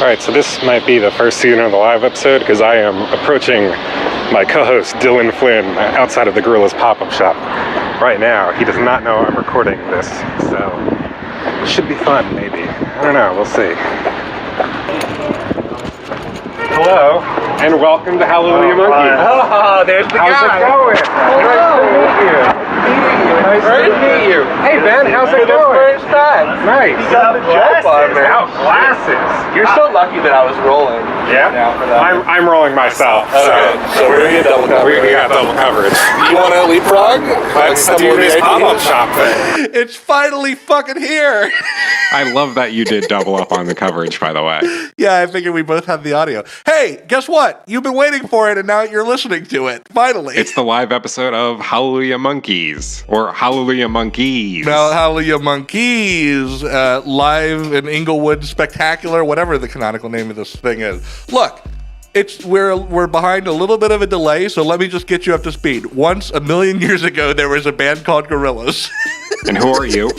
Alright, so this might be the first scene of the live episode because I am approaching my co-host Dillon Flynn outside of the Gorillaz pop-up shop right now. He does not know I'm recording this, so it should be fun, maybe. I don't know, we'll see. Hello, and welcome to Hallelujah Monkeyz. Oh, there's the guy. How's it going? Nice to meet you. Hey, Ben, how's it going? First time. Nice. You got the joke on there. Out glasses. You're so lucky that I was rolling. Yeah? Now for that. I'm rolling myself. Okay. So we're gonna get double coverage. We got double coverage. You want to leapfrog? Let's do this pop-up shop thing. It's finally fucking here. I love that you did double up on the coverage, by the way. Yeah, I figured we both had the audio. Hey, guess what? You've been waiting for it, and now you're listening to it. Finally. It's the live episode of Hallelujah Monkeyz, or Hallelujah Monkeyz. Now, Hallelujah Monkeyz, live in Inglewood Spectacular, whatever the canonical name of this thing is. Look, we're behind a little bit of a delay, so let me just get you up to speed. Once, a million years ago, there was a band called Gorillaz. And who are you?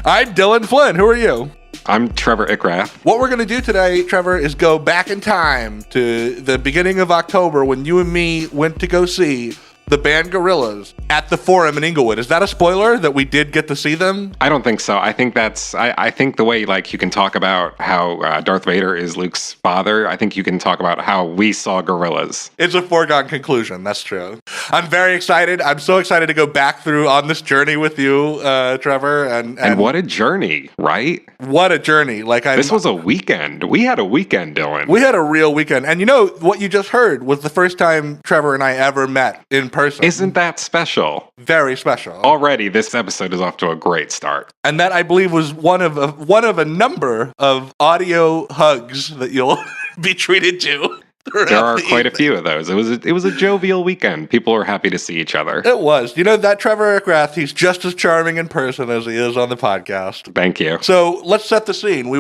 I'm Dillon Flynn. Who are you? I'm Trevor Ickrath. What we're going to do today, Trevor, is go back in time to the beginning of October when you and me went to go see the band Gorillaz at the Forum in Inglewood. Is that a spoiler that we did get to see them? I don't think so. I think that's, I think the way, you can talk about how Darth Vader is Luke's father, I think you can talk about how we saw Gorillaz. It's a foregone conclusion. That's true. I'm very excited. I'm so excited to go back through on this journey with you, Trevor. And what a journey, right? What a journey. This was a weekend. We had a weekend, Dylan. We had a real weekend. And you know, what you just heard was the first time Trevor and I ever met in person. Isn't that special? Very special. Already, this episode is off to a great start. And that, I believe, was one of a number of audio hugs that you'll be treated to. There are quite a few of those. It was a jovial weekend. People were happy to see each other. It was. You know, that Trevor Ickrath, he's just as charming in person as he is on the podcast. Thank you. So let's set the scene.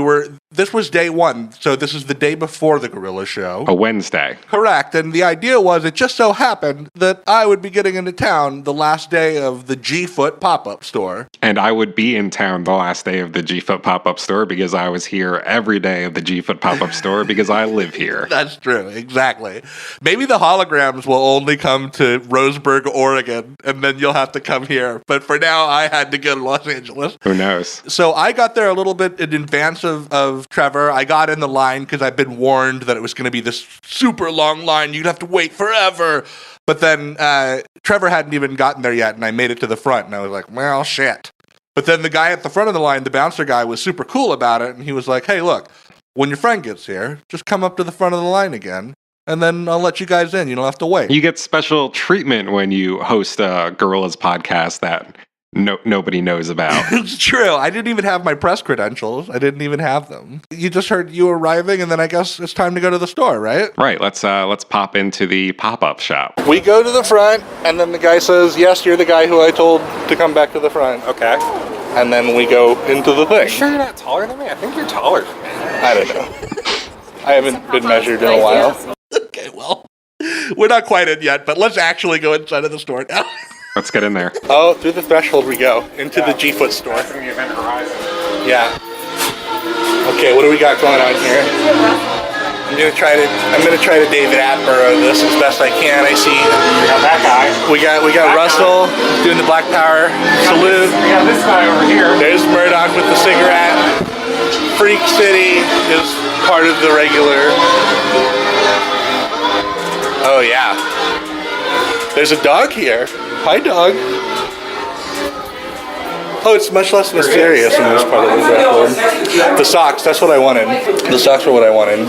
This was day one, so this is the day before the Gorillaz show. A Wednesday. Correct. And the idea was, it just so happened that I would be getting into town the last day of the G-Foot pop-up store. And I would be in town the last day of the G-Foot pop-up store because I was here every day of the G-Foot pop-up store because I live here. That's true. Exactly. Maybe the holograms will only come to Roseburg, Oregon, and then you'll have to come here. But for now, I had to go to Los Angeles. Who knows? So I got there a little bit in advance of Trevor. I got in the line because I've been warned that it was going to be this super long line. You'd have to wait forever. But then Trevor hadn't even gotten there yet, and I made it to the front, and I was like, well, shit. But then the guy at the front of the line, the bouncer guy, was super cool about it, and he was like, hey, look, when your friend gets here, just come up to the front of the line again, and then I'll let you guys in. You don't have to wait. You get special treatment when you host a Gorillaz podcast that nobody knows about. It's true. I didn't even have my press credentials. I didn't even have them. You just heard you arriving, and then I guess it's time to go to the store, right? Right. Let's pop into the pop-up shop. We go to the front, and then the guy says, yes, you're the guy who I told to come back to the front. Okay. And then we go into the thing. You sure you're not taller than me? I think you're taller than me. I don't know. I haven't been measured in a while. Okay, well, we're not quite in yet, but let's actually go inside of the store now. Let's get in there. Oh, through the threshold we go, into the G-Foot store. That's in the Event Horizon. Yeah. Okay, what do we got going on here? I'm gonna try to David Attenborough this as best I can. I see. We got that guy. We got Russell doing the Black Power salute. We got this guy over here. There's Murdoch with the cigarette. Freak City is part of the regular. Oh yeah. There's a dog here. Hi, dog. Oh, it's much less mysterious in this part of the record. The socks, that's what I wanted. The socks were what I wanted.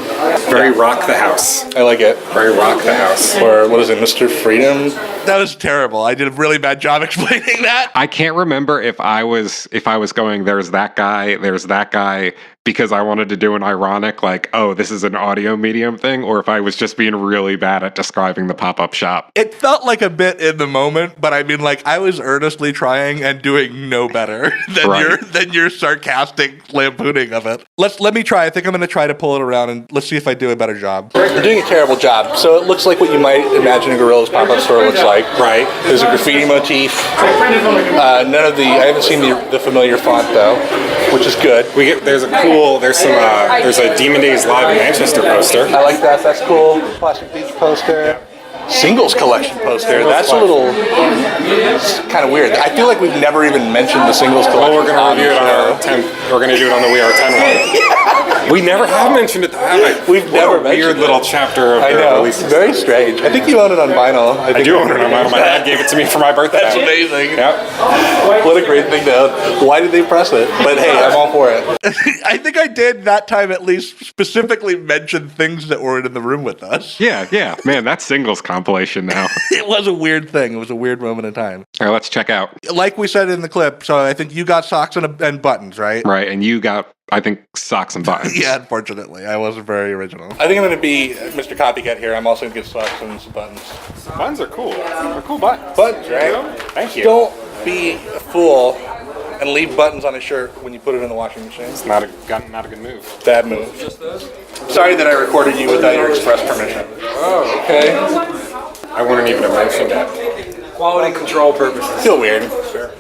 Very Rock the House. I like it. Very Rock the House. Or what is it, Mr. Freedom? That was terrible. I did a really bad job explaining that. I can't remember if I was going, there's that guy, because I wanted to do an ironic, like, oh, this is an audio medium thing, or if I was just being really bad at describing the pop-up shop. It felt like a bit in the moment, but I mean, like, I was earnestly trying and doing no better than your sarcastic lampooning of it. Let me try. I think I'm going to try to pull it around, and let's see if I do a better job. You're doing a terrible job. So it looks like what you might imagine a Gorillaz pop-up store looks like. like. Right. There's a graffiti motif. I haven't seen the familiar font though, which is good. There's a Demon Days Live in Manchester poster. I like that. That's cool. Plastic Beach poster. Singles collection poster. That's a little kind of weird. I feel like we've never even mentioned the singles collection. Well, we're going to review it on our 10. We're going to do it on the We Are 10 one. We never have mentioned it, though, have we? We've never mentioned weird it. little chapter of I their know. releases. Very strange. I think you own it on vinyl. I do own it on vinyl. My dad gave it to me for my birthday. That's amazing. Yep. What a great thing to own. Why did they press it? But hey, I'm all for it. I think I did that time at least specifically mention things that weren't in the room with us. Yeah. Man, that singles compilation now. It was a weird thing. It was a weird moment in time. All right, let's check out. Like we said in the clip, so I think you got socks and buttons, right? Right, and you got, I think, socks and buttons. Yeah, unfortunately. I wasn't very original. I think I'm going to be Mr. Copycat here. I'm also going to get socks and some buttons. Buttons are cool. They're cool buttons. Buttons, right? Thank you. Don't be a fool and leave buttons on a shirt when you put it in the washing machine. It's not a good move. Bad move. Sorry that I recorded you without your express permission. Oh, okay. I wouldn't even have mentioned it. Quality control purposes. Feel weird. Sure.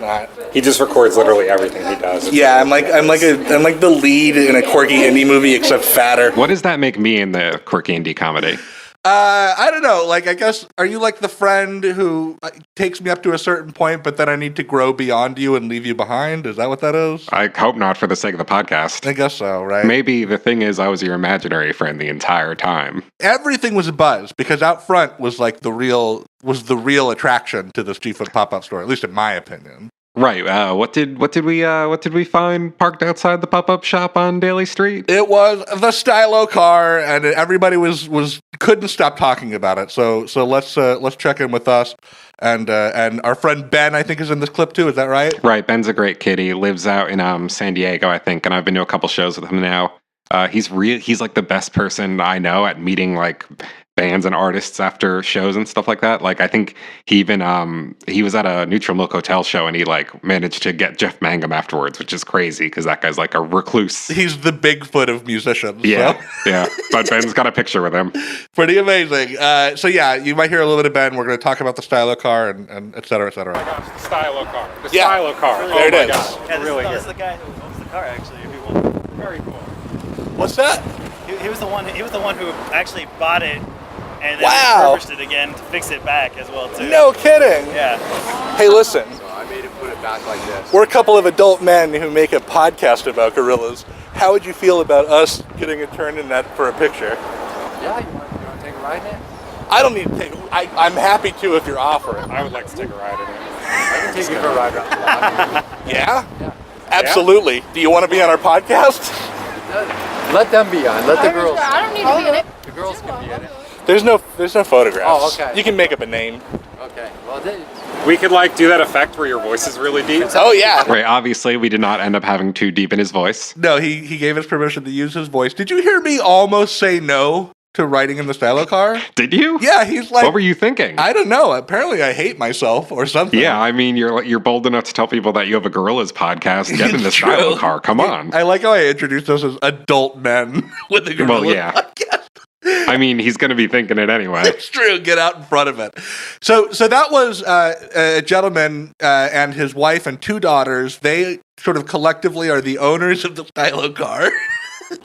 Not. He just records literally everything he does. It's Yeah, I'm like the lead in a quirky indie movie, except fatter. What does that make me in the quirky indie comedy? I don't know. Like, I guess, are you like the friend who takes me up to a certain point, but then I need to grow beyond you and leave you behind? Is that what that is? I hope not for the sake of the podcast. I guess so, right? Maybe the thing is I was your imaginary friend the entire time. Everything was a buzz because out front was like the real attraction to this G-Foot pop-up store, at least in my opinion. Right. What did we find parked outside the pop-up shop on Daly Street? It was the Stylo car, and everybody was couldn't stop talking about it. So let's check in with us, and our friend Ben, I think, is in this clip too. Is that right? Right. Ben's a great kid. He lives out in San Diego, I think, and I've been to a couple shows with him now. He's like the best person I know at meeting like bands and artists after shows and stuff like that. Like I think he even he was at a Neutral Milk Hotel show and he like managed to get Jeff Mangum afterwards, which is crazy because that guy's like a recluse. He's the Bigfoot of musicians. Yeah, so. yeah. But Ben's got a picture with him. Pretty amazing. So yeah, you might hear a little bit of Ben. We're going to talk about the Stylo car and et cetera, et cetera. Oh my gosh, the Stylo car. The Yeah. Stylo car. There it is. God. Yeah, Really this here. is the guy who owns the car actually. If you want. Very cool. What's that? He was the one who actually bought it and then Wow. refurbished it again to fix it back as well too. No kidding. Yeah. Hey, listen. So I made him put it back like this. We're a couple of adult men who make a podcast about Gorillaz. How would you feel about us getting a turn in that for a picture? Yeah, you want to take a ride in it? I don't need to take. I'm happy to if you're offering. I would like to take a ride in it. I can take you for a ride around the block. Yeah. Yeah. Absolutely. Do you want to be on our podcast? Let them be on. Let the girls. I don't need to be in it. The girls can be in it. There's no photographs. Oh, okay. You can make up a name. Okay. Well, We could like do that effect where your voice is really deep. Oh yeah. Right. Obviously, we did not end up having too deep in his voice. No, he gave us permission to use his voice. Did you hear me almost say no to riding in the Stylo car? Did you? Yeah, he's like, What were you thinking? I don't know. Apparently, I hate myself or something. Yeah, I mean, you're bold enough to tell people that you have a Gorillaz podcast. Get in the It's Stylo true. car. Come on. I like how I introduced us as adult men with a Gorillaz Well, yeah. podcast. I mean, he's going to be thinking it anyway. It's true. Get out in front of it. So that was a gentleman and his wife and two daughters. They sort of collectively are the owners of the Stylo car.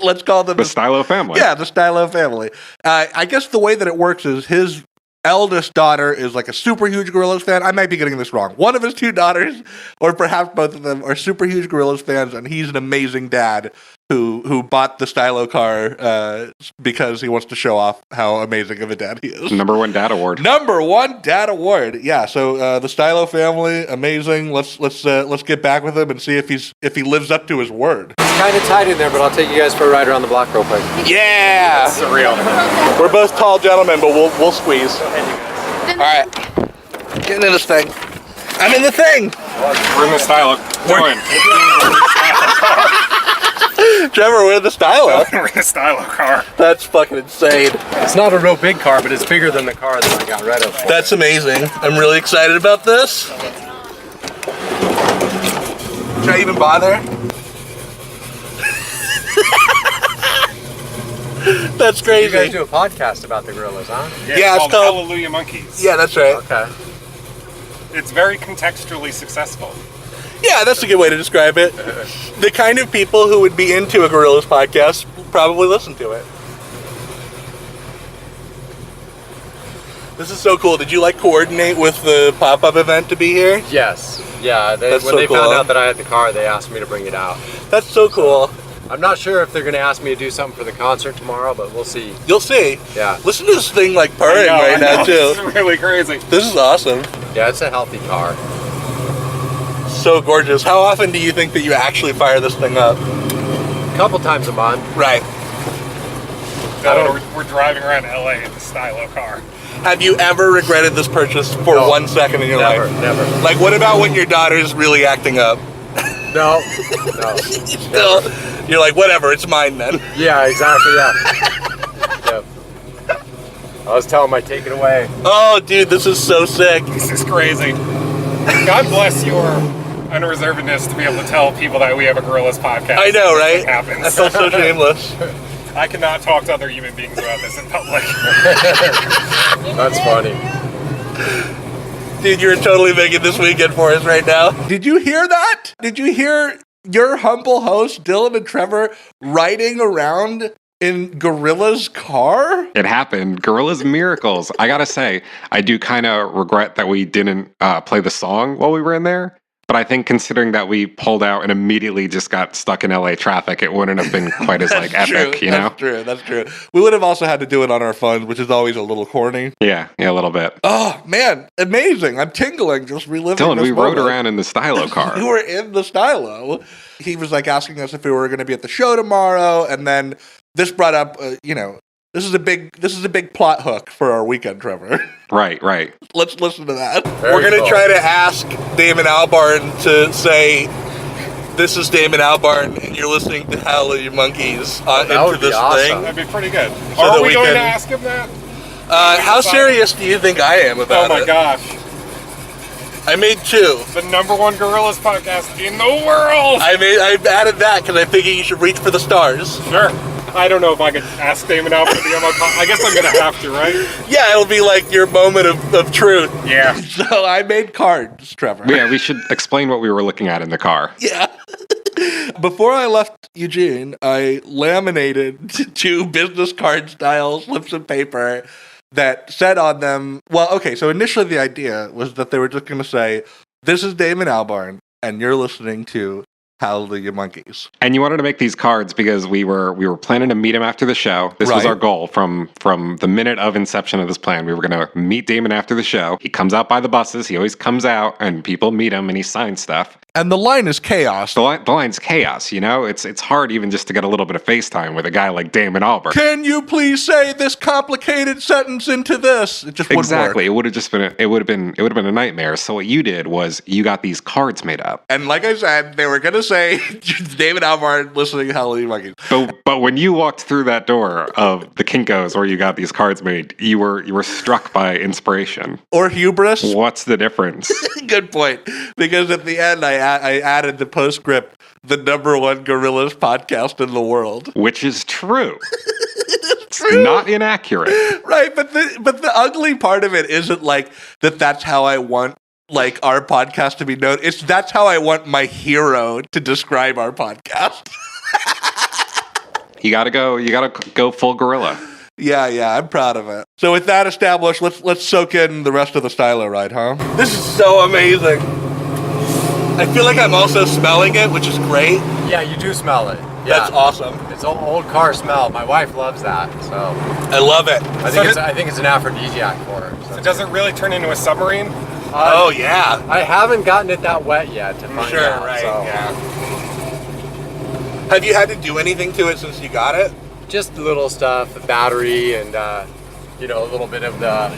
Let's call them The Stylo family. Yeah, the Stylo family. I guess the way that it works is his eldest daughter is like a super huge Gorillaz fan. I might be getting this wrong. One of his two daughters, or perhaps both of them, are super huge Gorillaz fans, and he's an amazing dad who bought the Stylo car because he wants to show off how amazing of a dad he is. Number 1 dad award. Number 1 dad award. Yeah. So the Stylo family, amazing. Let's get back with him and see if he lives up to his word. it's kind of tight in there, but I'll take you guys for a ride around the block real quick. Yeah. Surreal. We're both tall gentlemen, but we'll squeeze. All right. Getting in this thing. I'm in the thing. We're in the Stylo. Join. Trevor, we're in the Stylo. We're in the Stylo car. That's fucking insane. It's not a real big car, but it's bigger than the car that I got rid of. That's amazing. I'm really excited about this. Should I even bother? That's You crazy. guys do a podcast about the Gorillaz, huh? Yeah, it's called Hallelujah Monkeyz. Yeah, that's right. Okay. It's very contextually successful. Yeah, that's a good way to describe it. The kind of people who would be into a Gorillaz podcast probably listen to it. This is so cool. Did you coordinate with the pop-up event to be here? Yes. Yeah. That's When so they cool. found out that I had the car, they asked me to bring it out. That's so cool. I'm not sure if they're going to ask me to do something for the concert tomorrow, but we'll see. You'll see. Yeah. Listen to this thing purring right now too. It's really crazy. This is awesome. Yeah, it's a healthy car. So gorgeous. How often do you think that you actually fire this thing up? A couple times a month. Right. We're driving around LA in the Stylo car. Have you ever regretted this purchase for No. 1 second in your life? Never. What about when your daughter's really acting up? No. Still, you're like, whatever, it's mine then. Yeah, exactly. Yeah. Yep. I was telling them I take it away. Oh, dude, this is so sick. This is crazy. God bless your unreservedness to be able to tell people that we have a Gorillaz podcast. I know, right? It happens. I felt so shameless. I cannot talk to other human beings about this in public. That's funny. Dude, you're totally making this weekend for us right now. Did you hear that? Did you hear your humble host, Dillon and Trevor, riding around in Gorillaz' car? It happened. Gorillaz miracles. I gotta say, I do kind of regret that we didn't play the song while we were in there. But I think considering that we pulled out and immediately just got stuck in LA traffic, it wouldn't have been quite as epic, you know? That's true. We would have also had to do it on our phones, which is always a little corny. Yeah, a little bit. Oh, man, amazing. I'm tingling just reliving Dylan, this we rode moment. around in the Stylo car. We were in the Stylo. He was asking us if we were going to be at the show tomorrow, and then this brought up, this is a big plot hook for our weekend, Trevor. Right. Let's listen to that. We're going to try to ask Damon Albarn to say, this is Damon Albarn, and you're listening to Hallelujah Monkeyz into this thing. That'd be pretty good. So Are that we we going can- to ask him that? How serious do you think I am about Oh my it? gosh. I made 2. The #1 Gorillaz podcast in the world! I added that because I figured you should reach for the stars. Sure. I don't know if I could ask Damon out for the MO. I guess I'm going to have to, right? Yeah, it'll be like your moment of truth. Yeah. So I made cards, Trevor. Yeah, we should explain what we were looking at in the car. Yeah. Before I left Eugene, I laminated 2 business card style slips of paper that said on them, so initially the idea was that they were just going to say, this is Damon Albarn, and you're listening to Hallelujah Monkeyz. And you wanted to make these cards because we were planning to meet him after the show. This was Right. our goal from the minute of inception of this plan. We were going to meet Damon after the show. He comes out by the buses. He always comes out, and people meet him, and he signs stuff. And the line is chaos. The line's chaos, you know? It's hard even just to get a little bit of FaceTime with a guy like Damon Albarn. Can you please say this complicated sentence into this? It just wouldn't Exactly. work. It would have just been a nightmare. So what you did was you got these cards made up. And like I said, they were going to say David Albarn listening to Hallelujah Monkeyz. But when you walked through that door of the Kinko's where you got these cards made, you were struck by inspiration. Or hubris. What's the difference? Good point. Because at the end, I added the postscript, the #1 Gorillaz podcast in the world. Which is true. It's True. not inaccurate. Right, but the ugly part of it isn't that's how I want our podcast to be known. That's how I want my hero to describe our podcast. You gotta go full gorilla. Yeah, I'm proud of it. So with that established, let's soak in the rest of the Stylo ride, huh? This is so amazing. I feel like I'm also smelling it, which is great. Yeah, you do smell it. Yeah. That's awesome. It's an old car smell. My wife loves that, so I love it. I think it's an aphrodisiac for her. So. So does it really turn into a submarine? Oh, yeah. I haven't gotten it that wet yet to find Sure, out. right, so. yeah. Have you had to do anything to it since you got it? Just little stuff, the battery, and a little bit of the.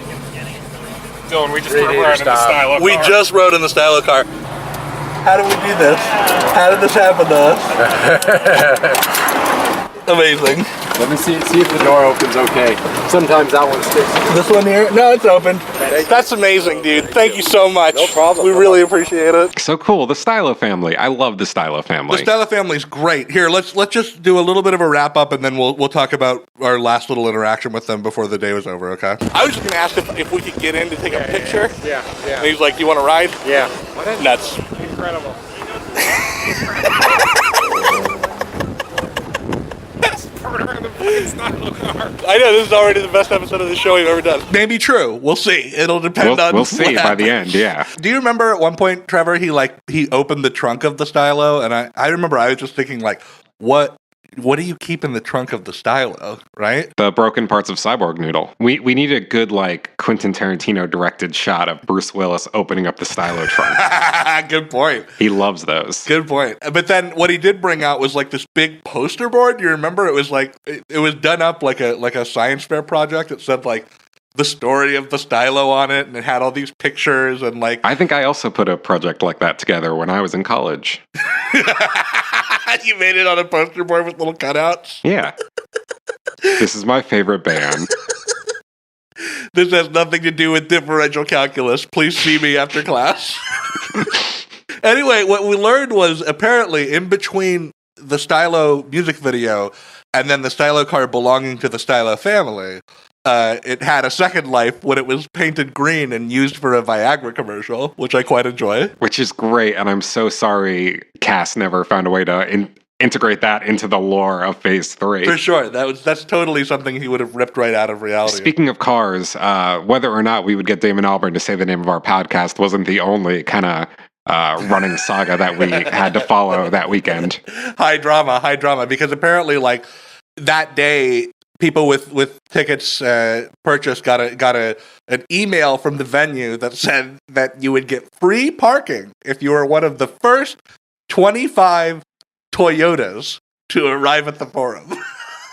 Dylan, we just Radiator drove around in the style. Stylo car. We just rode in the Stylo car. How did we do this? How did this happen to us? Amazing. Let me see if the door opens okay. Sometimes that one sticks. This one here? No, it's open. That's amazing, dude. Thank you so much. No problem. We really appreciate it. So cool. The Stylo family. I love the Stylo family. The Stylo family's great. Here, let's just do a little bit of a wrap up, and then we'll talk about our last little interaction with them before the day was over. Okay? I was just going to ask if we could get in to take a picture. Yeah. And he's like, you want to ride? Yeah. Nuts. Incredible. I know, this is already the best episode of the show we've ever done. Maybe true. We'll see. It'll depend on. We'll see by the end. Yeah. Do you remember at one point, Trevor? He opened the trunk of the Stylo, and I remember I was just thinking like, what do you keep in the trunk of the Stylo, right? The broken parts of Cyborg Noodle. We need a good like Quentin Tarantino directed shot of Bruce Willis opening up the Stylo trunk. Good point. He loves those. Good point. But then what he did bring out was like this big poster board. You remember? It was like it was done up like a science fair project. It said like the story of the Stylo on it, and it had all these pictures and like. I think I also put a project like that together when I was in college. You made it on a poster board with little cutouts? Yeah. This is my favorite band. This has nothing to do with differential calculus. Please see me after class. Anyway, what we learned was apparently in between the Stylo music video and then the Stylo car belonging to the Stylo family, it had a second life when it was painted green and used for a Viagra commercial, which I quite enjoy. Which is great, and I'm so sorry Cass never found a way to integrate that into the lore of Phase 3. For sure. That's totally something he would have ripped right out of reality. Speaking of cars, whether or not we would get Damon Albarn to say the name of our podcast wasn't the only kind of running saga that we had to follow that weekend. High drama, because apparently like that day, people with tickets purchased got an email from the venue that said that you would get free parking if you were one of the first 25 Toyotas to arrive at the Forum.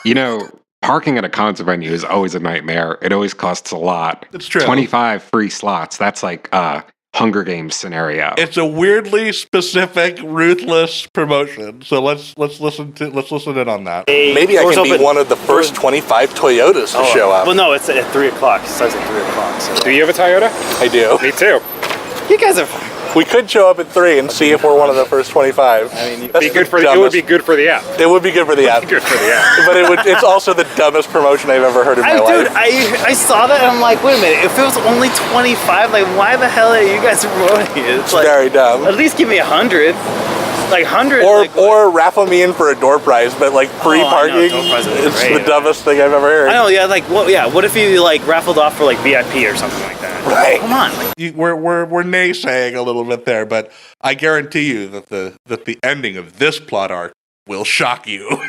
You know, parking at a concert venue is always a nightmare. It always costs a lot. It's true. 25 free slots. That's like Hunger Games scenario. It's a weirdly specific, ruthless promotion. So let's listen in on that. Maybe I can be one of the first 25 Toyotas to show up. Well, no, it's at 3 o'clock. It starts at 3 o'clock. So. Do you have a Toyota? I do. Me too. You guys are. We could show up at 3 and see if we're one of the first 25. I mean, That's it would be good for the app. It would be good for the app. Good for the app. But it's also the dumbest promotion I've ever heard in my life. Dude, I saw that and I'm like, wait a minute. If it was only 25, like, why the hell are you guys promoting it? It's like, very dumb. At least give me 100. Like 100. Or raffle me in for a door prize, but like free parking. I know, door prize would be It's great. the dumbest thing I've ever heard. I know, yeah, like, what if you like raffled off for like VIP or something like that? Right. Come on. Like, We're naysaying a little bit there, but I guarantee you that the ending of this plot arc will shock you.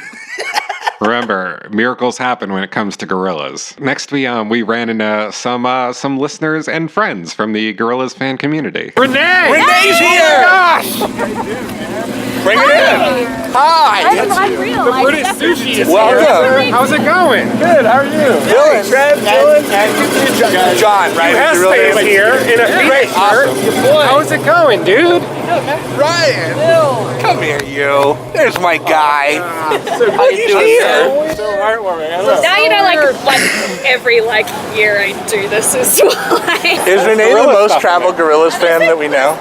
Remember, miracles happen when it comes to Gorillaz. Next, we ran into some listeners and friends from the Gorillaz fan community. Renee! Renee's here! Oh my gosh! Bring it in! Hi! I'm real. The British sushi is Welcome. here. How's it going? Good, how are you? Dylan, Trev, Dylan, John, right? Hess is here in a great shirt. How's it going, dude? Ryan! Come here, you. There's my guy. He's here. So heartwarming. I love it. Now you know, like every year I do this is why. Is Renee the most traveled Gorillaz fan that we know?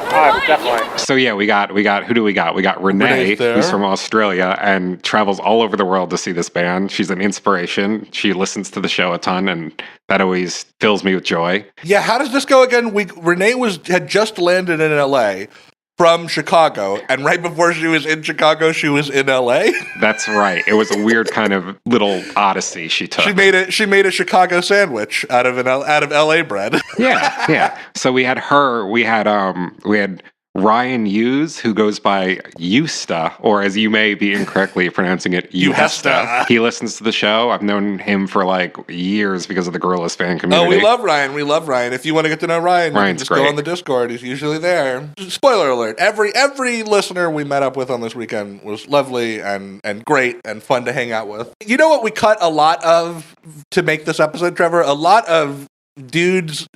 Definitely. So yeah, we got who do we got? We got Renee, Renee's there. who's from Australia and travels all over the world to see this band. She's an inspiration. She listens to the show a ton, and that always fills me with joy. Yeah, how does this go again? Renee had just landed in LA from Chicago, and right before she was in Chicago, she was in LA. That's right. It was a weird kind of little odyssey she took. She made a Chicago sandwich out of LA bread. Yeah. So we had her. We had Ryan Hughes, who goes by Eusta, or as you may be incorrectly pronouncing it, Euhesta. He listens to the show. I've known him for years because of the Gorillaz fan community. Oh, we love Ryan. If you want to get to know Ryan, you can just go on the Discord. He's usually there. Spoiler alert. Every listener we met up with on this weekend was lovely and great and fun to hang out with. You know what we cut a lot of to make this episode, Trevor? A lot of dudes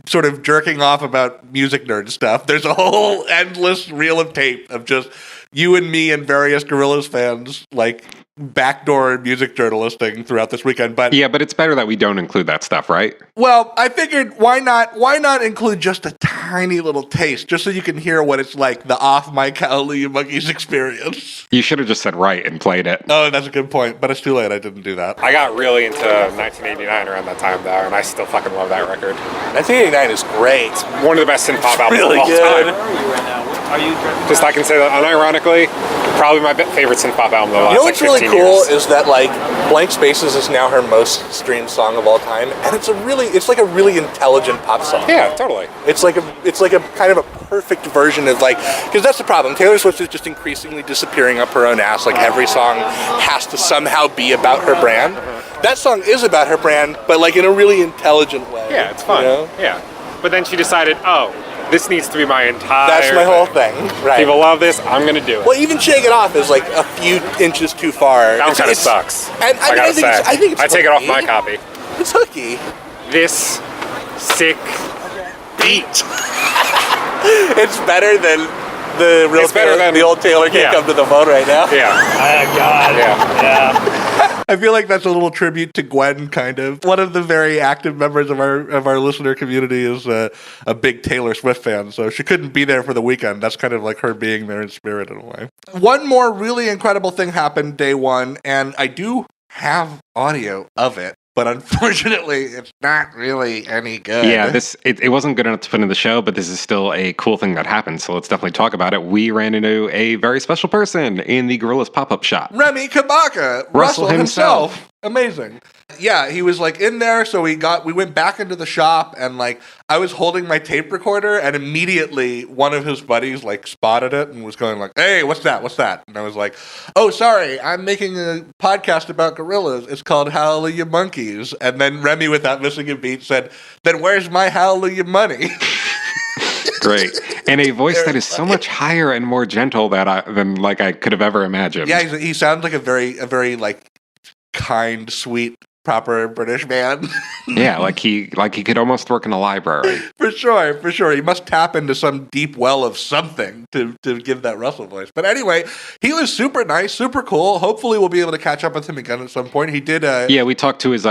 sort of jerking off about music nerd stuff. There's a whole endless reel of tape of just you and me and various Gorillaz fans, like, backdoor music journalisting throughout this weekend. But yeah, but it's better that we don't include that stuff, right? well, I figured why not include just a tiny little taste, just so you can hear what it's like, the off-mic Hallelujah Monkeyz experience. You should have just said right and played it. Oh, that's a good point, but it's too late. I didn't do that. I got really into 1989 around that time, though, and I still fucking love that record. 1989 is great. One of the best synth pop albums really of all good. time. Where are you right now? Are you Just I can say that unironically, probably my favorite synth pop album of the last You know what's really 15 cool years. is that like Blank Spaces is now her most streamed song of all time, and it's like a really intelligent pop song. Yeah, totally. It's like a kind of a perfect version of like, because that's the problem. Taylor Swift is just increasingly disappearing up her own ass. Like every song has to somehow be about her brand. That song is about her brand, but like in a really intelligent way. Yeah, it's fun. You know? Yeah. But then she decided, oh, this needs to be my entire That's my whole thing. Right. People love this, I'm gonna do it. Well, even Shake It Off is like a few inches too far. That one kind of sucks. And I gotta say. I think it's I take it off my hooky. copy. It's hooky. This sick beat. It's better than the real It's better Taylor, than- the old Taylor can't yeah. come to the phone right now. Yeah. Oh, God. Yeah. I feel like that's a little tribute to Gwen, kind of. One of the very active members of our listener community is a big Taylor Swift fan, so she couldn't be there for the weekend. That's kind of like her being there in spirit in a way. One more really incredible thing happened day one, and I do have audio of it, but unfortunately, it's not really any good. Yeah, it wasn't good enough to put in the show, but this is still a cool thing that happened, so let's definitely talk about it. We ran into a very special person in the Gorillaz pop-up shop. Remy Kabaka, Russell himself. Amazing. Yeah, he was like in there, so we went back into the shop, and like I was holding my tape recorder, and immediately one of his buddies like spotted it and was going like, "Hey, what's that? What's that?" And I was like, "Oh, sorry, I'm making a podcast about Gorillaz. It's called Hallelujah Monkeyz." And then Remy, without missing a beat, said, "Then where's my Hallelujah money?" Great. And a voice that is so much higher and more gentle than I could have ever imagined. Yeah, he sounds like a very like kind, sweet, proper British man. Yeah, like he could almost work in a library. For sure. He must tap into some deep well of something to give that Russell voice. But anyway, he was super nice, super cool. Hopefully we'll be able to catch up with him again at some point. He did Yeah, we talked to his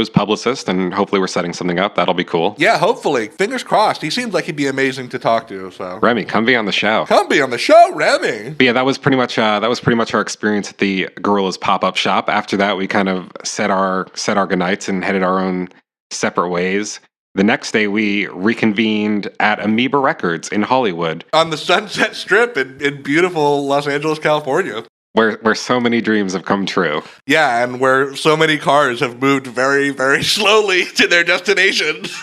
publicist, and hopefully we're setting something up. That'll be cool. Yeah, hopefully. Fingers crossed. He seems like he'd be amazing to talk to, so. Remy, come be on the show. Come be on the show, Remy. But yeah, that was pretty much our experience at the Gorillaz pop-up shop. After that, we kind of said our goodnights and headed our own separate ways. The next day, we reconvened at Amoeba Records in Hollywood. On the Sunset Strip in beautiful Los Angeles, California. Where so many dreams have come true. Yeah, and where so many cars have moved very, very slowly to their destinations.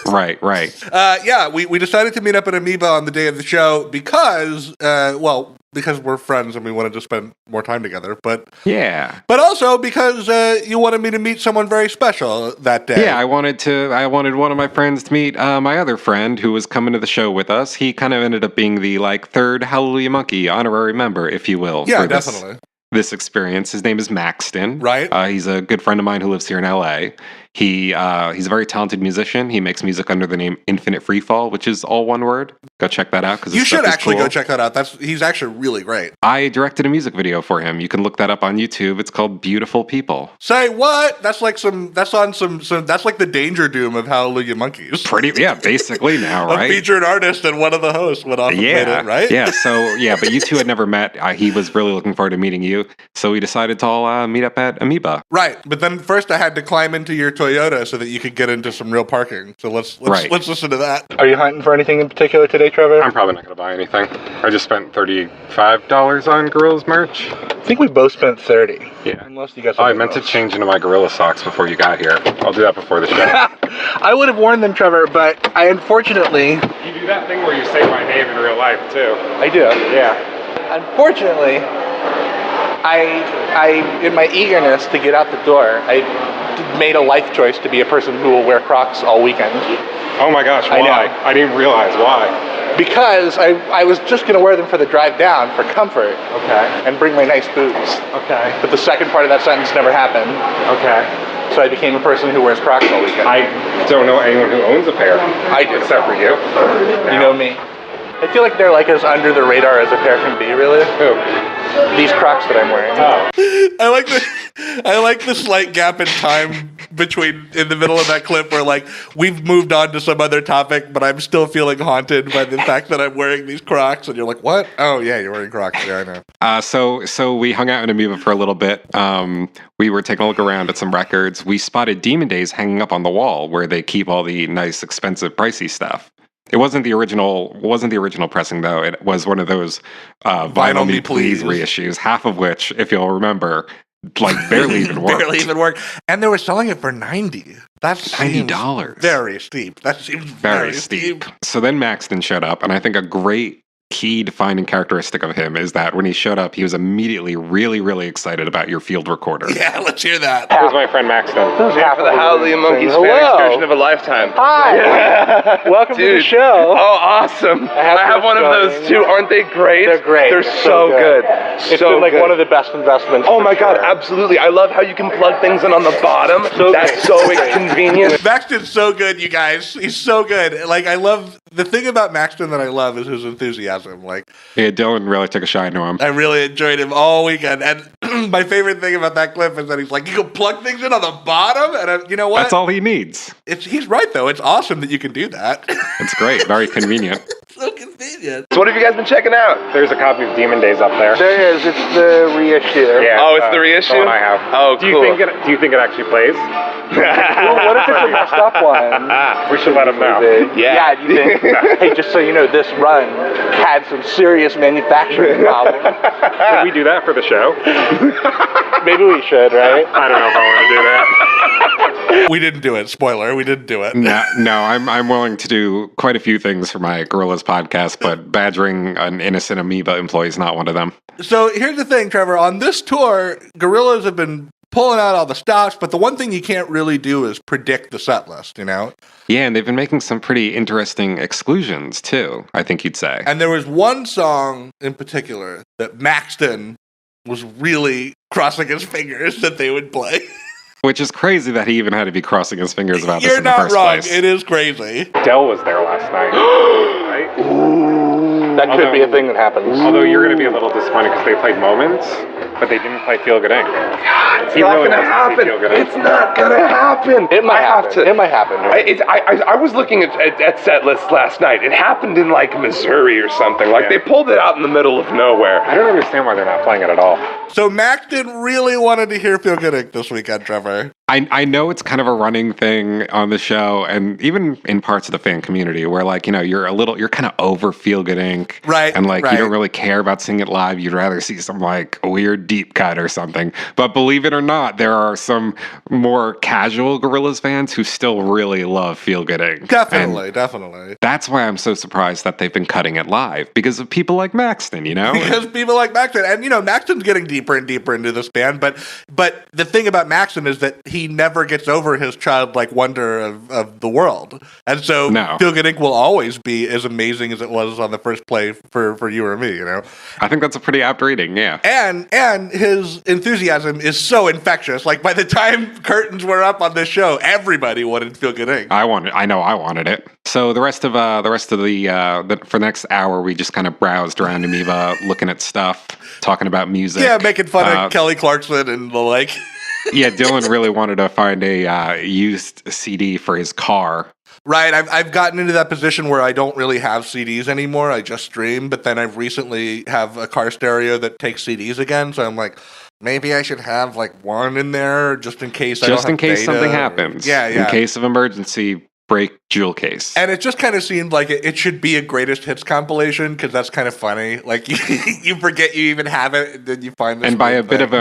Right. Yeah, we decided to meet up at Amoeba on the day of the show because we're friends and we wanted to spend more time together. But Yeah. But also because you wanted me to meet someone very special that day. Yeah, I wanted one of my friends to meet my other friend who was coming to the show with us. He kind of ended up being the third Hallelujah Monkey honorary member, if you will. Yeah, for definitely. This experience. His name is Maxton. Right. He's a good friend of mine who lives here in LA. He's a very talented musician. He makes music under the name Infinite Freefall, which is all one word. Go check that out because you should actually go check that out. He's actually really great. I directed a music video for him. You can look that up on YouTube. It's called Beautiful People. Say what? That's like that's like the Danger Doom of Hallelujah Monkeyz. Basically now, right? A featured artist and one of the hosts went off and made it, right? Yeah, but you two had never met. He was really looking forward to meeting you, so we decided to all meet up at Amoeba. Right, but then first I had to climb into your Toyota so that you could get into some real parking. So let's listen to that. Are you hunting for anything in particular today, Trevor? I'm probably not going to buy anything. I just spent $35 on Gorillaz merch. I think we both spent 30. Yeah. Unless you got Oh, I something meant to else. change into my Gorilla socks before you got here. I'll do that before the show. I would have worn them, Trevor, but I unfortunately... You do that thing where you say my name in real life, too. I do. Yeah. Unfortunately, I in my eagerness to get out the door, I made a life choice to be a person who will wear Crocs all weekend. Oh my gosh, why? I know. I didn't realize why. Because I was just going to wear them for the drive down for comfort. Okay. And bring my nice boots. Okay. But the second part of that sentence never happened. Okay. So I became a person who wears Crocs all weekend. I don't know anyone who owns a pair. I do. Except for you. You know me. I feel like they're like as under the radar as a pair can be, really. These Crocs that I'm wearing. I like the slight gap in time in the middle of that clip where like we've moved on to some other topic, but I'm still feeling haunted by the fact that I'm wearing these Crocs, and you're like, what? Oh yeah, you're wearing Crocs. Yeah, I know. So we hung out in Amoeba for a little bit. We were taking a look around at some records. We spotted Demon Days hanging up on the wall where they keep all the nice, expensive, pricey stuff. It wasn't the original pressing though. It was one of those Vinyl Me Please reissues, half of which, if you'll remember, like barely even worked. And they were selling it for $90. That's $90. Very steep. That seems very steep. So then Maxton showed up, and I think a great key defining characteristic of him is that when he showed up, he was immediately really, really excited about your field recorder. Yeah, let's hear that. Here's my friend Maxton. Half of the Howley and Monkeyz fan excursion of a lifetime. Hi! Welcome to the show. Oh, awesome. I have one of those too. Aren't they great? They're great. They're so good. It's been like one of the best investments. Oh my God, absolutely. I love how you can plug things in on the bottom. That's so convenient. Maxton's so good, you guys. He's so good. Like, I love, the thing about Maxton that I love is his enthusiasm. Like, yeah, Dylan really took a shine to him. I really enjoyed him all weekend. And my favorite thing about that clip is that he's like, you can plug things in on the bottom? And you know what? That's all he needs. He's right, though. It's awesome that you can do that. It's great. Very convenient. So convenient. So what have you guys been checking out? There's a copy of Demon Days up there. There is. It's the reissue. Yeah, oh, it's the reissue? The one I have. Oh, do cool. Do you think it actually plays? Well, what if it's a messed up one? We should let him know. Yeah, do you think? Hey, just so you know, this run had some serious manufacturing problems. Should we do that for the show? Maybe we should, right? I don't know if I want to do that. We didn't do it. Spoiler, we didn't do it. No, I'm willing to do quite a few things for my Gorillaz podcast, but badgering an innocent Amoeba employee is not one of them. So here's the thing, Trevor. On this tour, Gorillaz have been pulling out all the stops, but the one thing you can't really do is predict the set list, you know? Yeah, and they've been making some pretty interesting exclusions, too, I think you'd say. And there was one song in particular that Maxton was really crossing his fingers that they would play. Which is crazy that he even had to be crossing his fingers about this You're in the not first wrong. place. It is crazy. Dell was there last night. Right? Ooh, that could be a thing that happens. Although you're going to be a little disappointed because they played Moments, but they didn't play Feel Good Inc. It's not going to happen. It's not going to happen. It might happen. It might happen. I was looking at set lists last night. It happened in like Missouri or something. Like they pulled it out in the middle of nowhere. I don't understand why they're not playing it at all. So Maxton really wanted to hear Feel Good Inc. this weekend, Trevor. I know it's kind of a running thing on the show, and even in parts of the fan community, where like, you know, you're kind of over Feel Good Inc. Right. And like, right. You don't really care about seeing it live. You'd rather see some like weird deep cut or something. But believe it or not, there are some more casual Gorillaz fans who still really love Feel Good Inc. Definitely. That's why I'm so surprised that they've been cutting it live, because of people like Maxton, you know? Because people like Maxton. And, you know, Maxton's getting deeper and deeper into this band, but the thing about Maxton is that he never gets over his childlike wonder of the world. And so Feel Good Inc. will always be as amazing as it was on the first play for you or me, you know? I think that's a pretty apt reading, yeah. And his enthusiasm is so infectious. Like, by the time curtains were up on this show, everybody wanted Feel Good Inc. I know I wanted it. So the rest of the for the next hour, we just kind of browsed around Amoeba, looking at stuff, talking about music. Yeah, making fun of Kelly Clarkson and the like. Yeah, Dylan really wanted to find a used CD for his car. Right, I've gotten into that position where I don't really have CDs anymore. I just stream, but then I've recently have a car stereo that takes CDs again. So I'm like, maybe I should have like one in there just in case. Just in case something happens. Yeah. In case of emergency, break jewel case. And it just kind of seemed like it should be a greatest hits compilation, because that's kind of funny. Like you forget you even have it, and then you find this. And by a bit of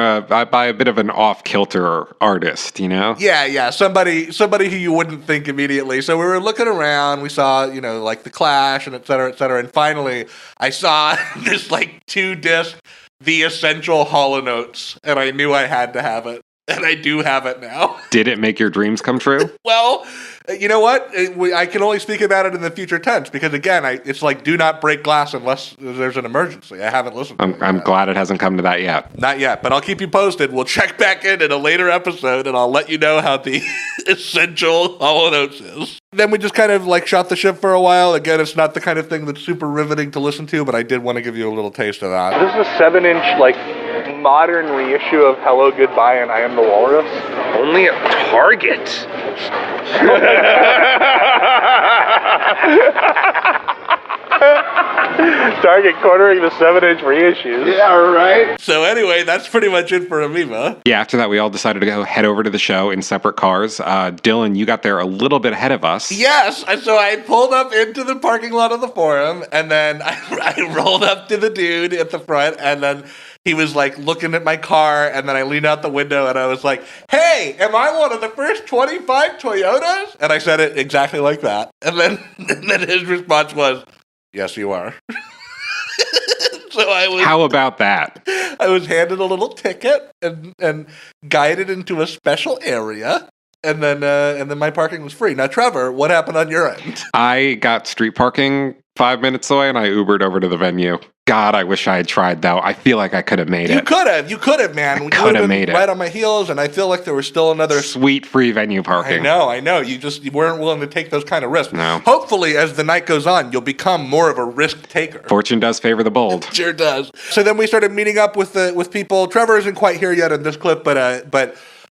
an off kilter artist, you know. Yeah. Somebody who you wouldn't think immediately. So we were looking around. We saw, you know, like the Clash and et cetera, and finally I saw this like 2-disc The Essential Hall & Oates, and I knew I had to have it. and I do have it now. Did it make your dreams come true? Well, you know what? I can only speak about it in the future tense because, again, it's like do not break glass unless there's an emergency. I haven't listened to it. I'm glad it hasn't come to that yet. Not yet, but I'll keep you posted. We'll check back in a later episode, and I'll let you know how the essential Hall & Oates is. Then we just kind of like shot the ship for a while. Again, it's not the kind of thing that's super riveting to listen to, but I did want to give you a little taste of that. This is a 7-inch, like, modern reissue of Hello, Goodbye, and I Am the Walrus. Only at Target. Target cornering the 7-inch reissues. Yeah, right. So anyway, that's pretty much it for Amoeba. Yeah, after that, we all decided to head over to the show in separate cars. Dillon, you got there a little bit ahead of us. Yes, so I pulled up into the parking lot of the Forum, and then I rolled up to the dude at the front, and then he was like looking at my car, and then I leaned out the window and I was like, "Hey, am I one of the first 25 Toyotas?" And I said it exactly like that. And then his response was, "Yes, you are." So How about that? I was handed a little ticket and guided into a special area. And then my parking was free. Now, Trevor, what happened on your end? I got street parking 5 minutes away, and I Ubered over to the venue. God, I wish I had tried, though. I feel like I could have made it. You could have, man. I could have made it. Right on my heels, and I feel like there was still another sweet free venue parking. I know. You weren't willing to take those kind of risks. No. Hopefully, as the night goes on, you'll become more of a risk taker. Fortune does favor the bold. Sure does. So then we started meeting up with people. Trevor isn't quite here yet in this clip, but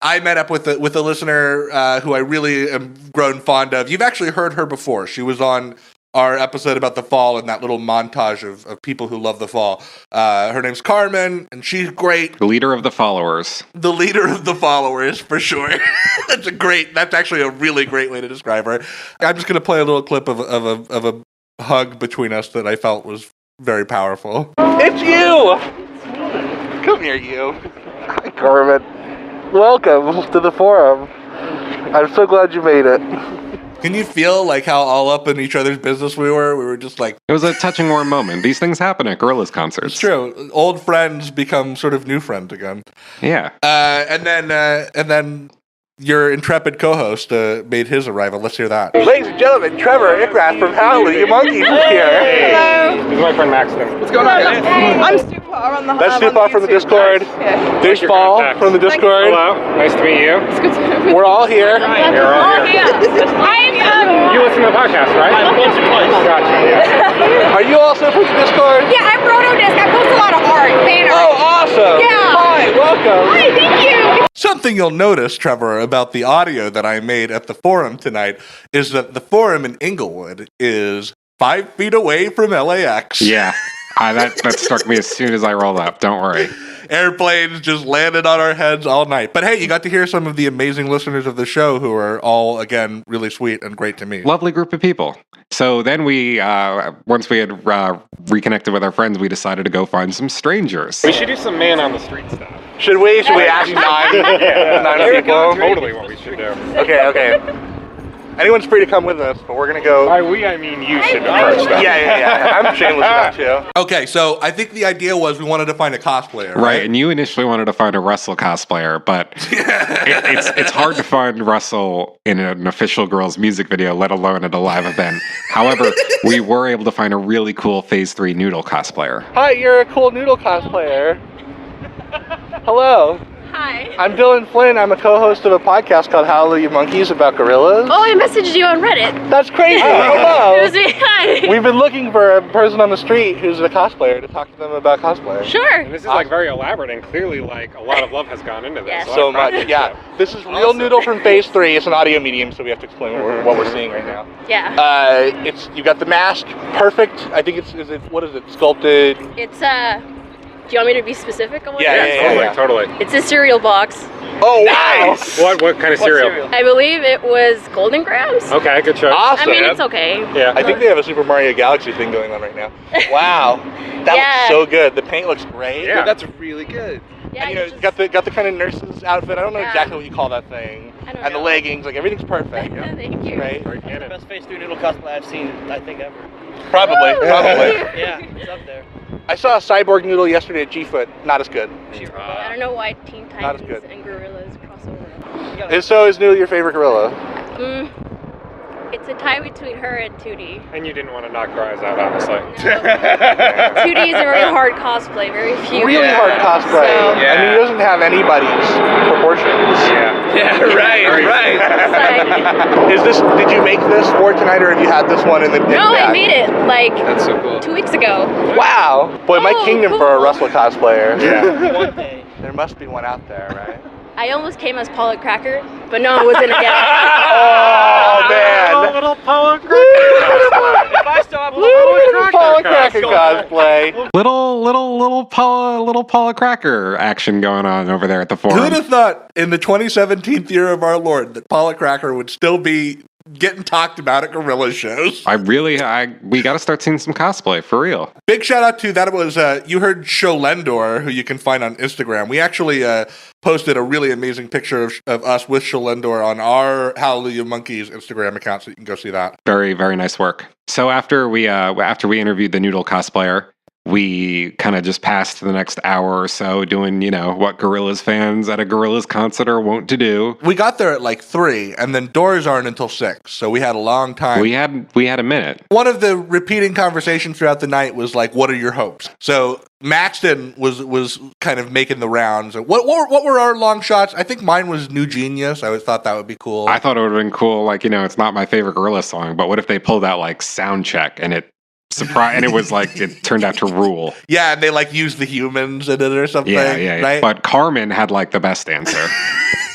I met up with a listener who I really am grown fond of. You've actually heard her before. She was on our episode about the fall and that little montage of people who love the fall. Her name's Carmen, and she's great. The leader of the followers. The leader of the followers, for sure. That's actually a really great way to describe her. I'm just going to play a little clip of a hug between us that I felt was very powerful. It's you! Come here, you. Hi, Carmen. Welcome to the Forum. I'm so glad you made it. Can you feel like how all up in each other's business we were? We were just like... It was a touching, warm moment. These things happen at Gorillaz concerts. It's true. Old friends become sort of new friends again. Yeah. And then your intrepid co-host made his arrival. Let's hear that. Ladies and gentlemen, Trevor Ickrath from Howley, Monkeyz is here. Hello. This is my friend Maxton. What's going on, guys? I'm Stupar on the That's Stupar from the Discord. Yeah. There's Paul from the Discord. Hello. Nice to meet you. It's good to have you. We're all here. You're all here. You listen to the podcast, right? Gotcha. Yeah. Are you also from the Discord? Yeah, I'm Rotodisc. I post a lot of art, fan art. Oh, awesome. Yeah. Hi, welcome. Hi, thank you. Something you'll notice, Trevor, about the audio that I made at the Forum tonight is that the Forum in Inglewood is 5 feet away from LAX. Yeah. That struck me as soon as I rolled up. Don't worry. Airplanes just landed on our heads all night. But hey, you got to hear some of the amazing listeners of the show who are all, again, really sweet and great to meet. Lovely group of people. So then we, once we had reconnected with our friends, we decided to go find some strangers. We should do some man on the street stuff. Should we ask nine people? Totally what we should do. Okay. Anyone's free to come with us, but we're going to go... By we, I mean you should approach them. Yeah. I'm shameless about too. Okay, so I think the idea was we wanted to find a cosplayer, Right, and you initially wanted to find a Russell cosplayer, but it's hard to find Russell in an official Gorillaz music video, let alone at a live event. However, we were able to find a really cool Phase 3 Noodle cosplayer. Hi, you're a cool Noodle cosplayer. Hello. Hi. I'm Dillon Flynn. I'm a co-host of a podcast called Hallelujah Monkeyz about Gorillaz. Oh, I messaged you on Reddit. That's crazy. Hello. It was me. Hi. We've been looking for a person on the street who's a cosplayer to talk to them about cosplay. Sure. And this is like very elaborate, and clearly like a lot of love has gone into this. Yes. So much, yeah. This is real Noodle from Phase 3. It's an audio medium, so we have to explain what we're seeing right now. Yeah. You got the mask, perfect. I think what is it, sculpted? It's do you want me to be specific on what Yeah, it is? yeah. Totally. It's a cereal box. Oh, nice. What kind of cereal? I believe it was Golden Grams. Okay, good choice. Awesome. I mean, it's okay. Yeah. I think they have a Super Mario Galaxy thing going on right now. Wow, that looks so good. The paint looks great. Yeah. That's really good. Yeah, And, you know, got the kind of nurse's outfit. I don't know exactly what you call that thing. I don't and know. the leggings, like everything's perfect. Thank you. Right? Canon. Best Phase 3 Noodle cosplay I've seen, I think, ever. Probably. Yeah, it's up there. I saw a cyborg Noodle yesterday at G-Foot. Not as good. I don't know why Teen Not as Titans good. and Gorillaz cross So is Noodle your favorite gorilla? It's a tie between her and Tootie. And you didn't want to knock her eyes out, honestly. Tootie is a very hard cosplay, very few. Really hard cosplay. So, I mean, he doesn't have anybody's proportions. Yeah, right. Did you make this for tonight, or have you had this one in the no, I made it like That's so cool. 2 weeks ago. Wow. Boy, my kingdom for a cool. Russell cosplayer. Yeah. One day. There must be one out there, right? I almost came as Paula Cracker, but no, it wasn't again. Oh, man. Little Paula Cracker. If I still have a little Paula Cracker cosplay. Little Paula Cracker action going on over there at the forum. Who'd have thought in the 2017th year of our Lord that Paula Cracker would still be getting talked about at Gorillaz shows? We got to start seeing some cosplay for real. Big shout out to that was you heard Sholendor, who you can find on Instagram. We actually posted a really amazing picture of us with Sholendor on our Hallelujah Monkeyz Instagram account, so you can go see that. Very, very nice work. So after we interviewed the Noodle cosplayer, we kind of just passed the next hour or so doing, what Gorillaz fans at a Gorillaz concert are wont to do. We got there at like 3, and then doors aren't until 6, so we had a long time. We had a minute. One of the repeating conversations throughout the night was like, "What are your hopes?" So Maxton was kind of making the rounds. What were our long shots? I think mine was New Genius. I always thought that would be cool. I thought it would have been cool. Like, it's not my favorite Gorillaz song, but what if they pulled out like Soundcheck and it was like it turned out to rule. Yeah, and they like used the humans in it or something. Yeah. Right? But Carmen had like the best answer.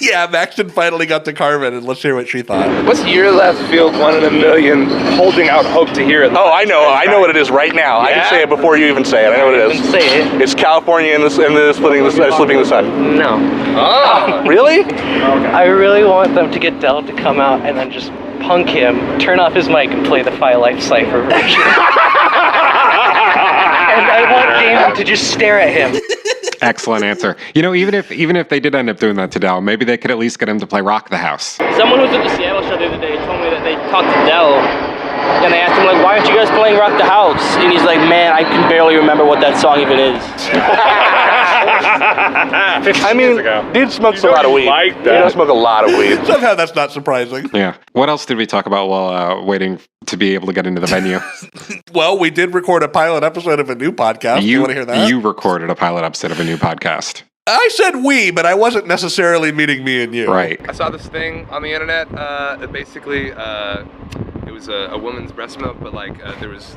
Yeah, Maxton finally got to Carmen, and let's hear what she thought. What's your left field 1 in a million holding out hope to hear it? Oh, I know what it is right now. I can say it before you even say it. I know what it is. Say it. It's California and the Slipping the Sun. No. Oh, really? I really want them to get Dell to come out and then just punk him, turn off his mic, and play the Fi Life Cypher version. And I want Damon to just stare at him. Excellent answer. Even if they did end up doing that to Dell, maybe they could at least get him to play Rock the House. Someone who was at the Seattle show the other day told me that they talked to Dell, and they asked him, like, why aren't you guys playing Rock the House? And he's like, man, I can barely remember what that song even is. I mean, dude smokes a lot of weed. He does smoke a lot of weed. Somehow that's not surprising. Yeah. What else did we talk about while waiting to be able to get into the venue? Well, we did record a pilot episode of a new podcast. You want to hear that? You recorded a pilot episode of a new podcast. I said we, but I wasn't necessarily meaning me and you. Right. I saw this thing on the internet that basically it was a woman's breast milk, but like there was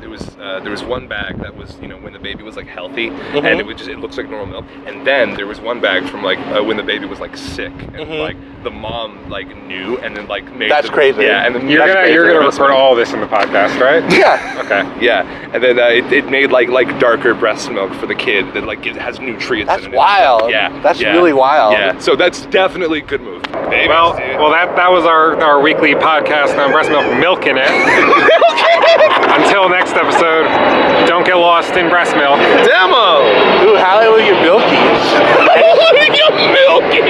one bag that was when the baby was like healthy, and it looks like normal milk, and then there was one bag from like when the baby was like sick, and like the mom like knew, and then like made crazy. Yeah, and then You're gonna record all this in the podcast, right? Yeah. Okay. Yeah, and then it made like darker breast milk for the kid that like it has nutrients in it. That's wild. Yeah. That's really wild. Yeah. So that's definitely a good move. Babies, Well, dude. that was our weekly podcast on breast milk, milking it. Until next episode, don't get lost in breast milk. Demo. Ooh, Hallelujah Milkies. Hallelujah Milky.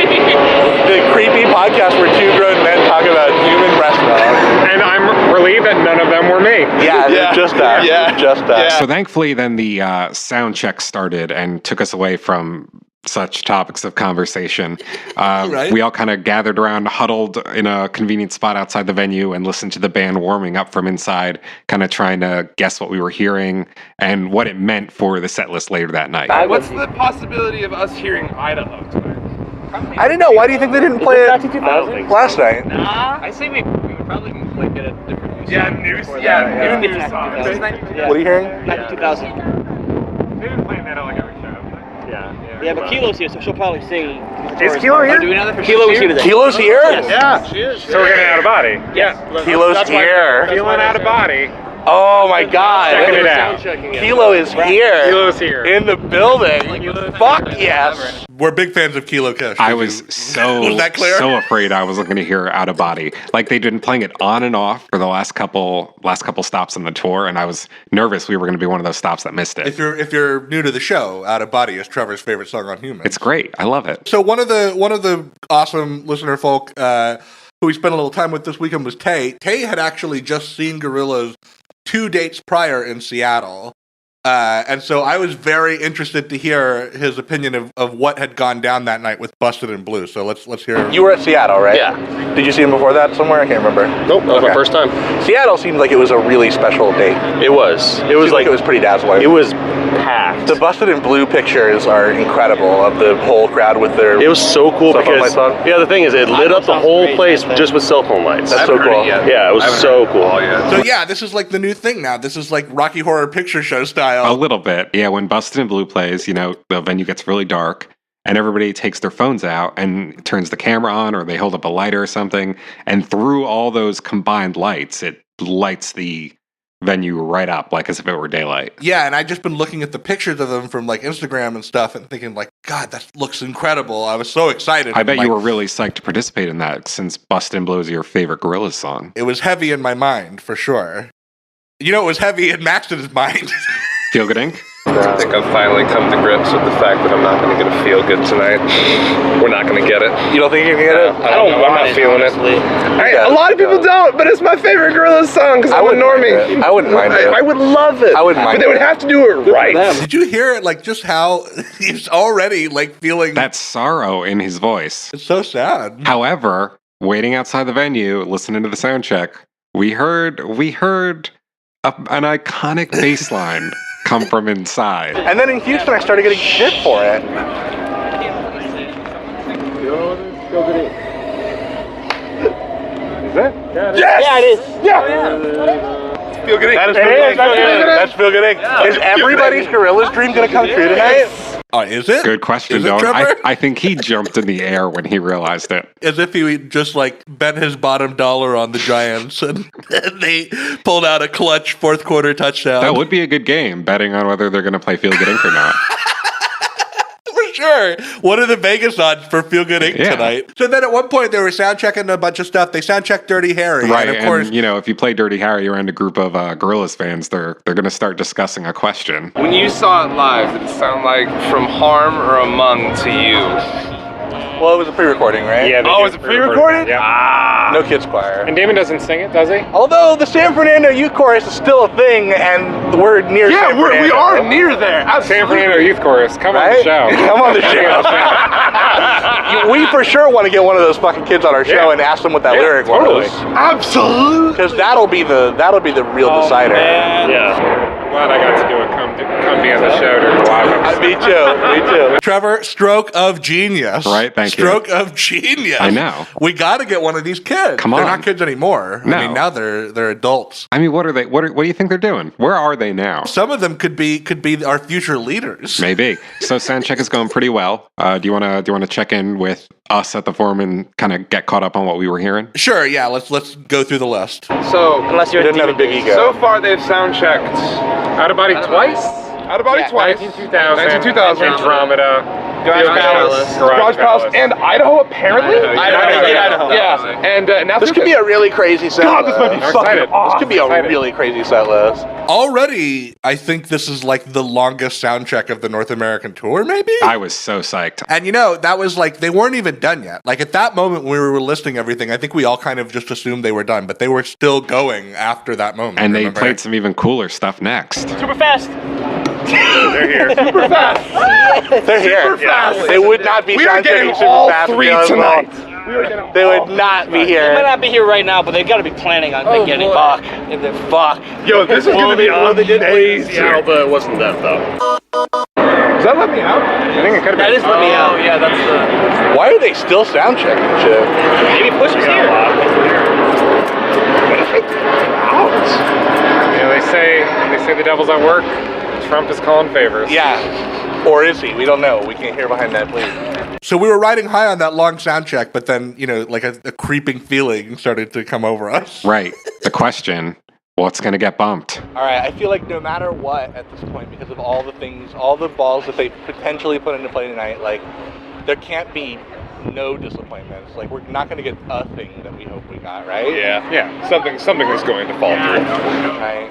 The creepy podcast where 2 grown men talk about human breast milk. And I'm relieved that none of them were me. Yeah. Just that. Yeah. Just that. So thankfully, then the sound check started and took us away from such topics of conversation. Right. We all kind of gathered around, huddled in a convenient spot outside the venue and listened to the band warming up from inside, kind of trying to guess what we were hearing and what it meant for the set list later that night. What's the possibility of us hearing Idaho tonight? I didn't know. Why do you think they didn't play it last night? I say we would probably like get a different news. Yeah, news. Yeah, news song. What are you hearing? 2000. They've been playing that at like every show. Yeah, but Kilo's here, so she'll probably sing. Is Kilo here? Do we know that for Kilo was here today. Kilo's here? Yeah, she is. So we're getting out of body. Yeah. Kilo's here. Feeling out of body. Oh my God. Checking it out. Kilo is here. Kilo's here. In the building. Fuck yes. We're big fans of Kilo Kush. I was so that clear? so afraid I wasn't going to hear Out of Body. Like they'd been playing it on and off for the last couple stops on the tour, and I was nervous we were going to be one of those stops that missed it. If you're new to the show, Out of Body is Trevor's favorite song on Humans. It's great. I love it. So one of the awesome listener folk who we spent a little time with this weekend was Tay. Tay had actually just seen Gorillaz 2 dates prior in Seattle. And so I was very interested to hear his opinion of what had gone down that night with Busted in Blue. So let's hear. You were at Seattle, right? Yeah. Did you see him before that somewhere? I can't remember. Nope, that was my first time. Seattle seemed like it was a really special date. It was. It was like it was pretty dazzling. It was packed. The Busted in Blue pictures are incredible of the whole crowd with their. It was so cool cell phone because lights on. yeah, the thing is, it lit up the whole place just with cell phone lights. That's so cool. Yeah, it was so cool. So yeah, this is like the new thing now. This is like Rocky Horror Picture Show style. A little bit. Yeah, when Busted in Blue plays, the venue gets really dark and everybody takes their phones out and turns the camera on, or they hold up a lighter or something, and through all those combined lights, it lights the venue right up like as if it were daylight. Yeah, and I've just been looking at the pictures of them from like Instagram and stuff and thinking like, God, that looks incredible. I was so excited. I bet like, you were really psyched to participate in that since Busted in Blue is your favorite Gorillaz song. It was heavy in my mind, for sure. You know, it was heavy in Maxton's mind. Feel Good Inc.? I think I've finally come to grips with the fact that I'm not going to get a feel good tonight. We're not going to get it. You don't think you're gonna get it? I don't know. I'm not feeling it. A lot of people don't, but it's my favorite Gorillaz song because I'm a normie. I wouldn't mind it. I would love it. I wouldn't mind but they would have to do it right. Did you hear it? Like just how he's already like feeling that sorrow in his voice. It's so sad. However, waiting outside the venue, listening to the sound check, we heard an iconic bass line come from inside. And then in Houston, I started getting shit for it. Is it? Yes! Yeah, it is. Yeah! Feel Good Inc. That is Feel Good Inc. That's Feel Good Inc. Is everybody's Gorillaz dream going to come true tonight? Is it? Good question, Is it, though. Trevor? I think he jumped in the air when he realized it. As if he just like bet his bottom dollar on the Giants and they pulled out a clutch fourth quarter touchdown. That would be a good game, betting on whether they're going to play Feel Good Inc. or not. For sure. What are the Vegas odds for Feel Good Inc. tonight? So then at one point they were sound checking a bunch of stuff. They sound checked Dirty Harry. Right, and of course, if you play Dirty Harry around a group of Gorillaz fans, they're going to start discussing a question. When you saw it live, did it sound like From Harm or Among to you? Well, it was a pre-recording, right? Yeah. Oh, it was a pre-recorded? Yeah. No kids choir. And Damon doesn't sing it, does he? Although the San Fernando Youth Chorus is still a thing, and we're near San Fernando. we are near there. San Fernando Youth Chorus, come on the show. Come on the show. We for sure want to get one of those fucking kids on our show and ask them what that lyric was. Absolutely. Because that'll be the real decider. Man. Yeah. Glad I got to do it. Come be on the show during the live episode. Me too. Trevor, stroke of genius. Right, thank you. Stroke of genius. I know. We got to get one of these kids. Come on. They're not kids anymore. No. I mean, now they're adults. I mean, what are they? What do you think they're doing? Where are they now? Some of them could be our future leaders. Maybe. So Soundcheck is going pretty well. Do you want to check in with us at the forum and kind of get caught up on what we were hearing? Sure. Yeah. Let's go through the list. So, Unless you're didn't have a big ego. so far they've sound checked Out of Body twice? Out of Body twice. 192000. Andromeda. Garage Palace and Idaho, apparently. Idaho. Yeah, and now This could be a really crazy set God, list. this might be fucking awesome. This could be a really crazy set list. Already, I think this is like the longest sound check of the North American tour, maybe? I was so psyched. And that was like, they weren't even done yet. Like at that moment when we were listing everything, I think we all kind of just assumed they were done, but they were still going after that moment. And they remember? played some even cooler stuff next. Super fast. They're here. super fast. They're here. Super fast. They would not be We are sound getting checking super all fast. three if they tonight. was They would not be They might here. not be here right now, but they've got to be planning on getting Fuck. Fuck. Yo, this is gonna be amazing. Seattle, but it wasn't that though. Does that let me out? I think it could have That been. is let me out. Yeah, that's the. Why are they still sound checking shit? Maybe push us here. They say the devil's at work. Trump is calling favors. Yeah. Or is he? We don't know. We can't hear behind that, please. So we were riding high on that long sound check, but then, like a creeping feeling started to come over us. Right. The question, what's going to get bumped? All right. I feel like no matter what at this point, because of all the things, all the balls that they potentially put into play tonight, like, there can't be no disappointments. Like, we're not going to get a thing that we hope we got, right? Yeah. Something is going to fall through. Right.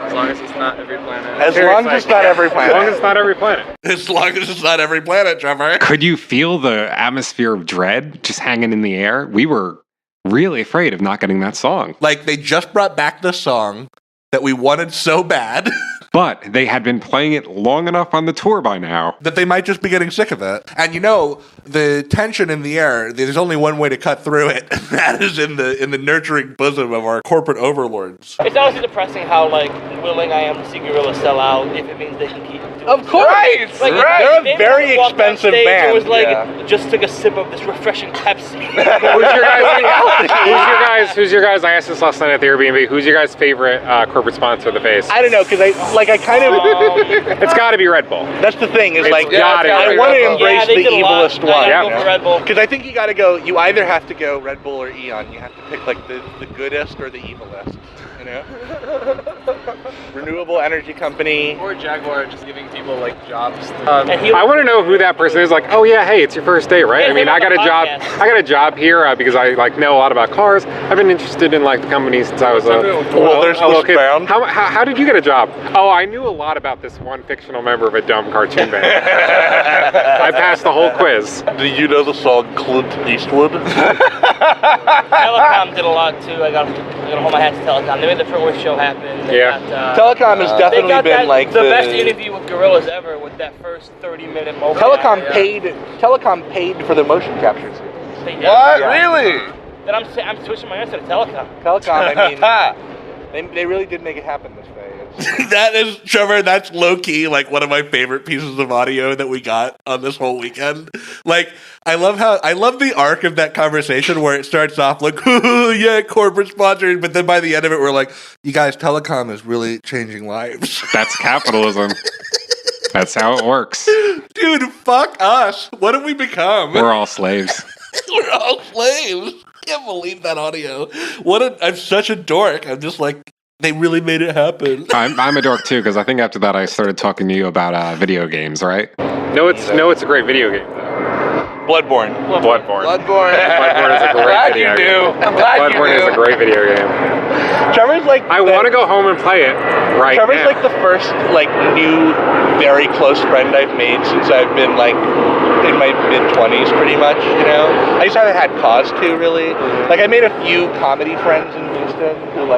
As long as it's not every planet. As long as it's not every planet. As long as it's not every planet. As long as it's not every planet, Trevor. Could you feel the atmosphere of dread just hanging in the air? We were really afraid of not getting that song. Like, they just brought back the song that we wanted so bad. But they had been playing it long enough on the tour by now that they might just be getting sick of it. And the tension in the air, there's only one way to cut through it, and that is in the nurturing bosom of our corporate overlords. It's honestly depressing how willing I am to see Gorillaz sell out if it means they can keep doing Of course, Right. They're a very expensive band. It was just took a sip of this refreshing Pepsi. Who's your guys? I asked this last night at the Airbnb. Who's your guys' favorite corporate sponsor of the face? I don't know, because I kind of. It's got to be Red Bull. That's the thing. Is It's gotta I be want to Red Bull. embrace they the did a lot. evilest I one. gotta go for Red Bull. Because I think you got to go. You either have to go Red Bull or Eon. You have to pick the goodest or the evilest. Renewable energy company. Or Jaguar just giving people jobs. I want to know who that person is. Like, oh yeah, hey, it's your first day, right? Yeah, I mean, they I got a have a job. podcast. I got a job here because I know a lot about cars. I've been interested in the company since I was a little kid. How did you get a job? Oh, I knew a lot about this one fictional member of a dumb cartoon band. I passed the whole quiz. Do you know the song Clint Eastwood? Telecom did a lot too. I gotta hold my hat to Telecom. They made the first show happen. They got, Telecom has definitely been the best interview with Gorillaz ever with that first 30-minute moment. Telecom paid for the motion capture series. What? Yeah. Really? Then I'm switching my answer to Telecom. Telecom, I mean, they really did make it happen this way. That is, Trevor, that's low-key one of my favorite pieces of audio that we got on this whole weekend. I love the arc of that conversation where it starts off yeah, corporate sponsored, but then by the end of it, we're like, you guys, Telecom is really changing lives. That's capitalism. That's how it works. Dude, fuck us. What have we become? We're all slaves. We're all slaves. I can't believe that audio. I'm such a dork. I'm just they really made it happen. I'm a dork too, because I think after that I started talking to you about video games, right? No, it's a great video game. Bloodborne. Bloodborne is a I'm great glad video you game. do. I'm glad you Bloodborne is do. a great video game. Trevor's I want to go home and play it right Trevor's now. the first new very close friend I've made since I've been in my mid-20s pretty much, I just haven't had cause to really. I made a few comedy friends in Houston who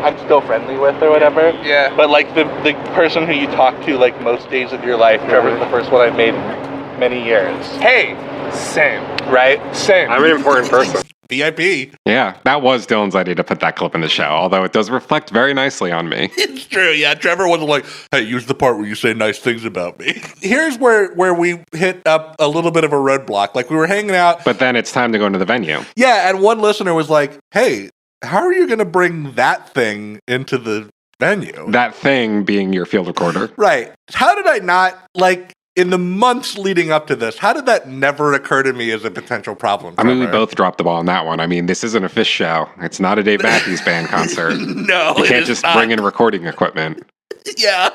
I'm still friendly with or whatever. Yeah. But the person who you talk to most days of your life, Trevor's the first one I've made in many years. Hey, same. Right? Same. I'm an important person. VIP. Yeah, that was Dylan's idea to put that clip in the show, although it does reflect very nicely on me. It's true, yeah. Trevor wasn't like, hey, use the part where you say nice things about me. Here's where we hit up a little bit of a roadblock. We were hanging out. But then it's time to go into the venue. Yeah, and one listener was like, hey, how are you going to bring that thing into the venue? That thing being your field recorder. Right. How did I not, in the months leading up to this, how did that never occur to me as a potential problem? I mean, we Trevor? both dropped the ball on that one. I mean, this isn't a Fish show. It's not a Dave Matthews Band concert. No, You it can't is just not. bring in recording equipment. Yeah,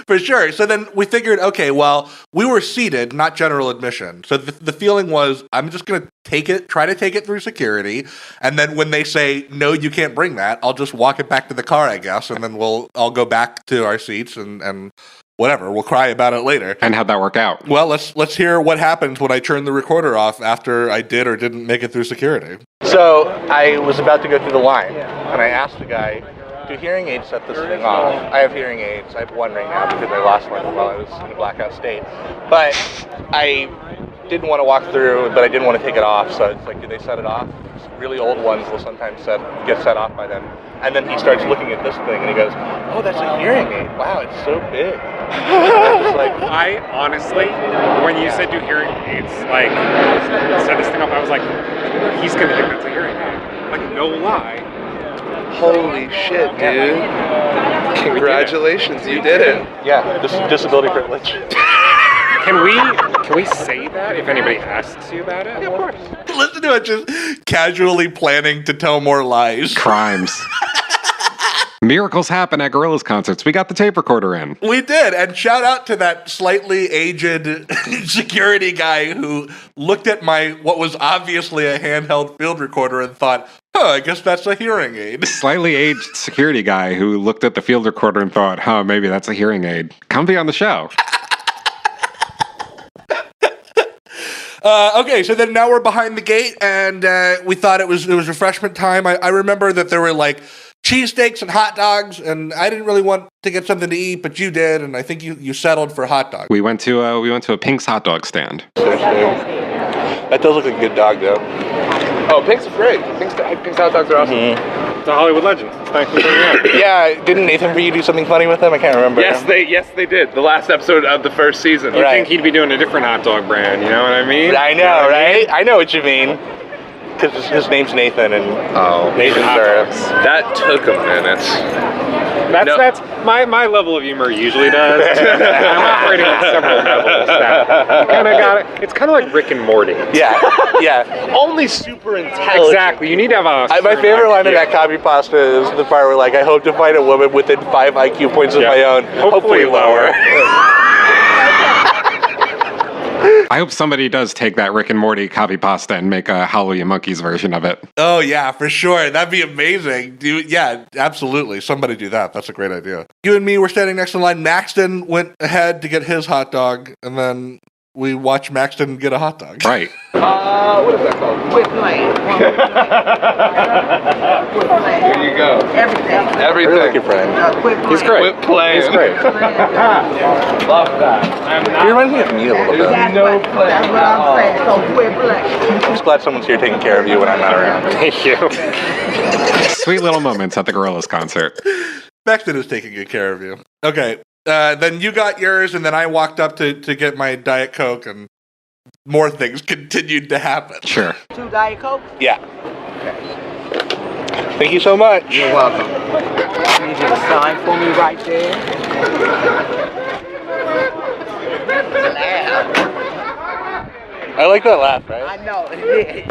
for sure. So then we figured, okay, well, we were seated, not general admission. So the feeling was, I'm just going to try to take it through security. And then when they say, no, you can't bring that, I'll just walk it back to the car, I guess. And then I'll go back to our seats and whatever. We'll cry about it later. And how'd that work out? Well, let's hear what happens when I turn the recorder off after I did or didn't make it through security. So I was about to go through the line, and I asked the guy, do hearing aids set this thing off? I have hearing aids. I have one right now because I lost one while I was in a blackout state. But I didn't want to walk through, but I didn't want to take it off. So it's do they set it off? Really old ones will sometimes get set off by them. And then he starts looking at this thing, and he goes, oh, that's a hearing aid. Wow, it's so big. I honestly, when you said do hearing aids, set this thing up, I was like, he's going to think that's a hearing aid. No lie. Holy shit, dude. Congratulations, you did it. Yeah, this is disability privilege. Can we say that if anybody asks you about it? Yeah, of course. Listen to it, just casually planning to tell more lies. Crimes. Miracles happen at Gorillaz concerts. We got the tape recorder in. We did, and shout out to that slightly aged security guy who looked at what was obviously a handheld field recorder and thought, I guess that's a hearing aid. Slightly aged security guy who looked at the field recorder and thought, maybe that's a hearing aid. Come be on the show. Okay, so then now we're behind the gate, and we thought it was refreshment time. I remember that there were cheesesteaks and hot dogs, and I didn't really want to get something to eat, but you did, and I think you settled for hot dogs. We went to a Pink's hot dog stand. That does look like a good dog, though. Oh, Pink's great. Pink's hot dogs are awesome. It's a Hollywood legend. Thank you. Yeah, didn't Nathan for you do something funny with him? I can't remember. Yes, they did. The last episode of the first season. You'd think he'd be doing a different hot dog brand, you know what I mean? I know, right? I know what you mean. Because his name's Nathan, and Nathan's are... That took a minute. That's my level of humor usually does. I'm operating on several levels. Kind of got it. It's kind of like Rick and Morty. Yeah. Only super intelligent. Exactly. You need to have a. My favorite line of that copy pasta is the part where, like, I hope to find a woman within 5 IQ points of my own. Hopefully lower. I hope somebody does take that Rick and Morty copy pasta and make a Hallelujah Monkeyz version of it. Oh, yeah, for sure. That'd be amazing. Yeah, absolutely. Somebody do that. That's a great idea. You and me were standing next in line. Maxton went ahead to get his hot dog, and then we watched Maxton get a hot dog. Right. What is that called? Whip lane. Here you go. Everything. Everything. Really like your friend. He's great. Whip play. He's great. Love that. He reminds me of me a little bit. That's what I'm saying. So whip lane. I'm just glad someone's here taking care of you when I'm not around. Thank you. Sweet little moments at the Gorillaz concert. Maxton is taking good care of you. Okay. Then you got yours, and then I walked up to get my Diet Coke, and more things continued to happen. Sure. 2 Diet Coke? Yeah. Thank you so much. You're welcome. I need you to sign for me right there. I like that laugh, right? I know. Yeah.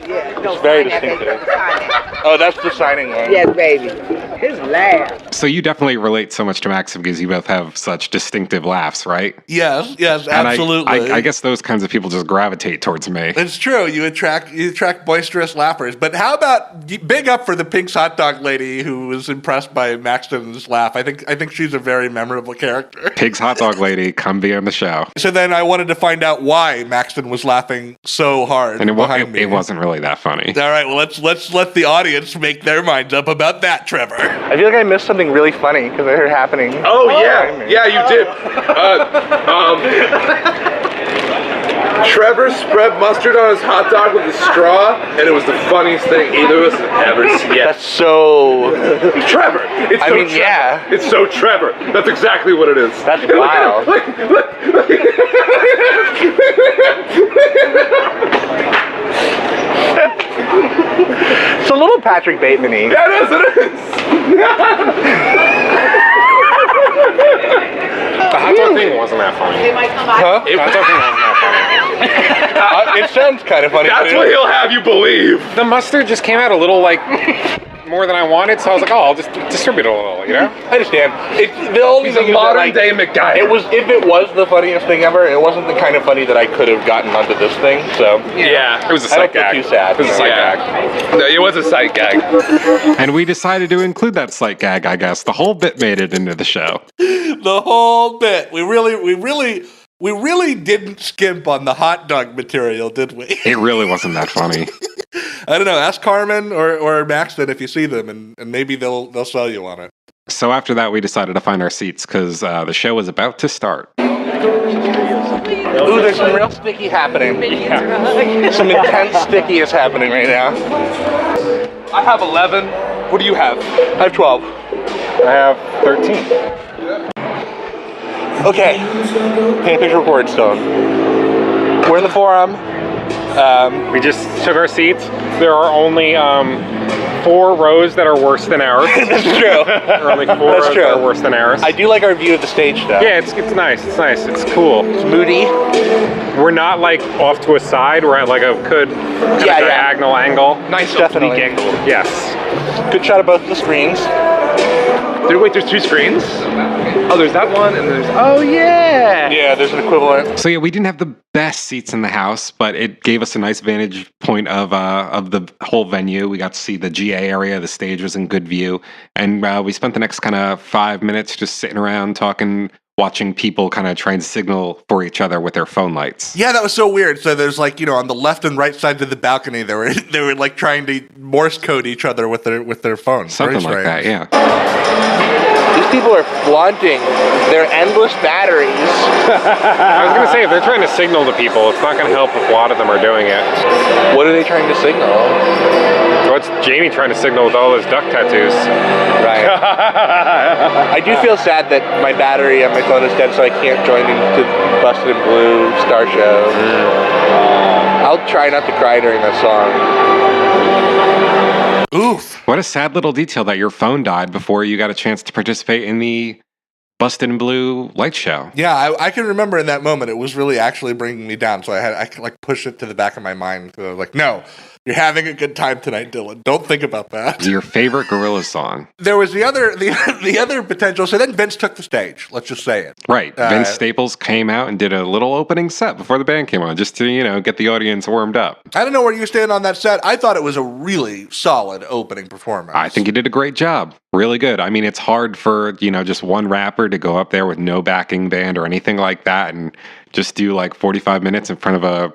It's very distinctive. Oh, that's the signing one. Yes, baby. His laugh. So you definitely relate so much to Max because you both have such distinctive laughs, right? Yes, And absolutely. I guess those kinds of people just gravitate towards me. It's true. You attract boisterous laughers. But how about big up for the Pink's hot dog lady who was impressed by Maxton's laugh? I think she's a very memorable character. Pig's hot dog lady, come be on the show. So then I wanted to find out why Maxton was laughing so hard And behind me. it wasn't really that funny. All right, well let's let the audience make their minds up about that, Trevor. I feel like I missed something really funny because I heard it happening. Oh, yeah. Yeah, you did. Trevor spread mustard on his hot dog with a straw, and it was the funniest thing either of us have ever seen. That's so... Trevor! It's so Trevor. Yeah. It's so Trevor. That's exactly what it is. That's wild. It's a little Patrick Bateman-y. Yeah, it is. The hot dog thing wasn't that funny. Huh? The hot dog thing wasn't that funny. It sounds kind of funny. That's what he'll have you believe. The mustard just came out a little like more than I wanted, so I was like, oh, I'll just distribute it a little, you know? I understand. The only thing is that, like, day McGuire. If it was the funniest thing ever, it wasn't the kind of funny that I could have gotten onto this thing. So yeah, it was a I sight don't gag. feel too sad. It was a sight gag. No, it was a sight gag. And we decided to include that sight gag, I guess. The whole bit made it into the show. The whole bit. We really didn't skimp on the hot dog material, did we? It really wasn't that funny. I don't know. Ask Carmen or Maxton if you see them, and maybe they'll sell you on it. So after that, we decided to find our seats because the show was about to start. Ooh, there's some real sticky happening. Some intense sticky is happening right now. I have 11. What do you have? I have 12. I have 13. Okay. Paint a picture of Wordstone. We're in the forum. We just took our seats. There are only 4 rows that are worse than ours. That's true. There are only 4 rows that are worse than ours. I do like our view of the stage, though. Yeah, it's nice. It's nice. It's cool. It's moody. We're not like off to a side. We're at like a good diagonal angle. Nice, definitely. Angle. Yes. Good shot of both the screens. Wait, there's 2 screens? Oh, there's that one, and there's... Oh, yeah! Yeah, there's an equivalent. So yeah, we didn't have the best seats in the house, but it gave us a nice vantage point of the whole venue. We got to see the GA area. The stage was in good view. And we spent the next kind of 5 minutes just sitting around talking watching people kind of try and signal for each other with their phone lights. Yeah, that was so weird. So there's like, on the left and right sides of the balcony, they were like trying to Morse code each other with their phones. Something like that, yeah. These people are flaunting their endless batteries. I was going to say, if they're trying to signal to people, it's not going to help if a lot of them are doing it. What are they trying to signal? What's Jamie trying to signal with all his duck tattoos? Right. I do feel sad that my battery on my phone is dead, so I can't join into Busted in Blue Star Show. I'll try not to cry during that song. Oof. What a sad little detail that your phone died before you got a chance to participate in the Busted in Blue light show. Yeah, I can remember in that moment, it was really actually bringing me down. So I could like push it to the back of my mind. So I was like, no, you're having a good time tonight, Dillon. Don't think about that. Your favorite Gorillaz song. There was the other potential. So then Vince took the stage. Let's just say it. Right. Vince Staples came out and did a little opening set before the band came on, just to, get the audience warmed up. I don't know where you stand on that set. I thought it was a really solid opening performance. I think he did a great job. Really good. I mean, it's hard for, just one rapper to go up there with no backing band or anything like that and just do like 45 minutes in front of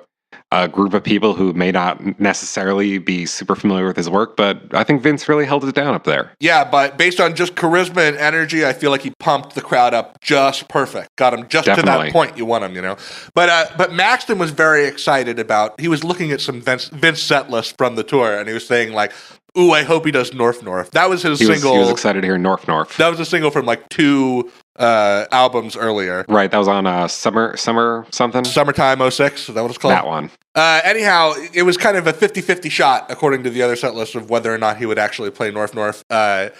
a group of people who may not necessarily be super familiar with his work, but I think Vince really held it down up there. Yeah, but based on just charisma and energy, I feel like he pumped the crowd up just perfect. Got him just to that point you want him, But Maxton was very excited he was looking at some Vince set list from the tour, and he was saying like, ooh, I hope he does North North. That was his single. He was excited to hear North North. That was a single from like 2 albums earlier. Right, that was on Summer something? Summertime 06, is that what it's called? That one. Anyhow, it was kind of a 50-50 shot, according to the other set list, of whether or not he would actually play North North. And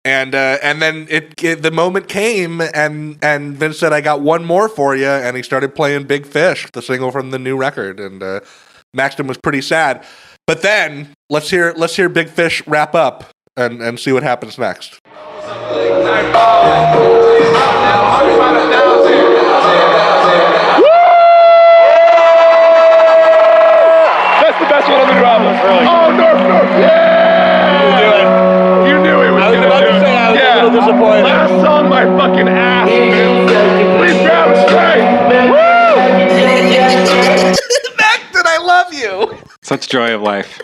then the moment came, and Vince said, I got one more for you, and he started playing Big Fish, the single from the new record, and Maxton was pretty sad. But then, let's hear Big Fish wrap up and see what happens next. That's the best one on the album. Really. Oh, North, yeah! You knew it was going to do it. I was a little disappointed. Last song, my fucking ass, man. Please grab it straight. Woo! Maxton, I love you. Such joy of life.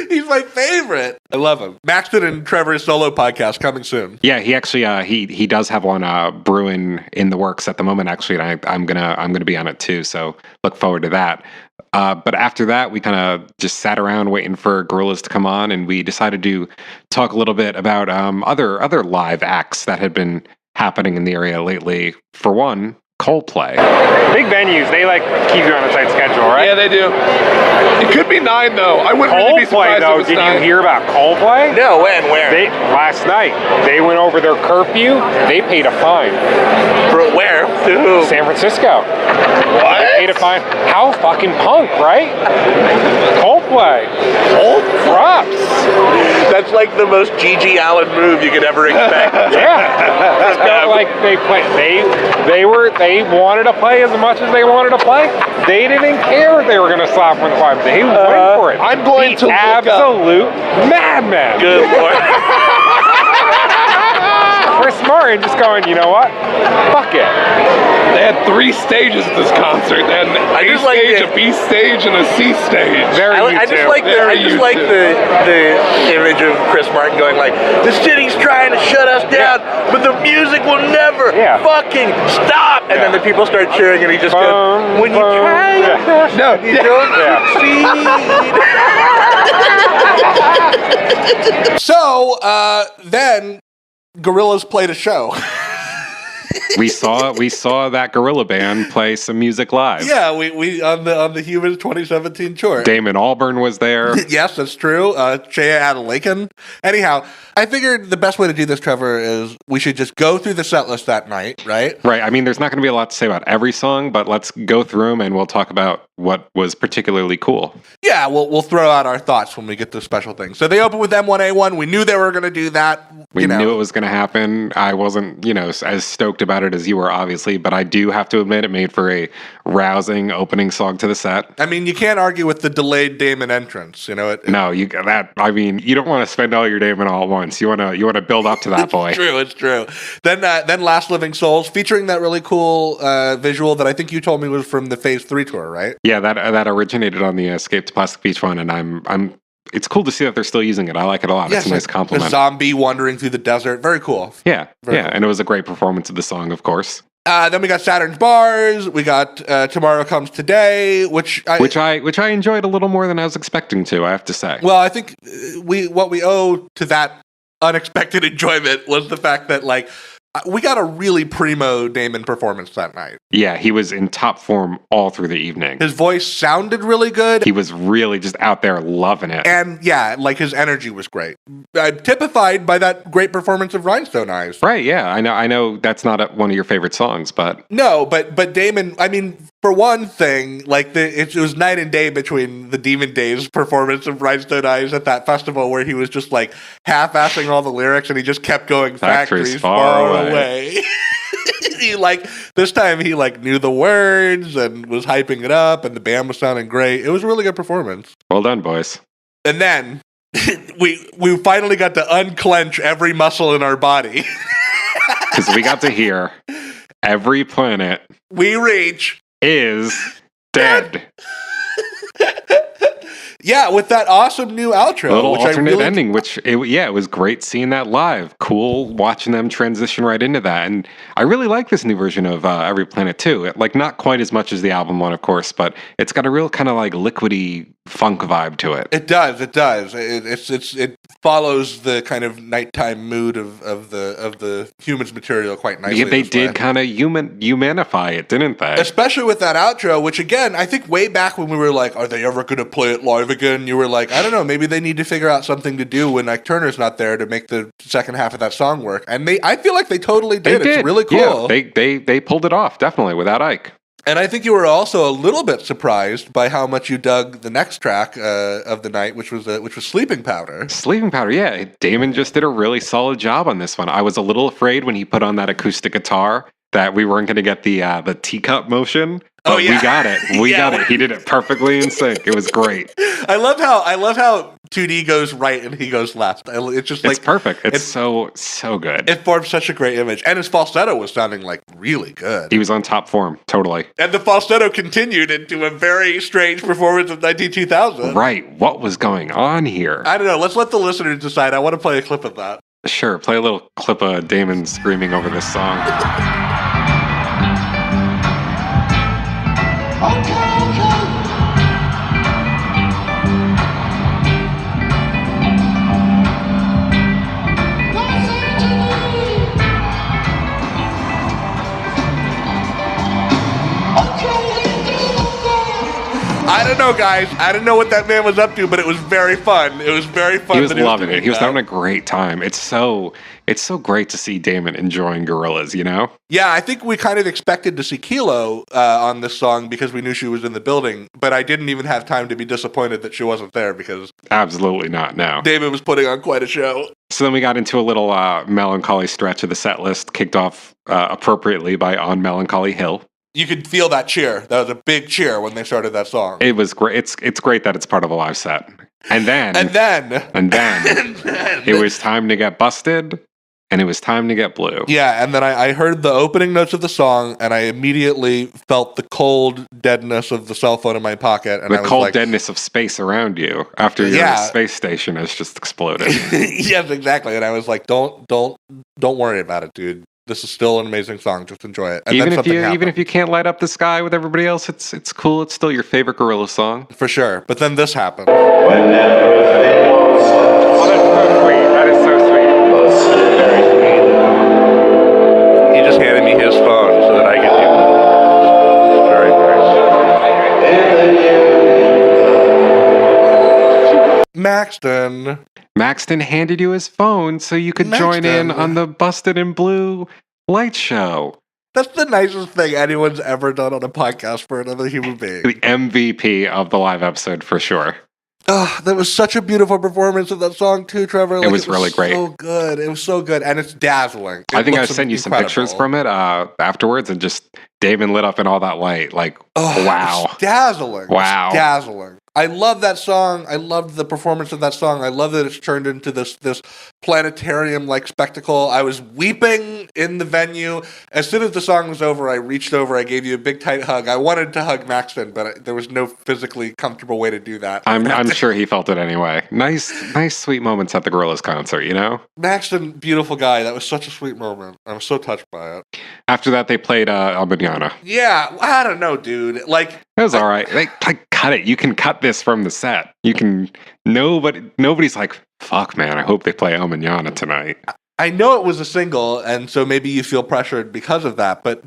He's my favorite. I love him. Maxton and Trevor's solo podcast coming soon. Yeah, he actually he does have one brewing in the works at the moment. Actually, and I'm gonna be on it too. So look forward to that. But after that, we kind of just sat around waiting for Gorillaz to come on, and we decided to talk a little bit about other live acts that had been happening in the area lately. For one, Coldplay. Big venues, they keep you on a tight schedule, right? Yeah, they do. It could be 9 though. I wouldn't really be surprised though, if it's did 9. you hear about Coldplay? No, when, where? Last night, they went over their curfew. They paid a fine. For where? To who? San Francisco. What? They paid a fine. How fucking punk, right? Coldplay. Props. That's like the most G.G. Allen move you could ever expect. Yeah. It's not like they wanted to play as much as they wanted to play. They didn't care if they were going to slap one five. They went for it. I'm going to look absolute madman. Good Lord. Chris Martin just going, you know what? Fuck it. They had 3 stages at this concert. They had an A stage, a B stage, and a C stage. I just like the image of Chris Martin going like, the city's trying to shut us down, but the music will never fucking stop. And then the people start cheering, and he just goes, when you try your best, you don't succeed. So then Gorillaz played a show. We saw that Gorilla band play some music live. Yeah, we on the Human 2017 tour. Damon Albarn was there. Yes, that's true. Chea Adelakan. Anyhow, I figured the best way to do this, Trevor, is we should just go through the set list that night, right? Right. I mean, there's not going to be a lot to say about every song, but let's go through them and we'll talk about what was particularly cool. Yeah, we'll throw out our thoughts when we get to special things. So they opened with M1A1. We knew they were going to do that. We knew it was going to happen. I wasn't, as stoked about it as you were, obviously, but I do have to admit it made for a rousing opening song to the set. I mean, you can't argue with the delayed Damon entrance. No, you don't want to spend all your Damon all at once. You want to build up to that boy. It's true. Then Last Living Souls, featuring that really cool visual that I think you told me was from the Phase 3 tour, right? Yeah, that originated on the Escape to Plastic Beach one, and it's cool to see that they're still using it. I like it a lot. It's a nice compliment. A zombie wandering through the desert. Very cool. Yeah, Very cool. And it was a great performance of the song, of course. Then we got Saturn's Bars. We got Tomorrow Comes Today, which I enjoyed a little more than I was expecting to, I have to say. Well, I think what we owe to that unexpected enjoyment was the fact that we got a really primo Damon performance that night. Yeah, he was in top form all through the evening. His voice sounded really good. He was really just out there loving it. And yeah, his energy was great. Typified by that great performance of Rhinestone Eyes. Right, yeah. I know that's not one of your favorite songs, but... No, but Damon, I mean, for one thing, it was night and day between the Demon Days performance of Rhinestone Eyes at that festival where he was just half-assing all the lyrics and he just kept going factories far away. He this time he knew the words and was hyping it up and the band was sounding great. It was a really good performance. Well done, boys. And then we finally got to unclench every muscle in our body. Because we got to hear every planet we reach is dead. Yeah, with that awesome new outro. A little alternate ending, it was great seeing that live. Cool watching them transition right into that. And I really like this new version of Every Planet too. Not quite as much as the album one, of course, but it's got a real kind of liquidy funk vibe to it. It does. It follows the kind of nighttime mood of the Humans material quite nicely. Yeah, they did kind of humanify it, didn't they? Especially with that outro, which again, I think way back when we were like, are they ever going to play it live again? You were like, I don't know, maybe they need to figure out something to do when Turner's not there to make the second half of that song work. And I feel like they totally did. It's really cool. Yeah, they pulled it off, definitely, without Ike. And I think you were also a little bit surprised by how much you dug the next track of the night, which was Sleeping Powder. Sleeping Powder, yeah. Damon just did a really solid job on this one. I was a little afraid when he put on that acoustic guitar that we weren't going to get the teacup motion. But we got it. We got it. He did it perfectly in sync. It was great. I love how 2D goes right and he goes left. It's just it's perfect. It's so good. It forms such a great image. And his falsetto was sounding really good. He was on top form, totally. And the falsetto continued into a very strange performance of 192000. Right. What was going on here? I don't know. Let's let the listeners decide. I want to play a clip of that. Sure. Play a little clip of Damon screaming over this song. I don't know, guys. I don't know what that man was up to, but it was very fun. It was very fun. He was loving it. He was having a great time. It's so great to see Damon enjoying Gorillaz, Yeah, I think we kind of expected to see Kilo on this song because we knew she was in the building, but I didn't even have time to be disappointed that she wasn't there because... Absolutely not, no. Damon was putting on quite a show. So then we got into a little melancholy stretch of the set list, kicked off appropriately by On Melancholy Hill. You could feel that cheer. That was a big cheer when they started that song. It was great. It's great that it's part of a live set. And then it was time to get busted, and it was time to get blue. Yeah, and then I heard the opening notes of the song, and I immediately felt the cold deadness of the cell phone in my pocket. And the cold deadness of space around you after your space station has just exploded. Yes, exactly. And I was like, don't worry about it, dude. This is still an amazing song. Just enjoy it. And even if you can't light up the sky with everybody else, it's cool. It's still your favorite Gorillaz song for sure. But then this happened. That is so sweet. He just handed me his phone so that I could do it. Very nice. Maxton handed you his phone so you could join in on the Busted in Blue light show. That's the nicest thing anyone's ever done on a podcast for another human being. The MVP of the live episode for sure. Oh, that was such a beautiful performance of that song too, Trevor. It was really great. So good. It was so good, and it's dazzling. I think I sent you some pictures from it afterwards, and just Damon lit up in all that light. Like, wow, it's dazzling. Wow, it's dazzling. I love that song. I loved the performance of that song. I love that it's turned into this planetarium-like spectacle. I was weeping in the venue. As soon as the song was over, I reached over. I gave you a big, tight hug. I wanted to hug Maxton, but there was no physically comfortable way to do that. I'm sure he felt it anyway. Nice, sweet moments at the Gorillaz concert, you know? Maxton, beautiful guy. That was such a sweet moment. I'm so touched by it. After that, they played Albarn. Yeah, I don't know, dude. Like, it was all right. Like, cut it. You can cut this from the set. You can. Nobody's like, fuck, man. I hope they play El Mañana tonight. I know it was a single, and so maybe you feel pressured because of that. But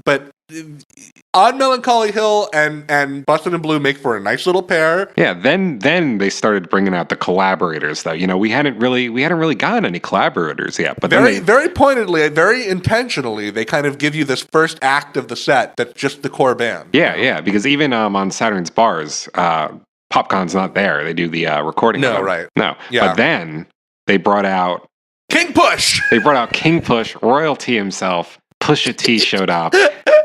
On Melancholy Hill and Bustin' in Blue make for a nice little pair. Yeah. Then they started bringing out the collaborators, though. You know, we hadn't really gotten any collaborators yet. But very pointedly, very intentionally, they kind of give you this first act of the set that's just the core band. Yeah. Because even on Saturn's Bars, Popcon's not there. They do the recording. No, right. No. Yeah. But then they brought out King Push. They brought out King Push, royalty himself. Pusha T showed up.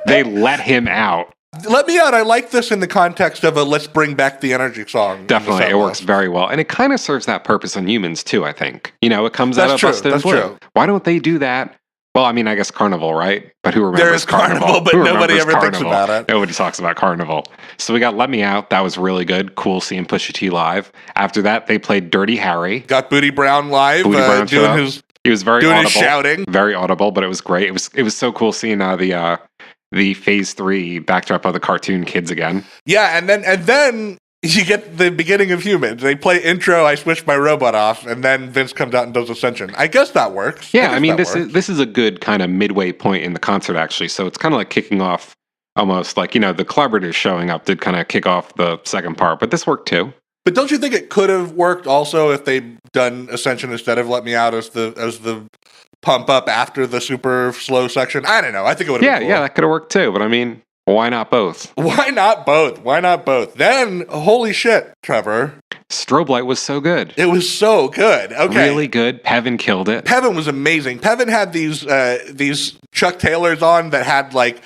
They let him out. Let Me Out. I like this in the context of a let's bring back the energy song. Definitely, it works very well, and it kind of serves that purpose on Humans too. I think it comes out of Bustin' in Blue. True. Why don't they do that? Well, I mean, I guess Carnival, right? But who remembers there is Carnival? But nobody ever thinks about it. Nobody talks about Carnival. So we got Let Me Out. That was really good. Cool seeing Pusha T live. After that, they played Dirty Harry. Got Booty Brown live. Booty Brown doing his. He was very audible, shouting, very audible, but it was great. It was so cool seeing the Phase 3 backdrop of the cartoon kids again. Yeah, and then you get the beginning of Humans. They play intro. I switched my robot off, and then Vince comes out and does Ascension. I guess that works. Yeah, I mean this is a good kind of midway point in the concert actually. So it's kind of like kicking off almost like the collaborators showing up did kind of kick off the second part, but this worked too. But don't you think it could have worked also if they'd done Ascension instead of Let Me Out as the pump up after the super slow section? I don't know. I think it would have been cool. Yeah, that could have worked too. But I mean, why not both? Why not both? Then, holy shit, Trevor. Strobe Light was so good. It was so good. Okay. Really good. Pevin killed it. Pevin was amazing. Pevin had these Chuck Taylors on that had like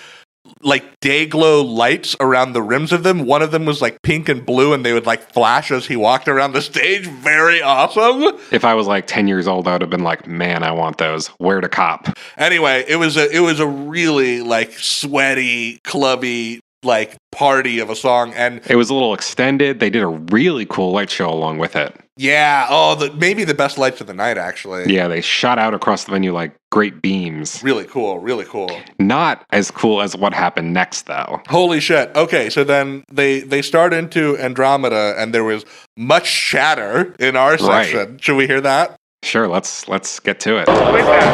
day glow lights around the rims of them. One of them was like pink and blue, and they would like flash as he walked around the stage. Very awesome. If I was like 10 years old, I would have been like, man, I want those. Where to cop? Anyway, it was a really like sweaty, clubby like party of a song, and it was a little extended. They did a really cool light show along with it. Yeah. Maybe the best lights of the night, actually. Yeah, they shot out across the venue like great beams. Really cool. Really cool. Not as cool as what happened next, though. Holy shit. Okay, so then they start into Andromeda, and there was much chatter in our section. Should we hear that? Sure. Let's get to it. What is that?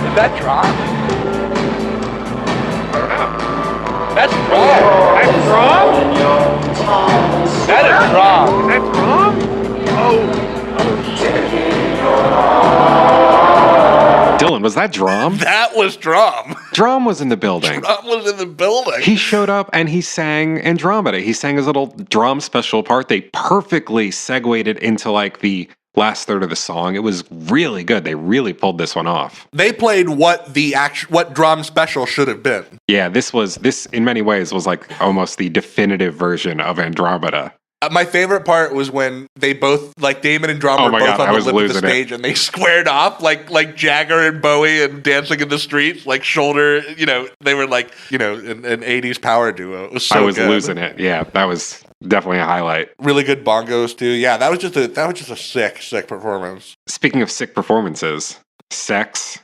Is that drop? I don't know. That's wrong. That's wrong? That is wrong. That's wrong? Dylan, was that drum? That was drum. Drum was in the building. Drum was in the building. He showed up and he sang Andromeda. He sang his little drum special part. They perfectly segued it into like the last third of the song. It was really good. They really pulled this one off. They played what drum special should have been. Yeah, this in many ways was like almost the definitive version of Andromeda. My favorite part was when they both, like Damon and Drum, were both on the lip of the stage, and they squared off like Jagger and Bowie and Dancing in the Streets, like shoulder. They were like an 80s power duo. It was so good. I was losing it. Yeah, that was definitely a highlight. Really good bongos too. Yeah, that was just a sick performance. Speaking of sick performances, sex,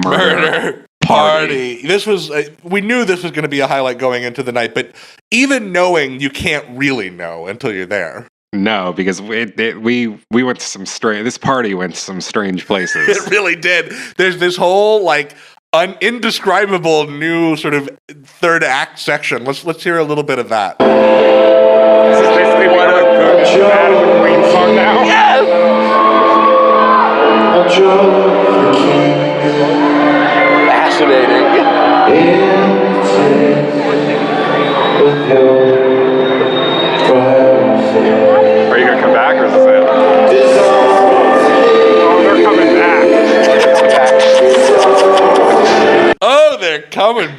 murder. Party. This was we knew this was going to be a highlight going into the night, but even knowing, you can't really know until you're there. No, because we went to some strange. This party went to some strange places. It really did. There's this whole like indescribable new sort of third act section. Let's hear a little bit of that. This is basically what a good Adam Queen song now. Yes. Fascinating.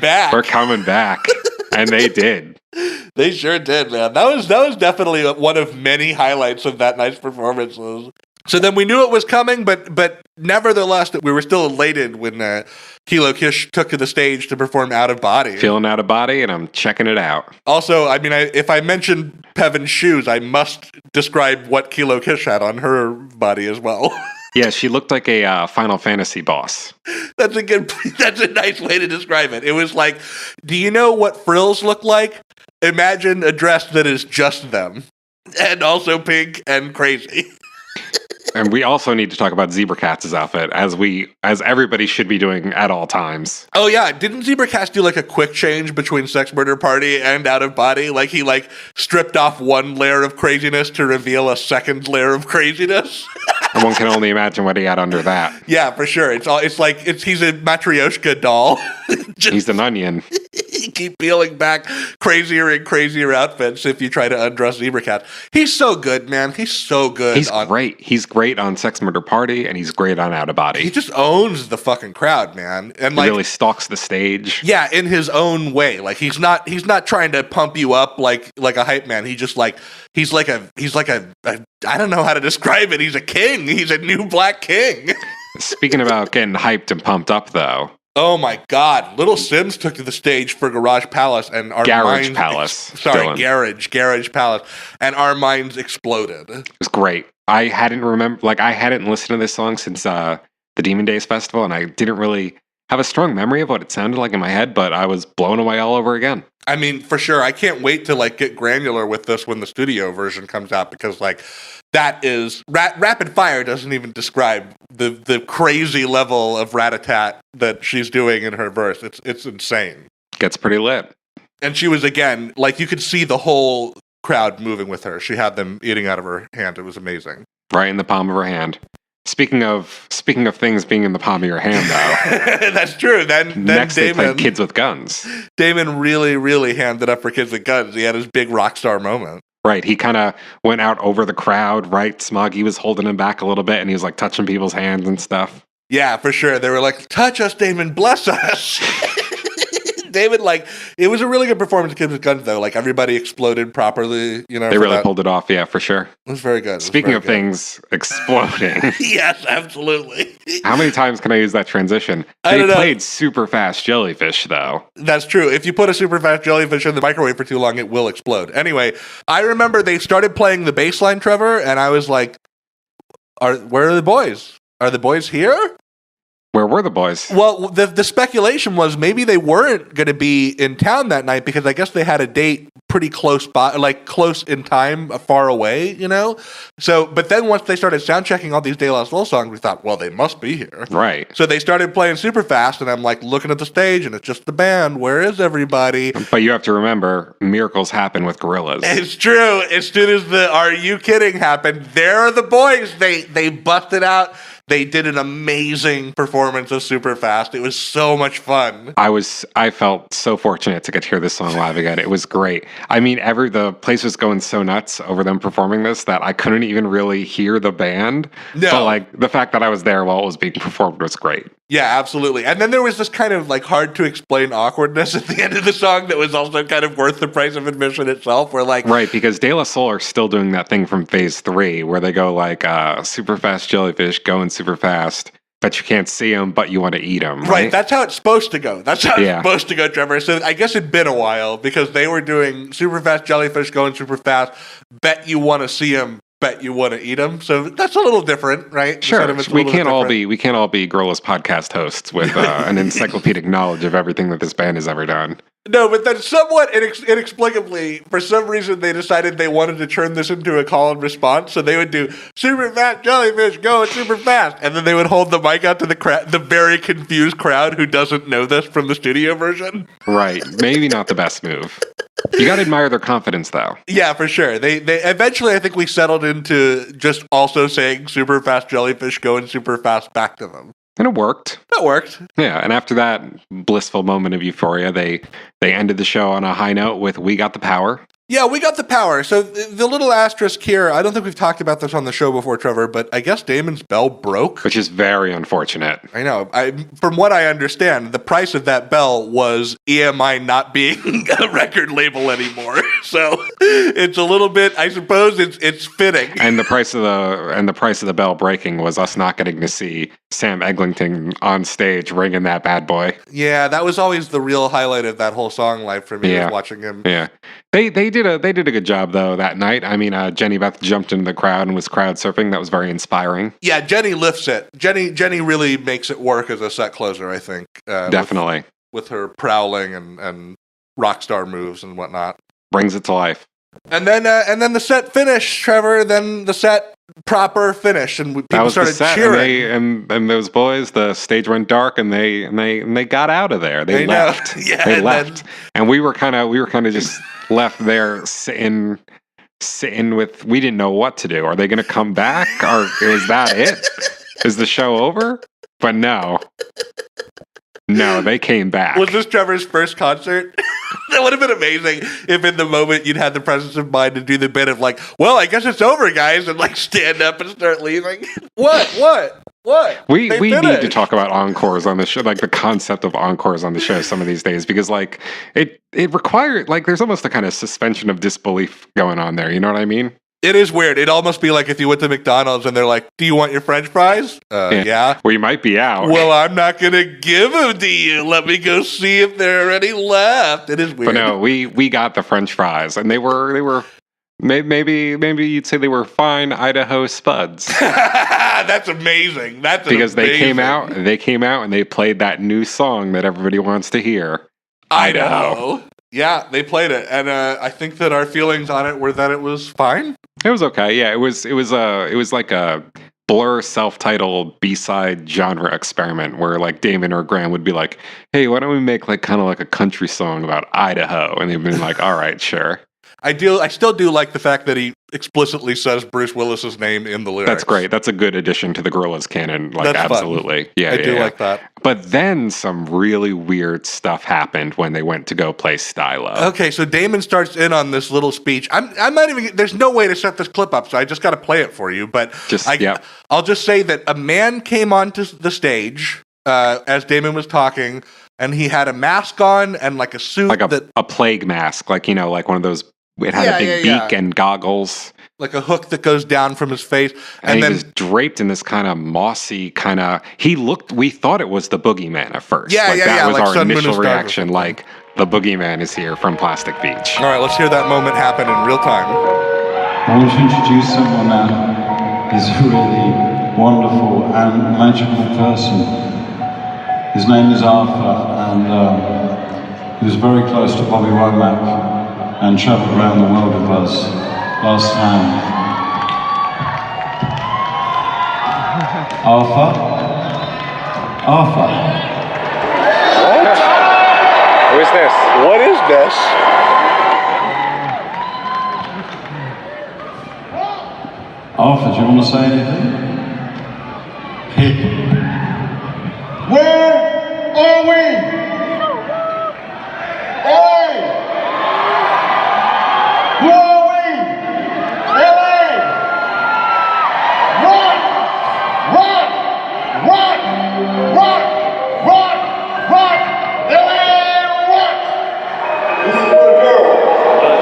back. We're coming back. And they did. They sure did, man. That was definitely one of many highlights of that night's performances. So then we knew it was coming, but nevertheless, we were still elated when Kilo Kish took to the stage to perform Out of Body. Feeling Out of Body, and I'm checking it out. Also, I mean, if I mentioned Pevin's shoes, I must describe what Kilo Kish had on her body as well. Yeah, she looked like a Final Fantasy boss. That's a nice way to describe it. It was like, do you know what frills look like? Imagine a dress that is just them. And also pink and crazy. And we also need to talk about Zebra Katz's outfit, as everybody should be doing at all times. Oh yeah, didn't Zebra Katz do like a quick change between Sex Murder Party and Out of Body? Like he stripped off one layer of craziness to reveal a second layer of craziness. And one can only imagine what he had under that. Yeah, for sure. He's a Matryoshka doll. He's an onion. You keep peeling back crazier and crazier outfits if you try to undress Zebra Cat. He's so good, man. He's so good. He's great. He's great on Sex Murder Party, and he's great on Out of Body. He just owns the fucking crowd, man. And he really stalks the stage. Yeah, in his own way. Like he's not trying to pump you up like a hype man. He's like a I don't know how to describe it. He's a king. He's a new black king. Speaking about getting hyped and pumped up, though. Oh my God! Little Sims took to the stage for Garage Palace, and our Garage Palace, and our minds exploded. It was great. I hadn't listened to this song since the Demon Days Festival, and I didn't really have a strong memory of what it sounded like in my head, but I was blown away all over again. I mean, for sure. I can't wait to get granular with this when the studio version comes out, because that is Rapid Fire doesn't even describe the crazy level of rat-a-tat that she's doing in her verse. It's insane. Gets pretty lit. And she was, again, you could see the whole crowd moving with her. She had them eating out of her hand. It was amazing. Right in the palm of her hand. Speaking of things being in the palm of your hand, though. That's true. Then next Damon, they played Kids with Guns. Damon really, really handed up for Kids with Guns. He had his big rock star moment. Right. He kind of went out over the crowd, right? Smoggy was holding him back a little bit, and he was touching people's hands and stuff. Yeah, for sure. They were like, touch us, Damon, bless us. Damon, it was a really good performance of Kids with Guns, though. Everybody exploded properly, They really pulled it off, yeah, for sure. It was very good. Speaking of things exploding. Yes, absolutely. How many times can I use that transition? They played Super Fast Jellyfish, though. That's true. If you put a Super Fast Jellyfish in the microwave for too long, it will explode. Anyway, I remember they started playing the bass line, Trevor, and I was like, where are the boys? Are the boys here? Where were the boys? Well, the speculation was maybe they weren't going to be in town that night because I guess they had a date pretty close by, close in time, far away, So, but then once they started sound checking all these De La Soul songs, we thought, well, they must be here. Right. So they started playing Super Fast, and I'm looking at the stage, and it's just the band. Where is everybody? But you have to remember, miracles happen with Gorillaz. It's true. As soon as the "Are You Kidding" happened, there are the boys. They busted out. They did an amazing performance of Super Fast. It was so much fun. I felt so fortunate to get to hear this song live again. It was great. I mean, the place was going so nuts over them performing this that I couldn't even really hear the band. No. But the fact that I was there while it was being performed was great. Yeah, absolutely. And then there was this kind of hard to explain awkwardness at the end of the song that was also kind of worth the price of admission itself. Where right, because De La Soul are still doing that thing from Phase 3 where they go Super Fast Jellyfish going super fast, but you can't see them, but you want to eat them. Right? That's how it's supposed to go. That's how it's supposed to go, Trevor. So I guess it'd been a while because they were doing Super Fast Jellyfish going super fast. Bet you want to see them. Bet you want to eat them. So that's a little different, right? Sure. We can't all be Gorillaz podcast hosts with an encyclopedic knowledge of everything that this band has ever done. No, but then somewhat inexplicably, for some reason, they decided they wanted to turn this into a call and response. So they would do Super Fast Jellyfish going super fast, and then they would hold the mic out to the very confused crowd who doesn't know this from the studio version. Right. Maybe not the best move. You got to admire their confidence, though. Yeah, for sure. They eventually, I think we settled into just also saying Super Fast Jellyfish going super fast back to them. And it worked. It worked. Yeah, and after that blissful moment of euphoria, they ended the show on a high note with We Got the Power. Yeah, we got the power. So the little asterisk here, I don't think we've talked about this on the show before, Trevor, but I guess Damon's bell broke. Which is very unfortunate. I know. From what I understand, the price of that bell was EMI not being a record label anymore. So it's a little bit, I suppose it's fitting. And the price of the bell breaking was us not getting to see Sam Eglinton on stage ringing that bad boy. Yeah, that was always the real highlight of that whole song live for me, was watching him. Yeah. They did a good job though that night. I mean, Jenny Beth jumped into the crowd and was crowd surfing. That was very inspiring. Yeah, Jenny lifts it. Jenny really makes it work as a set closer, I think. Definitely. With her prowling and rock star moves and whatnot. Brings it to life. And then the set finished, Trevor. Then the set proper finished, and people started cheering. And those boys, the stage went dark, and they got out of there. They left. Yeah, they left, and we were kind of just left there sitting with. We didn't know what to do. Are they going to come back, or is that it? Is the show over? But no, they came back. Was this Trevor's first concert? That would have been amazing if in the moment you'd had the presence of mind to do the bit of like, well, I guess it's over, guys, and like stand up and start leaving. What? We need to talk about encores on the show, like the concept of encores on the show some of these days, because like it required, like there's almost a kind of suspension of disbelief going on there. You know what I mean? It is weird. It'd almost be like if you went to McDonald's and they're like, do you want your French fries? Yeah. Well, you might be out. Well, I'm not going to give them to you. Let me go see if they're already left. It is weird. But no, we got the French fries, and they were maybe you'd say they were fine Idaho spuds. That's amazing. Because they came out and they played that new song that everybody wants to hear. Idaho. Yeah, they played it, and I think that our feelings on it were that it was fine. It was okay. Yeah, it was like a Blur self-titled B-side genre experiment where like Damon or Graham would be like, "Hey, why don't we make like kind of like a country song about Idaho?" And they've been like, "All right, sure." I still do like the fact that he explicitly says Bruce Willis's name in the lyrics. That's great. That's a good addition to the Gorillaz canon. Like, that's absolutely. Fun. Yeah, I do like that. But then some really weird stuff happened when they went to go play Stylo. Okay, so Damon starts in on this little speech. I'm not even. There's no way to set this clip up, so I just got to play it for you. But I'll just say that a man came onto the stage as Damon was talking, and he had a mask on and like a suit, like a plague mask, like like one of those. It had a big beak and goggles. Like a hook that goes down from his face. And then, he was draped in this kind of mossy kind of... we thought it was the boogeyman at first. That was like our initial reaction, like, the boogeyman is here from Plastic Beach. All right, let's hear that moment happen in real time. I want to introduce someone now. He's a really wonderful and magical person. His name is Arthur, and he was very close to Bobby Womack. And travelled around the world with us last time. Arthur? What? Who is this? What is this? Arthur, do you want to say anything? Where are we? Hey! Who are we? LA! Rock! Rock! Rock! Rock! Rock! Rock! LA! Rock! This is for the girl.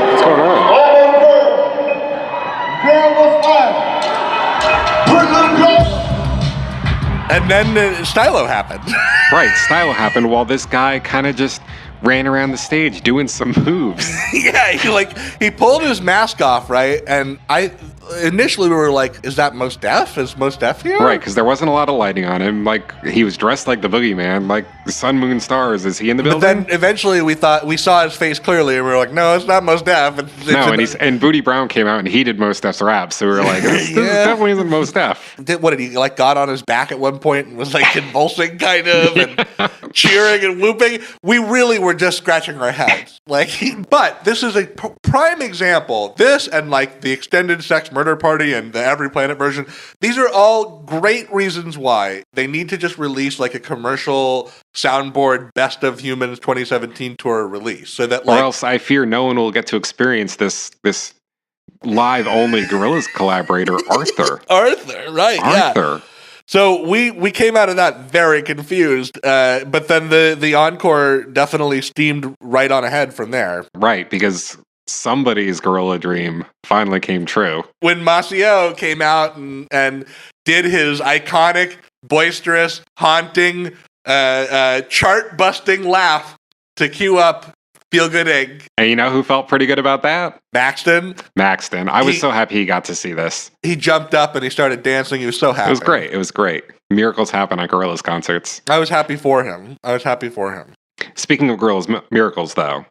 What's going on? All the girl. Girl was fine. Pretty little girl. And then Stylo happened. Right, Stylo happened while this guy kind of just ran around the stage doing some moves. Yeah, he pulled his mask off, right? And initially we were like, is that Mos Def? Is Mos Def here? Right, because there wasn't a lot of lighting on him. Like, he was dressed like the boogeyman, like sun, moon, stars. Is he in the building? But then eventually we saw his face clearly, and we were like, no, it's not Mos Def. And Booty Brown came out and he did Mos Def's rap, so we were like, this definitely isn't Mos Def. What did he, like, got on his back at one point and was like convulsing kind of and cheering and whooping? We really we're just scratching our heads. But this is a prime example. This and like the extended Sex Murder Party and the Every Planet version. These are all great reasons why they need to just release like a commercial soundboard Best of Humans 2017 tour release, so that like, or else I fear no one will get to experience this live only Gorillaz collaborator Arthur. Arthur, right? Arthur. Yeah. So we came out of that very confused, but then the encore definitely steamed right on ahead from there. Right, because somebody's gorilla dream finally came true. When Maceo came out and did his iconic, boisterous, haunting, chart-busting laugh to cue up Feel Good Inc. And you know who felt pretty good about that? Maxton. I was so happy he got to see this. He jumped up and he started dancing. He was so happy. It was great. Miracles happen at Gorillaz concerts. I was happy for him. Speaking of Gorillaz miracles, though,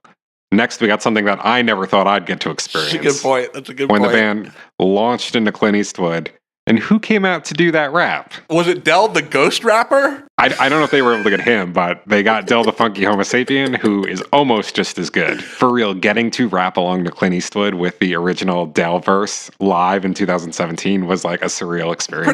next we got something that I never thought I'd get to experience. That's a good point. When the band launched into Clint Eastwood. And who came out to do that rap? Was it Del the Ghost Rapper? I don't know if they were able to get him, but they got Del the Funky Homo Sapien, who is almost just as good. For real, getting to rap along to Clint Eastwood with the original Del verse live in 2017 was like a surreal experience.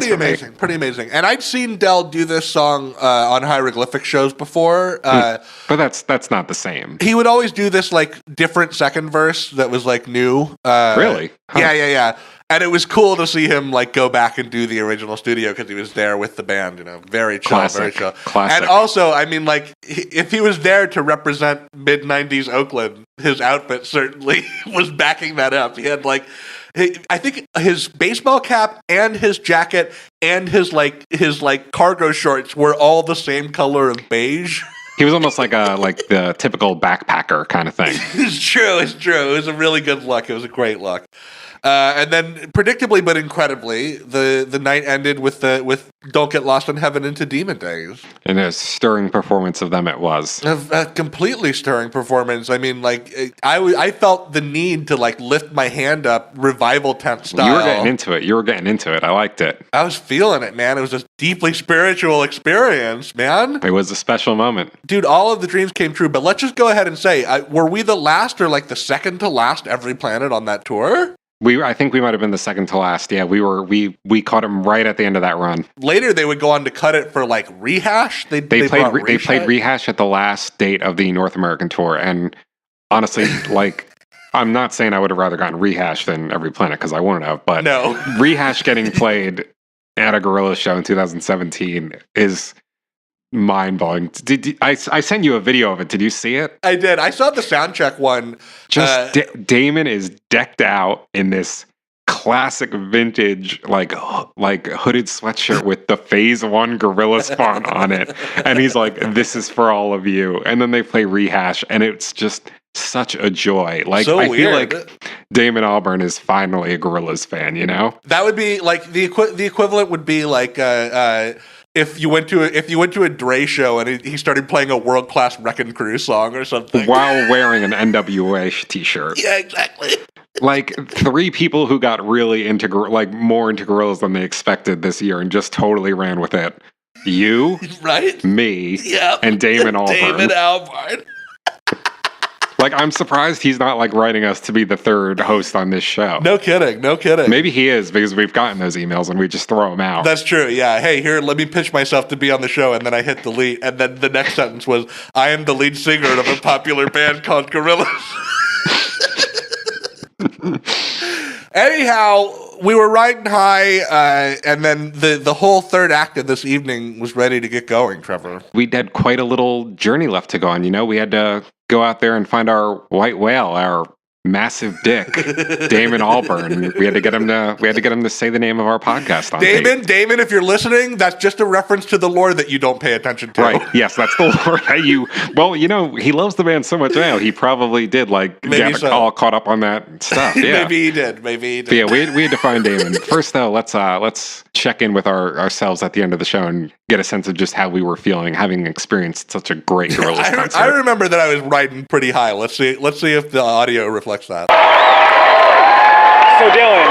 Pretty amazing. And I'd seen Del do this song on hieroglyphic shows before. But that's not the same. He would always do this like different second verse that was like new. Really? Huh. Yeah. And it was cool to see him like go back and do the original studio because he was there with the band, very chill, very chill. Classic. And also, I mean, like, if he was there to represent mid-90s Oakland, his outfit certainly was backing that up. He had like, I think his baseball cap and his jacket and his cargo shorts were all the same color of beige. He was almost like the typical backpacker kind of thing. It's true. It was a really good look. It was a great look. And then, predictably but incredibly, the night ended with "Don't Get Lost in Heaven" into Demon Days. And a stirring performance of them it was. A completely stirring performance. I mean, like, I felt the need to like lift my hand up, revival tent style. You were getting into it. I liked it. I was feeling it, man. It was a deeply spiritual experience, man. It was a special moment. Dude, all of the dreams came true. But let's just go ahead and say, were we the last or like the second to last Every Planet on that tour? I think we might have been the second to last. Yeah, we caught him right at the end of that run. Later, they would go on to cut it for like Rehash. They played Rehash at the last date of the North American tour, and honestly, like, I'm not saying I would have rather gotten Rehash than Every Planet because I wouldn't have, but no. Rehash getting played at a Gorillaz show in 2017 is mind-blowing. I sent you a video of it. Did you see it? I did. I saw the Soundcheck one. Damon is decked out in this classic vintage like hooded sweatshirt with the Phase 1 Gorillaz font on it, and he's like, "This is for all of you." And then they play Rehash, and it's just such a joy. Like, so I weird. feel like Damon Albarn is finally a Gorillaz fan. That would be like the equivalent would be like if you went to a Dre show and he started playing a World Class Wreckin' Crew song or something while wearing an NWA t-shirt. Yeah, exactly. Like 3 people who got really into more into Gorillaz than they expected this year and just totally ran with it. You, right? Me, yep. And Damon Albarn. Damon Albarn. Like, I'm surprised he's not like writing us to be the third host on this show. No kidding. Maybe he is because we've gotten those emails and we just throw them out. That's true. Yeah. Hey, here, let me pitch myself to be on the show, and then I hit delete, and then the next sentence was, "I am the lead singer of a popular band called Gorillaz." Anyhow, we were riding high, and then the whole third act of this evening was ready to get going, Trevor. We had quite a little journey left to go on. We had to go out there and find our white whale, our massive dick, Damon Albarn. We had to get him to say the name of our podcast on tape. Damon, if you're listening, that's just a reference to the lore that you don't pay attention to. Right. Yes, that's the lore that you. Well, he loves the band so much now. He probably did all caught up on that stuff. Yeah. Maybe he did. But yeah, we had to find Damon. First, though, let's check in with ourselves at the end of the show and get a sense of just how we were feeling, having experienced such a great Gorillaz concert. I remember that I was riding pretty high. Let's see if the audio reflects that. So Dillon,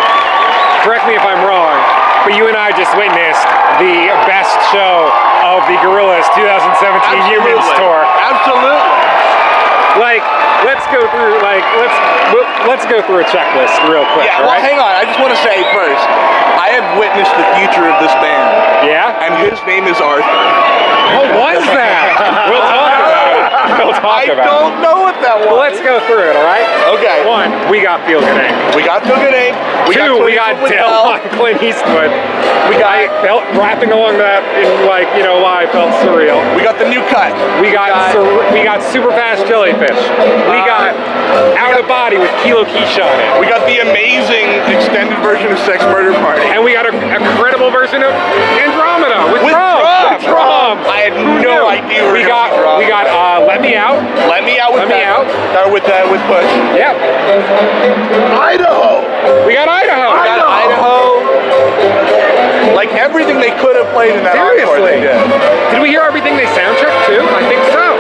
correct me if I'm wrong, but you and I just witnessed the best show of the Gorillaz 2017 Humans Tour. Absolutely. Like, let's go through a checklist real quick. Yeah, all well, right? hang on. I just want to say first, I have witnessed the future of this band. Yeah? And his name is Arthur. What was that? We'll talk about it. I don't know what that was. Well, let's go through it, all right? Okay. 1, we got Feel Good Inc. We got Feel Good Inc. 2, we got Dillon and Clint Eastwood. I felt rapping along that in live felt surreal. We got the new cut. We got Super Fast Jellyfish. We got Out of Body with Kilo Quiche on it. We got the amazing extended version of Sex Murder Party. And we got a credible version of Andromeda with Drum. I had no idea we got Let Me Out. Let Me Out with with Push. Yep. Idaho. We got Idaho. We got Idaho. Like everything they could have played in that encore, they did. Did we hear everything they soundchecked too? I think so.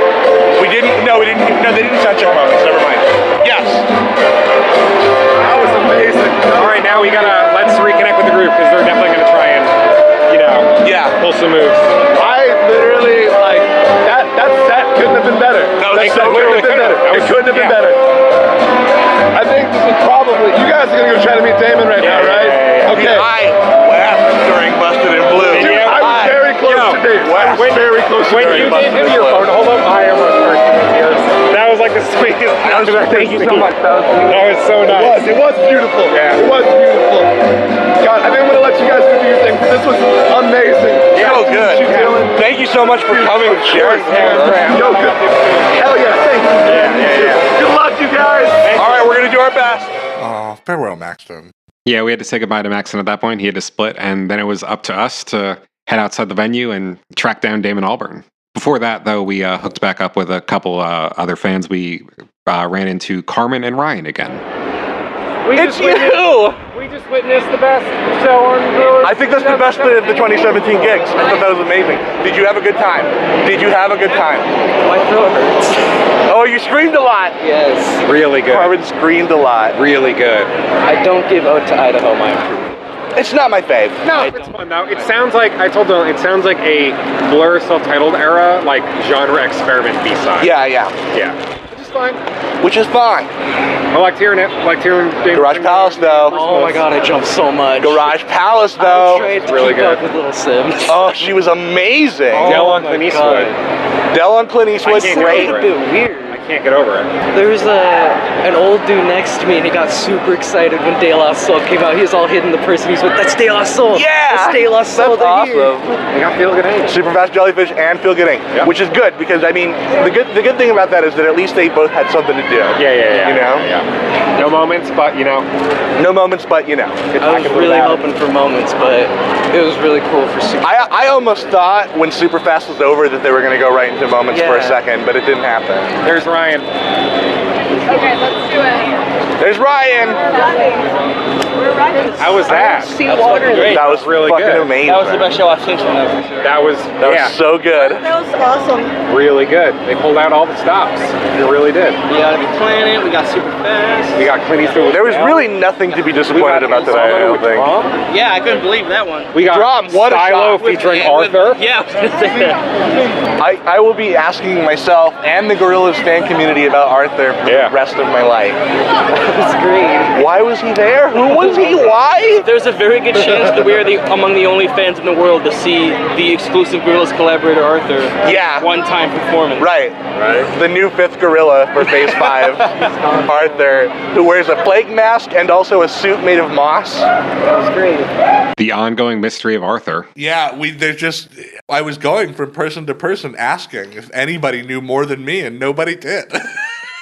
We didn't. No, they didn't soundcheck moments. Never mind. Yes. That was amazing. All right, now let's reconnect with the group because they're definitely going to try and pull some moves. I literally that set couldn't have been better. No, that set couldn't have been better. It couldn't have been better. I think this is probably you guys are gonna go try to meet Damon right now, right? Yeah. Okay. I wept during Busted in Blue. Dude, I was very close to Damon. I was very close to Damon. When you gave him your phone, hold up, I almost burst into tears. That was like the sweetest. Thank you so much. That was so nice. It was beautiful. Yeah. It was beautiful. God, I think I'm gonna let you guys do your thing. This was amazing. So good. Thank you so much for coming and sharing. Yo, good. Hell yeah, thank you. Yeah. Good luck, you guys. All right, we're gonna do our best. Oh, farewell, Maxton. Yeah, we had to say goodbye to Maxon at that point. He had to split, and then it was up to us to head outside the venue and track down Damon Albarn. Before that, though, we hooked back up with a couple other fans. We ran into Carmen and Ryan again. It's you! We just witnessed the best show on Gorillaz. I think that's the best of the 2017 gigs. I thought that was amazing. Did you have a good time? My throat hurts. Oh, you screamed a lot. Yes. Really good. Carmen screamed a lot. Really good. I don't give Ode to Idaho my approval. It's not my fave. No, it's fun though. It sounds like, I told them, it sounds like a Blur self-titled era, like genre experiment B-side. Yeah. Which is fine. I liked hearing it. Garage Palace though. Oh my god, I jumped so much. Garage Palace though. I tried to really keep good. up with Little Sims. Oh, she was amazing. Dillon and Clint Eastwood. Dillon and Clint Eastwood, great. A bit weird. I can't get over it. There was an old dude next to me, and he got super excited when De La Soul came out. He was all hidden. The person he's with, that's De La Soul. Yeah, that's De La Soul. That's awesome. We got Feel Good Inc. Super Fast Jellyfish and Feel Good Inc. Yep. Which is good because I mean the good thing about that is that at least they both had something to do. Yeah. You know? Yeah. No moments, but you know. No moments, but you know. I was really hoping for moments, but it was really cool for Super. I almost thought when Super Fast was over that they were going to go right into moments for a second, but it didn't happen. There's Ryan. Okay, let's do it. There's Ryan. How was that? That was really fucking good. amazing. That was the best show I've seen from them for sure. That was so good. That was awesome. Really good. They pulled out all the stops. They really did. We got Planet, we got Super Fast. We got Clint Eastwood. There was really nothing to be disappointed about today, I don't think. Yeah, I couldn't believe that one. We got Stylo featuring Arthur. Yeah. I will be asking myself and the Gorillaz fan community about Arthur for the rest of my life. That was great. Why was he there? Who was he? Why? There's a very good chance that we are among the only fans in the world to see the exclusive Gorillaz collaborator Arthur. One-time performance. Right. The new fifth gorilla for Phase 5, Arthur, who wears a plague mask and also a suit made of moss. That was great. The ongoing mystery of Arthur. Yeah, I was going from person to person asking if anybody knew more than me, and nobody did.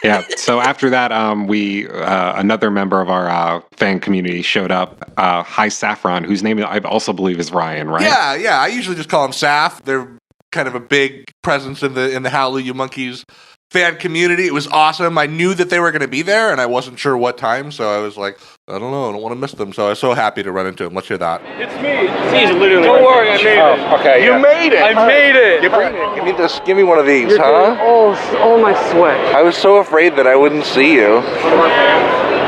Yeah. So after that, another member of our fan community showed up. High Saffron, whose name I also believe is Ryan, right? Yeah. I usually just call him Saf. They're kind of a big presence in the Hallelujah Monkeyz fan community. It was awesome. I knew that they were going to be there, and I wasn't sure what time, so I was like, I don't know, I don't want to miss them. So I was so happy to run into him. Let's hear that. It's me. He's literally. Don't worry, I made it. Okay. You made it. I made it. Give me this. Give me one of these, huh? Oh my sweat. I was so afraid that I wouldn't see you.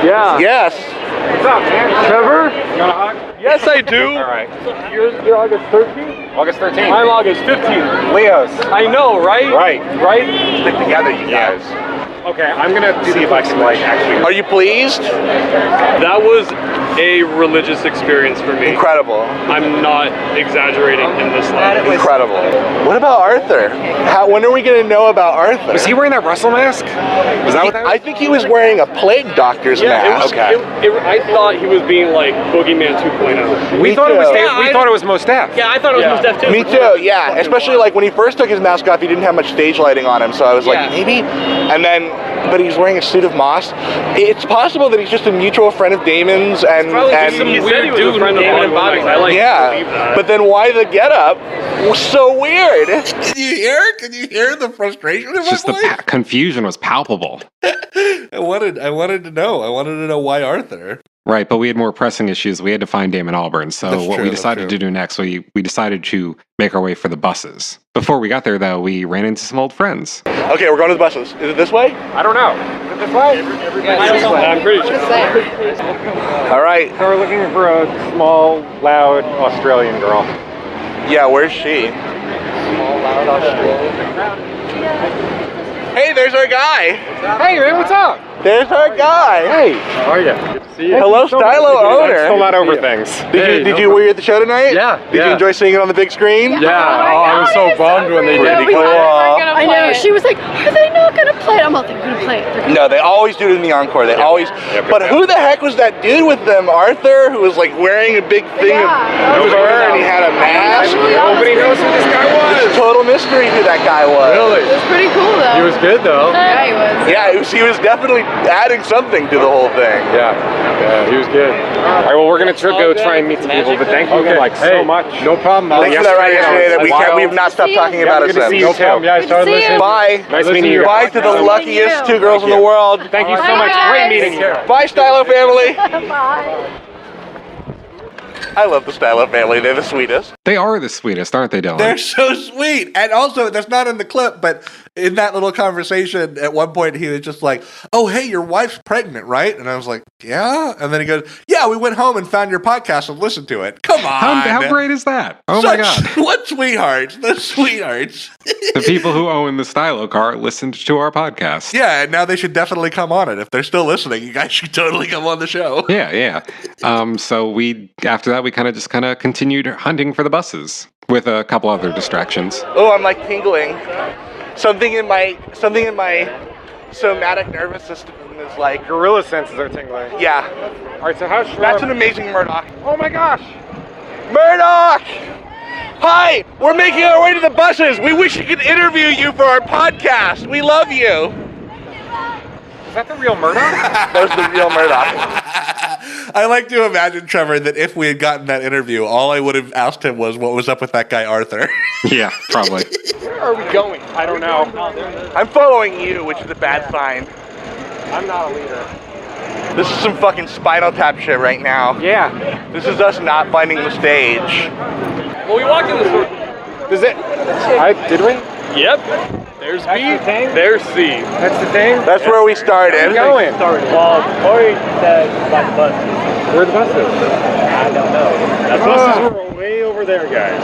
Yeah. Yes. What's up, man? Trevor? You want a hug? Yes, I do. All right. You're August 13th? August 13th. I'm August 15th. Leos. I know, right? Right. Right? Stick together, you guys. Okay, I'm gonna see if I can like actually. Are you pleased? That was a religious experience for me. Incredible. I'm not exaggerating in this life. Incredible. What about Arthur? When are we going to know about Arthur? Was he wearing that Russell mask? Was that what that was? I think he was wearing a plague doctor's mask. I thought he was being like Boogeyman 2.0. We thought it was we thought it was Mos Def. Yeah, I thought it was Mos Def too. Me too, yeah. Especially like when he first took his mask off, he didn't have much stage lighting on him, so I was like, maybe? And then, but he's wearing a suit of moss. It's possible that he's just a mutual friend of Damon's and some weird dude friend of Damon and Bobby's. I like believe that. But then why the getup was so weird? Can you hear? Can you hear the frustration in my Just voice? the confusion was palpable. I wanted to know. I wanted to know why Arthur. Right, but we had more pressing issues. We had to find Damon Albarn. So That's what true, we that's decided true. to do next, we decided to make our way for the buses. Before we got there, though, we ran into some old friends. Okay, we're going to the buses. Is it this way? I don't know. Is it this way? I'm pretty sure. All right. So we're looking for a small, loud Australian girl. Yeah, where's she? Small, loud Australian. Hey, there's our guy. Hey, man, what's up? There's our guy. Hey, how are you? Good to see you. Hello, Stylo owner. I'm still not over things. Were you at the show tonight? Yeah. Did you enjoy seeing it on the big screen? Yeah. I was so bummed when they did. Pretty cool. I know. She was like, "Are they not gonna play it?" I'm like, "They're gonna play it." No, they always do it in the encore. They always. But who the heck was that dude with them, Arthur, who was like wearing a big thing of fur and he had a mask? Nobody knows who this guy was. It's a total mystery who that guy was. Really? It was pretty cool though. He was good though. Yeah, he was. Yeah, he was definitely adding something to the whole thing. Yeah, he was good. All right, well, we're gonna go try and meet some people, but thank you again, so much. No problem. Thanks for that ride yesterday. That we have not stopped talking about it Good to see since. you too. Yeah, I started listening. Bye. Nice meeting you. Bye to the luckiest two girls in the world. Thank you so Bye, much. guys. Great meeting you. Bye, Stylo family. Bye. I love the Stylo family. They're the sweetest. They are the sweetest, aren't they, Dylan? They're so sweet. And also, that's not in the clip, but in that little conversation, at one point, he was just like, "Oh, hey, your wife's pregnant, right?" And I was like, "Yeah." And then he goes, "Yeah, we went home and found your podcast and listened to it." Come on. How great is that? Oh my God. What sweethearts. The sweethearts. The people who own the Stylo car listened to our podcast. Yeah, and now they should definitely come on it. If they're still listening, you guys should totally come on the show. Yeah. So after that, we kind of continued hunting for the buses with a couple other distractions. Oh, I'm like tingling. Something in my somatic nervous system is like. Gorilla senses are tingling. Yeah. All right, so how sure? That's an amazing Murdoch. Oh my gosh. Murdoch! Hi, we're making our way to the buses. We wish we could interview you for our podcast. We love you. Is that the real Murdoch? That was the real Murdoch. I like to imagine, Trevor, that if we had gotten that interview, all I would have asked him was what was up with that guy Arthur. Yeah, probably. Where are we going? I don't know. I'm following you, which is a bad sign. I'm not a leader. This is some fucking Spinal Tap shit right now. Yeah. This is us not finding the stage. Well, we walked in this room. Is it? Did we? Yep. There's B. That's the thing? There's C. That's the thing? That's where we started. Where are we going? Corey said about the buses. Where are the buses? I don't know. The buses were way over there, guys.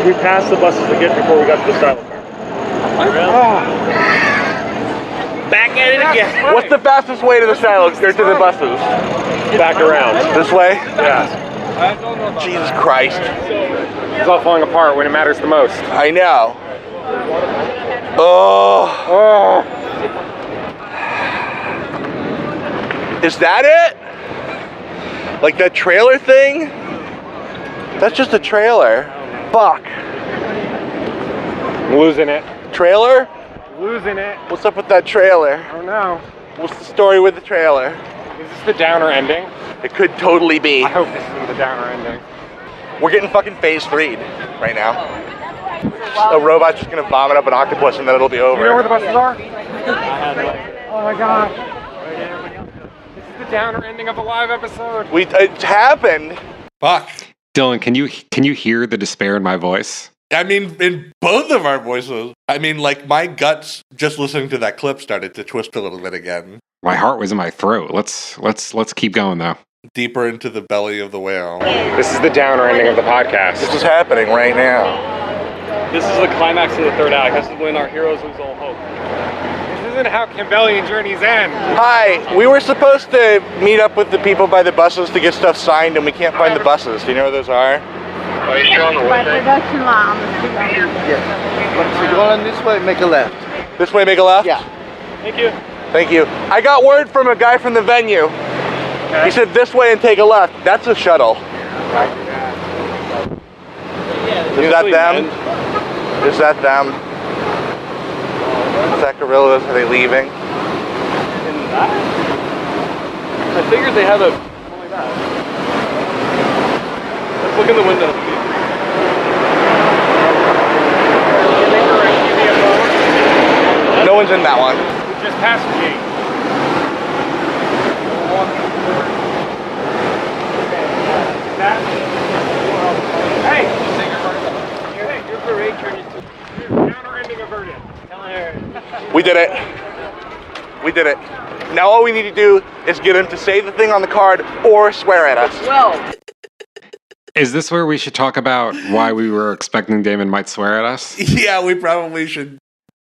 We passed the buses again before we got to the Stylo car. Back at it again. What's the fastest way to the Stylo or to the buses? Back around. This way? Yeah. Jesus Christ. It's all falling apart when it matters the most. I know. Oh. Is that it? Like that trailer thing? That's just a trailer. Fuck. I'm losing it. Trailer? Losing it. What's up with that trailer? Oh no. What's the story with the trailer? Is this the downer ending? It could totally be. I hope this is the downer ending. We're getting fucking phase 3'd right now. A robot's just gonna vomit up an octopus and then it'll be over. You know where the buses are? Oh my gosh. This is the downer ending of a live episode. It's happened. Fuck. Dylan, can you hear the despair in my voice? I mean, in both of our voices. I mean, like, my guts, just listening to that clip, started to twist a little bit again. My heart was in my throat. Let's keep going though. deeper into the belly of the whale. This is the downer ending of the podcast. This is happening right now. This is the climax of the third act. This is when our heroes lose all hope. This isn't how Campbellian journeys end. Hi, we were supposed to meet up with the people by the buses to get stuff signed, and we can't find the buses. Do you know where those are? Production line. So you're going this way, make a left. This way, make a left? Yeah. Thank you. Thank you. I got word from a guy from the venue. Okay. He said this way and take a left. That's a shuttle. Is that them? Is that them? Is that Gorillaz? Are they leaving? I figured they had a only that. Let's look in the window. No one's in that one. We just passed the gate. Hey! Your parade turned into Downer ending averted. We did it. We did it. Now all we need to do is get him to say the thing on the card or swear at us. Well, Is this where we should talk about why we were expecting Damon might swear at us? Yeah, we probably should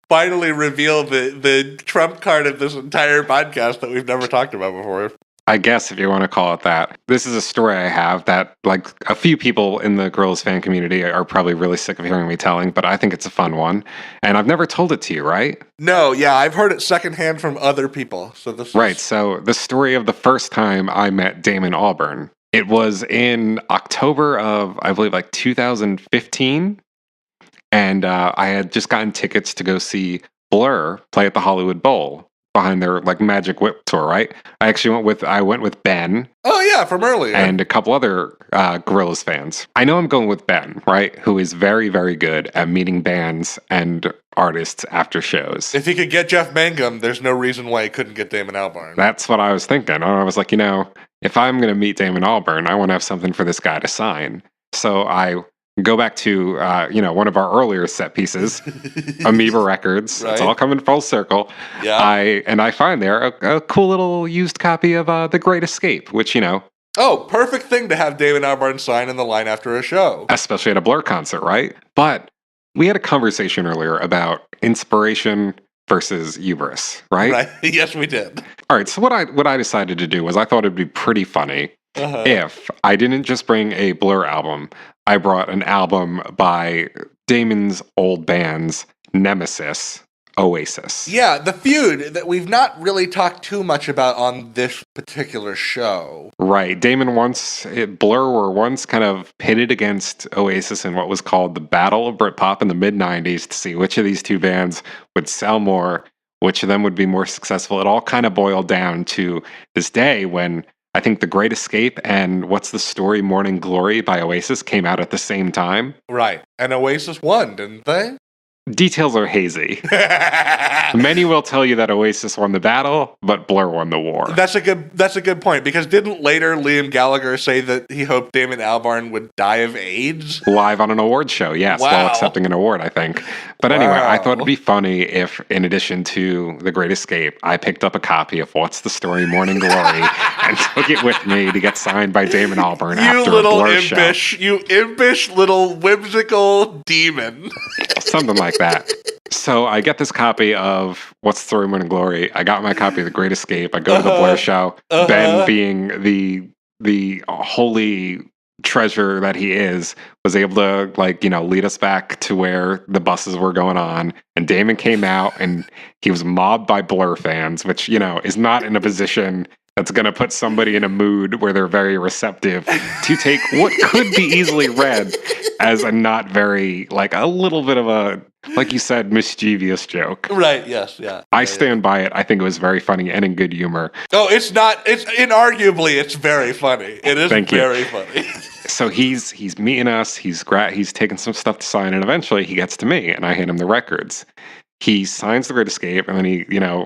finally reveal the trump card of this entire podcast that we've never talked about before. I guess if you want to call it that. This is a story I have that, like, a few people in the Gorillaz fan community are probably really sick of hearing me telling, but I think it's a fun one. And I've never told it to you, right? No, yeah, I've heard it secondhand from other people. So this Right, so the story of the first time I met Damon Albarn. It was in October of, I believe, like 2015. And I had just gotten tickets to go see Blur play at the Hollywood Bowl behind their like Magic Whip tour, right? I went with Ben. Oh yeah, from earlier. And a couple other Gorillaz fans. I know I'm going with Ben, right? Who is very, very good at meeting bands and artists after shows. If he could get Jeff Mangum, there's no reason why he couldn't get Damon Albarn. That's what I was thinking. I was like, if I'm going to meet Damon Albarn, I want to have something for this guy to sign. So I go back to, one of our earlier set pieces, Amoeba Records. Right. It's all coming full circle. Yeah. I find there a cool little used copy of The Great Escape, which, Oh, perfect thing to have Damon Albarn sign in the line after a show. especially at a Blur concert, right? But we had a conversation earlier about inspiration versus hubris, right? Right. Yes, we did. All right, so what I decided to do was I thought it'd be pretty funny if I didn't just bring a Blur album, I brought an album by Damon's old band's nemesis, Oasis. Yeah, the feud that we've not really talked too much about on this particular show. Right. Blur were once kind of pitted against Oasis in what was called the Battle of Britpop in the mid-90s to see which of these two bands would sell more, which of them would be more successful. It all kind of boiled down to this day when I think The Great Escape and What's the Story, Morning Glory by Oasis came out at the same time. Right. And Oasis won, didn't they? Details are hazy. Many will tell you that Oasis won the battle, but Blur won the war. That's a good point, because didn't later Liam Gallagher say that he hoped Damon Albarn would die of AIDS? Live on an award show, yes, Wow. while accepting an award, I think. But anyway, I thought it'd be funny if, in addition to The Great Escape, I picked up a copy of What's the Story, Morning Glory, and took it with me to get signed by Damon Albarn after a Blur show. You impish little whimsical demon. Something like that. So I get this copy of What's the Story, Morning Glory. I got my copy of The Great Escape. I go to the Blur show. Ben, being the holy treasure that he is, was able to lead us back to where the buses were going on. And Damon came out and he was mobbed by Blur fans, which, is not in a position that's going to put somebody in a mood where they're very receptive to take what could be easily read as a not very, a little bit of a, like you said, mischievous joke. Right, yes, yeah. I stand by it. I think it was very funny and in good humor. Oh, it's not, it's inarguably, it's very funny. It is very funny. So he's meeting us, he's taking some stuff to sign, and eventually he gets to me, and I hand him the records. He signs The Great Escape, and then he,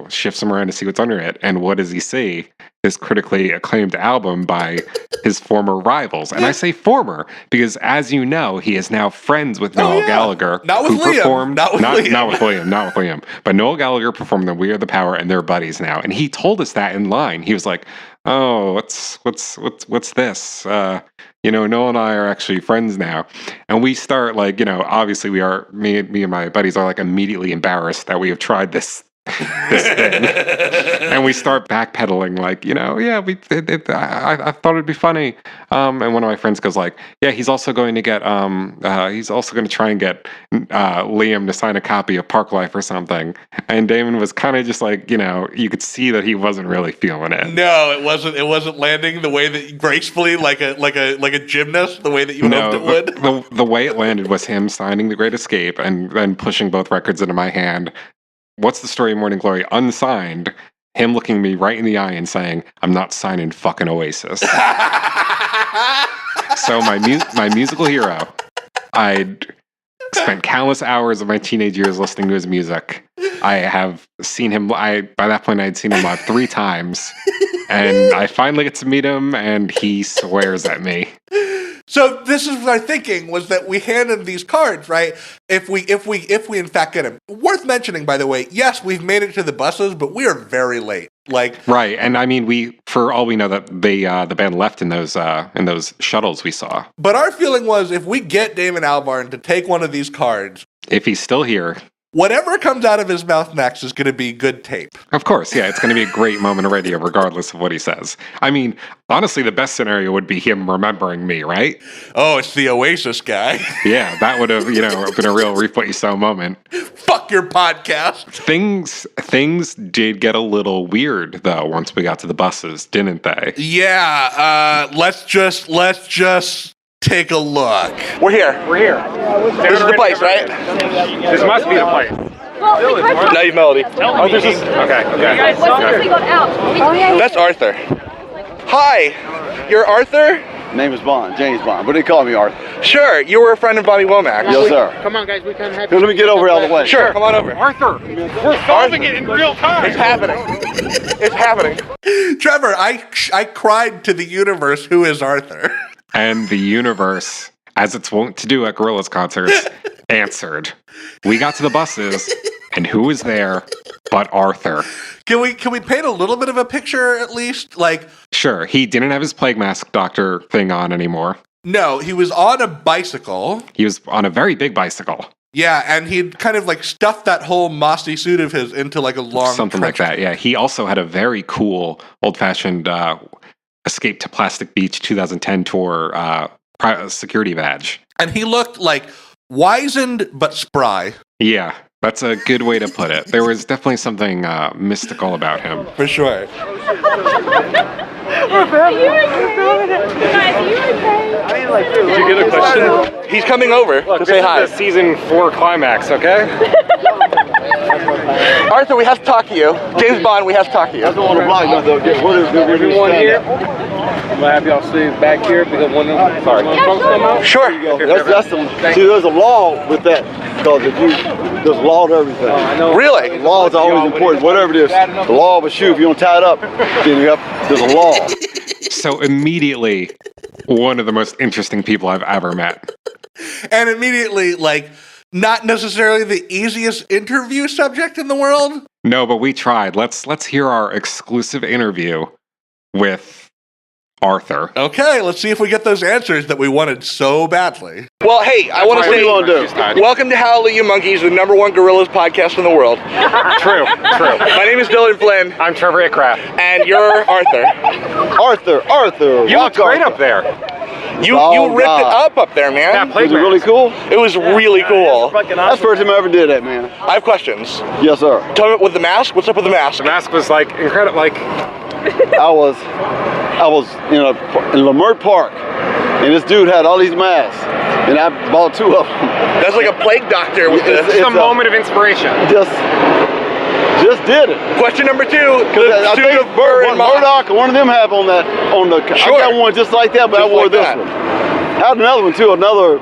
shifts them around to see what's under it. And what does he see? this critically acclaimed album by his former rivals. And I say former because, as you know, he is now friends with Noel Gallagher. Not with Liam. Not with Liam. But Noel Gallagher performed the We Are the Power, and they're buddies now. And he told us that in line. He was like, "Oh, what's this? Noel and I are actually friends now." And we start obviously we are, me and my buddies are immediately embarrassed that we have tried this thing. And we start backpedaling I thought it'd be funny. And one of my friends goes he's also going to get he's also going to try and get Liam to sign a copy of Park Life or something. And Damon was kind of just you could see that he wasn't really feeling it. No, it wasn't landing the way that gracefully like a gymnast, the way that you hoped it would. The way it landed was him signing The Great Escape and then pushing both records into my hand. What's the Story of Morning Glory unsigned, him looking me right in the eye and saying, "I'm not signing fucking Oasis." So my musical hero, I'd spent countless hours of my teenage years listening to his music. I have seen him, by that point I had seen him live 3 times, and I finally get to meet him, and he swears at me. So this is my thinking, was that we hand him these cards, right? If we in fact get him. Worth mentioning, by the way, yes, we've made it to the buses, but we are very late. Right, and I mean, for all we know, that the band left in those shuttles we saw. But our feeling was, if we get Damon Albarn to take one of these cards, if he's still here, whatever comes out of his mouth next is going to be good tape. Of course, yeah, it's going to be a great moment of radio, regardless of what he says. I mean, honestly, the best scenario would be him remembering me, right? Oh, it's the Oasis guy. Yeah, that would have, been a real Reef What You Sow moment. Fuck your podcast. Things did get a little weird, though, once we got to the buses, didn't they? Yeah, let's just take a look. We're here. This is the place, right? This must be the place. Well, Naive Melody. Oh, this is okay. What's we got out? That's Arthur. Hi, you're Arthur? Name is Bond, James Bond, but they call me Arthur. Sure, you were a friend of Bobby Womack. Yes, sir. Come on, guys, we can't have. Let me get over out of the way. Sure, come on over. Arthur, we're solving it in real time. It's happening. Trevor, I cried to the universe, who is Arthur? And the universe, as it's wont to do at Gorillaz concerts, answered. We got to the buses, and who was there but Arthur? Can we paint a little bit of a picture at least? Sure, he didn't have his plague mask doctor thing on anymore. No, he was on a bicycle. He was on a very big bicycle. Yeah, and he'd kind of stuffed that whole mossy suit of his into a long something like that. Yeah, he also had a very cool old-fashioned Escape to Plastic Beach 2010 tour security badge. And he looked wizened but spry. Yeah, that's a good way to put it. There was definitely something mystical about him. For sure. Did you get a question? He's coming over to say hi. This is the season 4 climax, okay? Arthur, we have to talk to you. James Bond, we have to talk to you. I don't want to block nothing. Everyone here? I'm gonna have y'all stay back here because one of them. Sorry. Sure. See, there's a law with that, because there's a law to everything. Really? The law is always important. Whatever it is, the law of a shoe. If you don't tie it up, then there's a law. So immediately, one of the most interesting people I've ever met. And immediately, not necessarily the easiest interview subject in the world. No, but we tried. Let's hear our exclusive interview with Arthur. Okay, let's see if we get those answers that we wanted so badly. Well, hey, I want to say, welcome to Hallelujah Monkeyz, the #1 Gorillaz podcast in the world. True. My name is Dillon Flynn. I'm Trevor Aircraft. And you're Arthur. Arthur. You look great up there. You ripped it up there, man. Was it really cool? It was really cool. That's the first time I ever did that, man. I have questions. Yes, sir. Tell me, with the mask, what's up with the mask? The mask was incredible. I was in Lamert Park, and this dude had all these masks, and I bought 2 of them. That's like a plague doctor with it's a moment of inspiration. Just did it. Question number 2. I think Murdoch, one of them have on the. Sure. I got one just like that, but I wore this one. had another one too. Another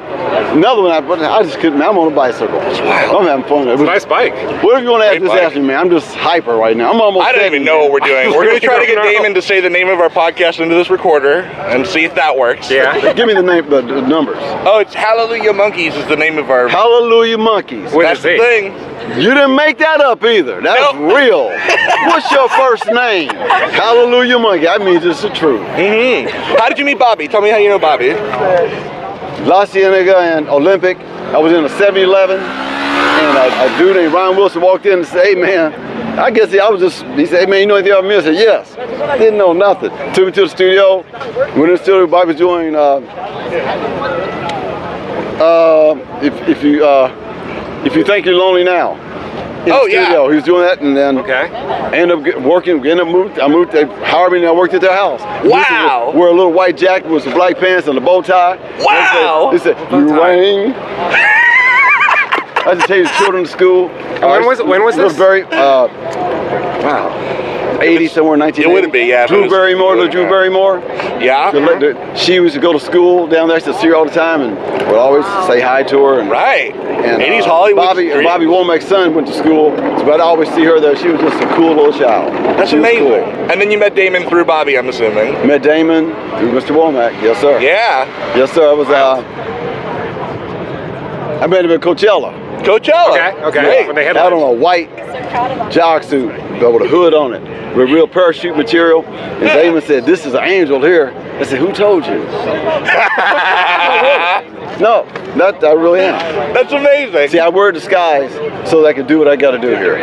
one. I just couldn't. I'm on a bicycle. I'm having fun. It's a nice bike. Whatever you want to ask, just ask me, man. I'm just hyper right now. I'm almost. I don't even know what we're doing. We're going to try to get Damon to say the name of our podcast into this recorder and see if that works. Yeah. Give me the name, the numbers. Oh, it's Hallelujah Monkeyz is the name of our. Hallelujah Monkeyz. That's the thing. You didn't make that up either. That's real. What's your first name? Hallelujah Monkey. That means it's the truth. How did you meet Bobby? Tell me how you know Bobby. La Cienega and Olympic. I was in a 7-Eleven, and a dude named Ron Wilson walked in and said, "Hey man," I guess he said, "Hey man, you know anything about me?" I said, "Yes." Didn't know nothing. Took me to the studio. Went in the studio. Bobby was doing if you think you're lonely now. In the studio. He was doing that, and then ended up working. I moved. They hired me, and I worked at their house. Wow! Wear a little white jacket with some black pants and a bow tie. Wow! They said, "You rang." I just take the children to school. When was this? It was very 80 somewhere, 1980. It wouldn't be, yeah. Drew Barrymore, little Drew Barrymore. Yeah. She used to go to school down there. I used to see her all the time, and would always say hi to her. And, And 80s Hollywood. Bobby Womack's son went to school, so I'd always see her there. She was just a cool little child. That's amazing. Cool. And then you met Damon through Bobby, I'm assuming. Met Damon through Mr. Womack. Yes, sir. Yeah. Yes, sir. I was. I met him at Coachella. Coachella. Okay. When they had on a white jog suit with a hood on it, with real parachute material. And Damon said, "This is an angel here." I said, "Who told you?" No, I really am. That's amazing. See, I wear a disguise so that I can do what I got to do here.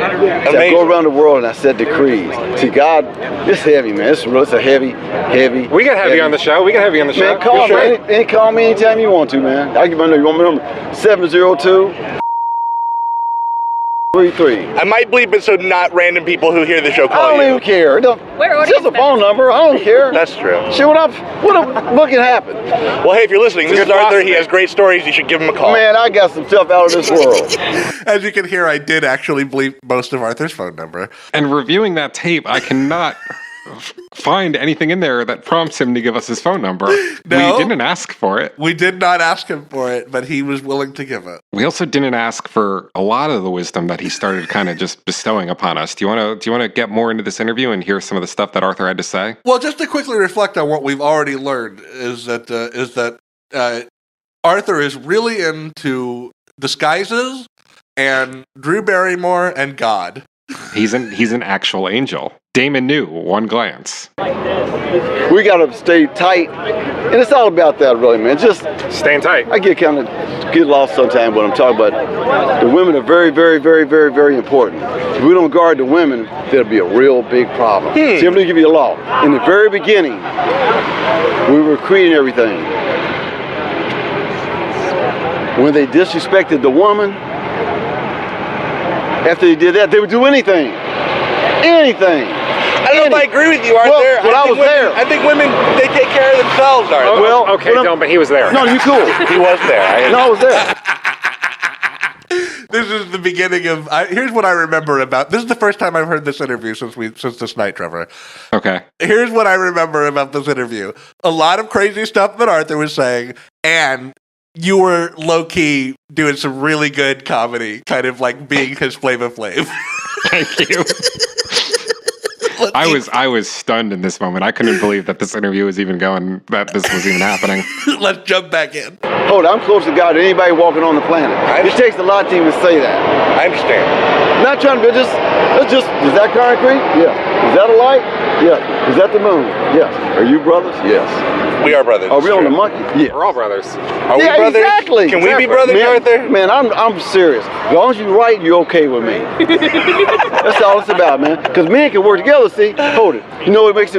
See, I go around the world and I set decrees. See, God, it's heavy, man. It's a heavy. We got heavy on the show. Man, call me. Call me anytime you want to, man. I'll give my number. You want my number? 702. 33. I might bleep it so not random people who hear the show call you. I don't even care. It's just a phone number. I don't care. That's true. See what can happen? Well, hey, if you're listening, this is Arthur. He has great stories. You should give him a call. Man, I got some stuff out of this world. As you can hear, I did actually bleep most of Arthur's phone number. And reviewing that tape, I cannot find anything in there that prompts him to give us his phone number. No, we didn't ask for it. We did not ask him for it, but he was willing to give it. We also didn't ask for a lot of the wisdom that he started kind of just bestowing upon us. Do you want to get more into this interview and hear some of the stuff that Arthur had to say? Well, just to quickly reflect on what we've already learned is that Arthur is really into disguises and Drew Barrymore and God. He's an actual angel. Damon knew one glance. We gotta stay tight, and it's all about that, really, man. Just staying tight. I get lost sometimes when I'm talking about the women are very, very, very, very, very important. If we don't guard the women, there'll be a real big problem. See, I'm gonna give you a law. In the very beginning, we were creating everything. When they disrespected the woman, after they did that, they would do anything. Anything. I don't know if I agree with you, Arthur. Well, I was there. I think women, they take care of themselves, Arthur. Well, okay, but he was there. No, you cool. He was there. I was there. This is the beginning of. Here's what I remember about. This is the first time I've heard this interview since this night, Trevor. Okay. Here's what I remember about this interview. A lot of crazy stuff that Arthur was saying, and you were low-key doing some really good comedy, kind of like being his Flava Flav. Thank you. I was stunned in this moment. I couldn't believe that this interview was even going, that this was even happening. Let's jump back in. Hold on, I'm closer to God than anybody walking on the planet. It takes a lot to even say that. I understand. I'm not trying to be is that concrete? Yes. Is that a light? Yes. Is that the moon? Yes. Are you brothers? Yes. We are brothers. Are we on the monkey? Yes. We're all brothers. Are we brothers? Exactly. Can we be brothers, man, Arthur? Man, I'm serious. As long as you're right, you're okay with me. That's all it's about, man. Because men can work together, see? Hold it. You know what makes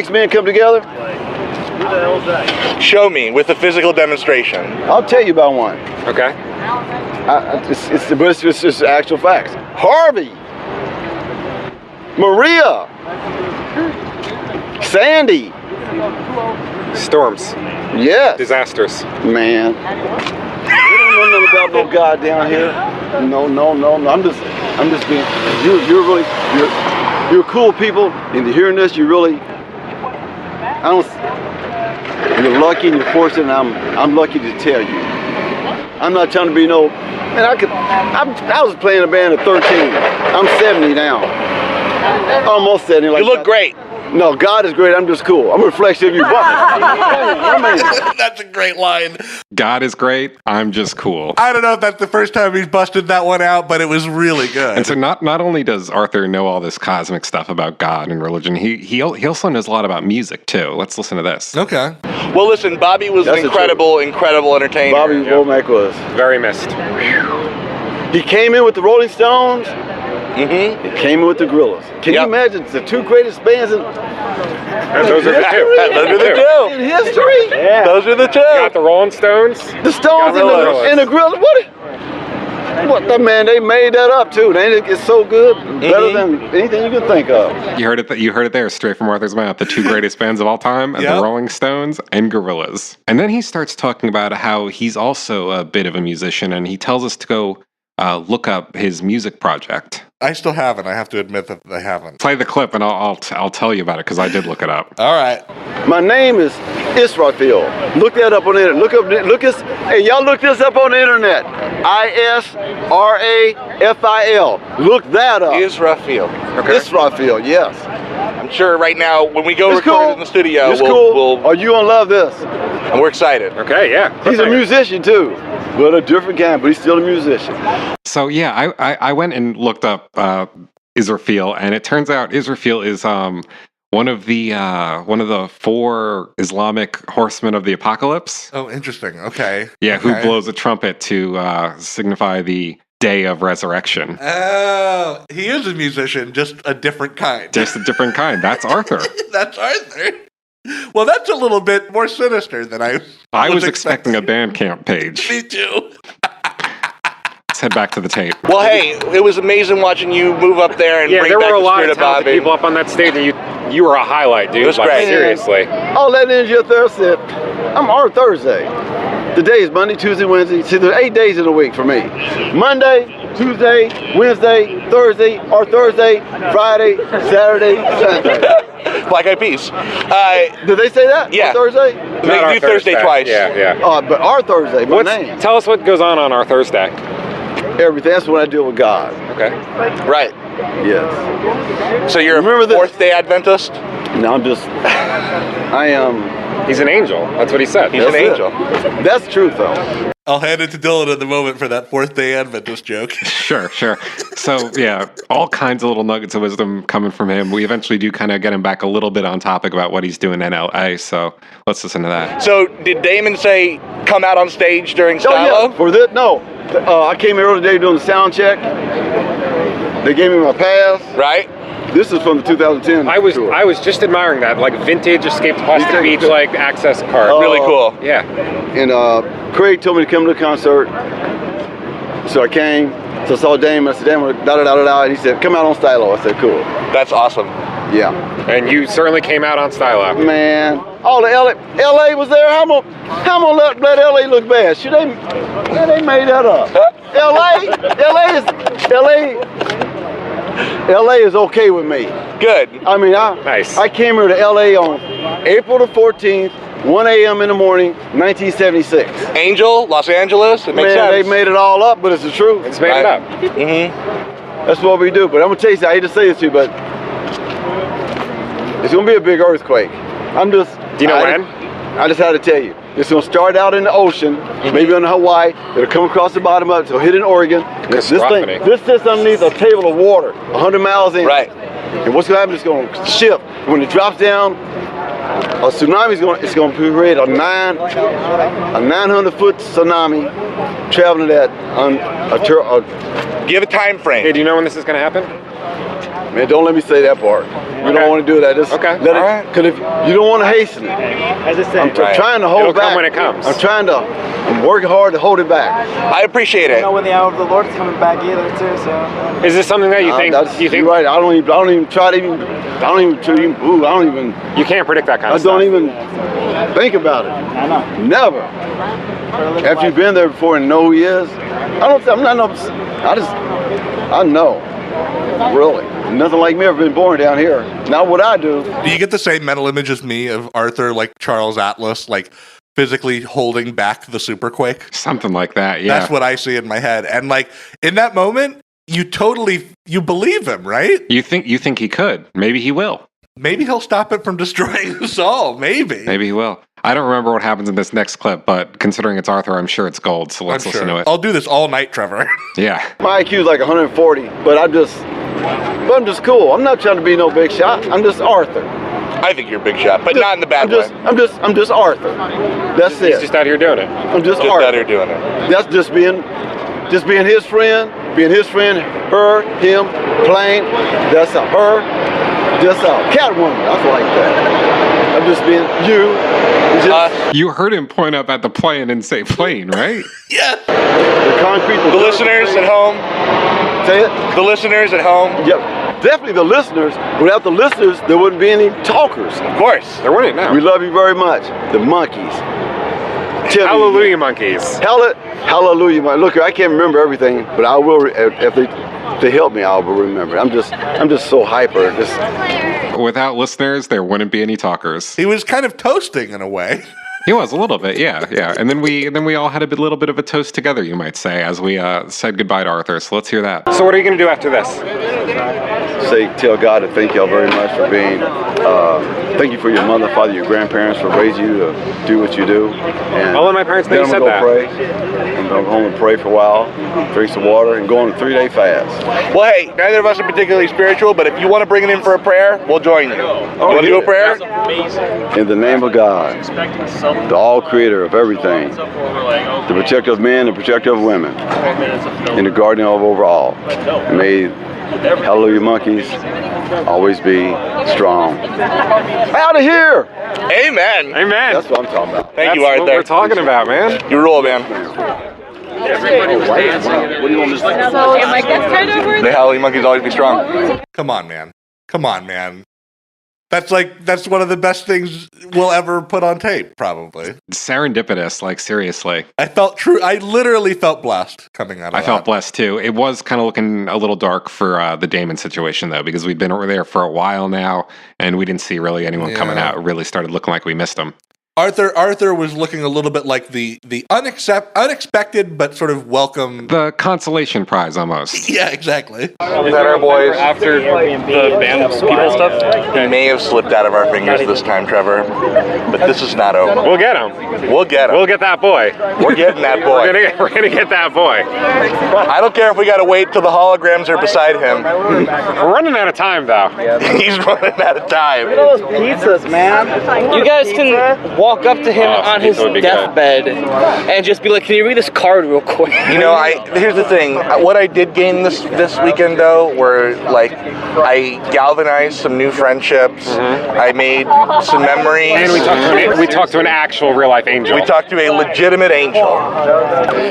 men come together? Show me with a physical demonstration. I'll tell you about one. Okay. It's just actual facts. Harvey. Maria. Sandy. Storms. Yes. Disasters. Man. We don't know nothing about no God down here. No. I'm just being. You're cool people. And hearing this, you really. You're lucky and you're fortunate, and I'm lucky to tell you. I'm not trying to be no, man, I was playing a band at 13. I'm 70 now. Almost 70. Like you look great. No, God is great. I'm just cool. I'm a reflection of you. That's a great line. God is great. I'm just cool. I don't know if that's the first time he's busted that one out, but it was really good. And so not only does Arthur know all this cosmic stuff about God and religion, he also knows a lot about music too. Let's listen to this. Okay. Well, listen, Bobby was an incredible entertainer. Bobby Womack was. Very missed. He came in with the Rolling Stones. Mm-hmm. He came in with the Gorillaz. Can you imagine the two greatest bands in Those are the two. Those are the two. in history? Yeah. Those are the two. You got the Rolling Stones. The Stones and the Gorillaz. What the man? They made that up too. It's so good, better than anything you can think of. You heard it. You heard it there, straight from Arthur's mouth. The two greatest bands of all time: the Rolling Stones and Gorillaz. And then he starts talking about how he's also a bit of a musician, and he tells us to go look up his music project. I still haven't. I have to admit that I haven't. Play the clip, and I'll tell you about it because I did look it up. All right. My name is Israfil. Look that up on the internet. Hey, y'all look this up on the internet. Israfil. Look that up. Israfil. Okay. Israfil, yes. I'm sure right now when we go record it in the studio, it's cool. Are you gonna love this? And we're excited. Okay, yeah. He's a musician too. But a different kind, but he's still a musician. So yeah, I went and looked up Israfil, and it turns out Israfil is one of the 4 Islamic horsemen of the apocalypse. Oh, interesting. Okay. Yeah, who blows a trumpet to signify the day of resurrection. Oh, he is a musician, just a different kind. Just a different kind. That's Arthur. That's Arthur. Well, that's a little bit more sinister than I was expecting a Bandcamp page. Me too. Let's head back to the tape. Well, hey, it was amazing watching you move up there and bring there back were a the lot spirit of of Bobby. people up on that stage, and you were a highlight, dude. It was great. Seriously. All that is your Thursday. I'm on Thursday. Today is Monday, Tuesday, Wednesday. See, there's 8 days in a week for me. Monday, Tuesday, Wednesday, Thursday, or Thursday, Friday, Saturday, Sunday. Black Eyed Peas. Did they say that? Yeah. On Thursday? They do Thursday twice. Yeah. But our Thursday, my name. Tell us what goes on our Thursday. Everything. That's when I deal with God. Okay. Right. Yes. So you're a Fourth-day Adventist? No, I am. He's an angel. That's what he said. He's an angel. That's true, though. I'll hand it to Dillon in the moment for that Fourth-day Adventist joke. Sure. So, yeah, all kinds of little nuggets of wisdom coming from him. We eventually do kind of get him back a little bit on topic about what he's doing in LA, so let's listen to that. So, did Damon say come out on stage during Stylo? Oh, yeah. For this? No. I came here earlier today doing the sound check. They gave me my pass. Right. This is from the 2010 tour. I was just admiring that, like vintage Escape to Plastic Beach, like access card. Really cool. Yeah. And Craig told me to come to the concert, so I came. So I saw Damon. I said, Damon, da-da-da-da-da. And he said, come out on Stylo. I said, cool. That's awesome. Yeah. And you certainly came out on Stylo. Man, all the LA was there. How am I gonna let LA look bad? Should they made that up. LA is okay with me. Good. I mean, nice. I came here to LA on April the 14th, 1 a.m. in the morning, 1976. Angel, Los Angeles, it makes sense. They made it all up, but it's the truth. It's made it up. Mm-hmm. That's what we do. But I'm gonna tell you something, I hate to say this to you, but it's gonna be a big earthquake. Do you know when? I just had to tell you. It's gonna start out in the ocean, maybe on Hawaii. It'll come across the bottom of it. It'll hit in Oregon. This sits underneath a table of water, 100 miles in. Right. And what's gonna happen? It's gonna shift. When it drops down, a tsunami is gonna create a 900-foot tsunami traveling at Give a time frame. Hey, do you know when this is gonna happen? Man, don't let me say that part. We don't want to do that. Because if you don't want to hasten it. As I say, I'm trying to hold It'll back. come when it comes. I'm working hard to hold it back. I appreciate it. I don't know when the hour of the Lord's coming back either, too. So. Is this something that you think? You're right. I don't even try to even. You can't predict that kind of stuff. I don't even think about it. I know. Never. After you've been there before and know who he is, I know. Really. Nothing like me ever been born down here. Not what I do. Do you get the same mental image as me of Arthur, like Charles Atlas, like physically holding back the superquake? Something like that, yeah. That's what I see in my head. And like in that moment, you believe him, right? You think he could. Maybe he will. Maybe he'll stop it from destroying us all. Maybe he will. I don't remember what happens in this next clip, but considering it's Arthur, I'm sure it's gold, so let's listen to it. I'll do this all night, Trevor. Yeah. My IQ is like 140, but I'm just cool. I'm not trying to be no big shot. I'm just Arthur. I think you're a big shot, but not in the bad way. I'm just Arthur. That's it. He's just out here doing it. I'm just Arthur. Out here doing it. That's just being his friend, her, him, plain. That's a her. Just a Catwoman. I like that. I'm just being you. You heard him point up at the plane and say plane, right? Yeah. The concrete. The listeners at home. Say it. The listeners at home. Yep. Definitely the listeners. Without the listeners, there wouldn't be any talkers. Of course. They're winning now. We love you very much. The Monkeyz. Hallelujah, Monkeyz. Hallelujah, Look, I can't remember everything, but I will. If they help me, I will remember. I'm just so hyper. Without listeners, there wouldn't be any talkers. He was kind of toasting in a way. He was a little bit, yeah. And then we all had a little bit of a toast together, you might say, as we said goodbye to Arthur. So let's hear that. So what are you going to do after this? Tell God to thank y'all very much for being. Thank you for your mother, father, your grandparents for raising you to do what you do. And all of my parents never said that. Pray. I'm going to go home and pray for a while, drink some water, and go on a 3-day fast. Well, hey, neither of us are particularly spiritual, but if you want to bring it in for a prayer, we'll join you. You want to do a prayer? In the name of God, the all creator of everything, the protector of men, the protector of women, and the guardian of over all. And may Hallelujah Monkeyz always be strong. Out of here! Amen. Amen. That's what I'm talking about. Thank you, Arthur. That's what we're talking about, man. You rule, man. So, am I guest card over The Hallelujah Monkeyz always be strong. Come on, man. That's one of the best things we'll ever put on tape, probably. Serendipitous, like seriously. I literally felt blessed coming out of that. I felt blessed too. It was kind of looking a little dark for the Damon situation though, because we'd been over there for a while now, and we didn't see really anyone coming out. It really started looking like we missed him. Arthur was looking a little bit like the unexpected but sort of welcome. The consolation prize almost. Yeah, exactly. Is that our boys? After the band people stuff? It may have slipped out of our fingers this time, Trevor, but this is not over. We'll get him. We'll get him. We'll get that boy. We're getting that boy. We're gonna get that boy. I don't care if we gotta wait till the holograms are beside him. We're running out of time, though. He's running out of time. Look at those pizzas, man. You guys can walk up to him on his deathbed and just be like, "Can you read this card real quick?" You know, here's the thing. What I did gain this weekend though were like I galvanized some new friendships. I made some memories. And we talked to an actual real life angel. We talked to a legitimate angel.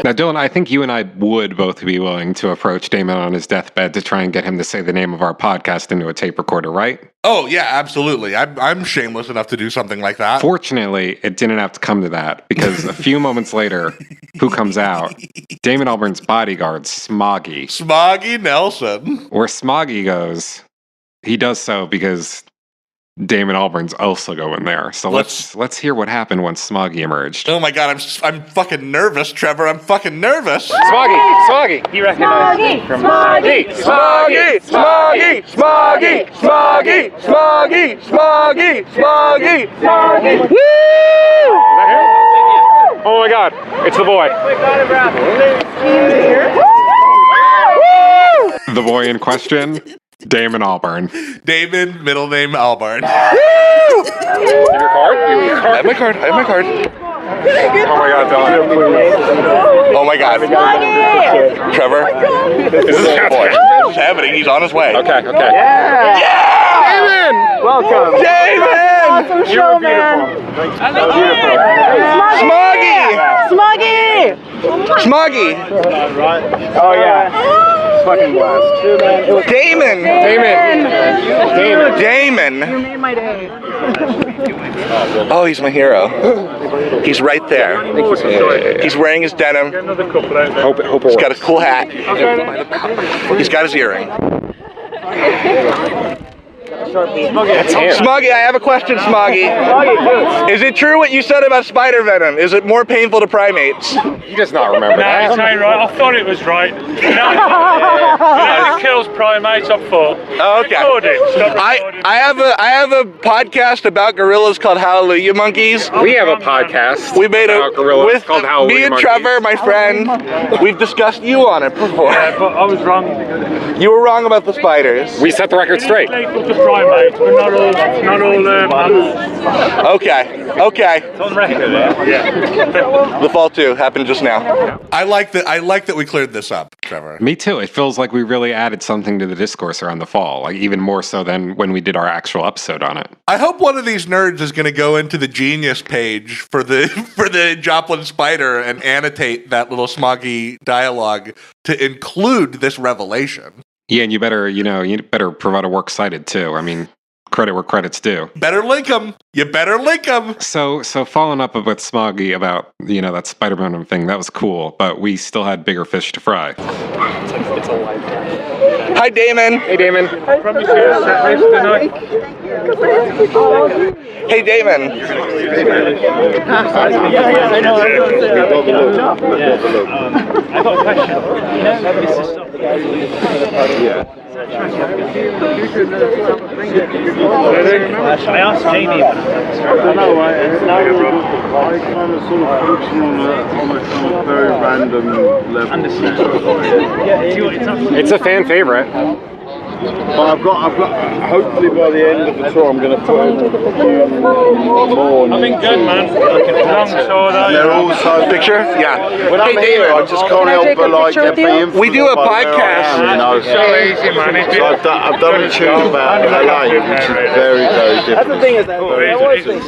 Now, Dylan, I think you and I would both be willing to approach Damon on his deathbed to try and get him to say the name of our podcast into a tape recorder, right? Oh, yeah, absolutely. I'm shameless enough to do something like that. Fortunately, it didn't have to come to that, because a few moments later, who comes out? Damon Albarn's bodyguard, Smoggy. Smoggy Nelson. Where Smoggy goes, he does so because Damon Albarn's also going there. So let's hear what happened when Smoggy emerged. Oh my God, I'm fucking nervous, Trevor. I'm fucking nervous. Smoggy. He recognized me from Smoggy. Woo! Is that him? Oh my God, it's the boy. The boy in question, Damon Albarn. Damon, middle name Albarn. Your card? I have my card. Oh my God, Dylan. Oh my God. Trevor. Is this It's happening. He's on his way. Okay. Yeah! Damon! Welcome. Damon! Awesome show, man. Smoggy! Oh, yeah. Fucking blast. Damon! You made my day. Oh, he's my hero. He's right there. He's wearing his denim. He's got a cool hat. He's got his earring. Smoggy, I have a question, Smoggy. Is it true what you said about spider venom? Is it more painful to primates? You just not remember that. No, it ain't right. I thought it was right. It kills primates, I thought. Okay. I have a podcast about gorillas called Hallelujah Monkeys. We have a podcast. We made about gorillas with called Hallelujah me and Monkeys. Trevor, my friend. We've discussed you on it before. Yeah, but I was wrong. You were wrong about the spiders. We set the record straight. Lethal to primates, but not all animals. Okay. It's on record, yeah. The fall 2 happened just now. I like that we cleared this up, Trevor. Me too. It feels like we really added something to the discourse around the fall, like even more so than when we did our actual episode on it. I hope one of these nerds is going to go into the Genius page for the Joplin Spider and annotate that little Smoggy dialogue to include this revelation. Yeah, and you better provide a works cited too. I mean, credit where credit's due. Better link them. You better link them. So following up with Smoggy about that Spider-Man thing, that was cool, but we still had bigger fish to fry. It's a life. Hi, Damon. Hey, Damon. Hey, Damon. I know. I got a question. I asked Jamie. I don't know. I kind of sort of function on a kind of very random level. It's a fan favorite. But I've got. Hopefully by the end of the tour, I'm going to put in more. I've been good, man. Long shoulder. They're also picture. Yeah. Hey, David. I just can't help but like get being. We do a podcast. So easy, man. So I've done a tune about LA, which is very, very different. That's the thing is that very different.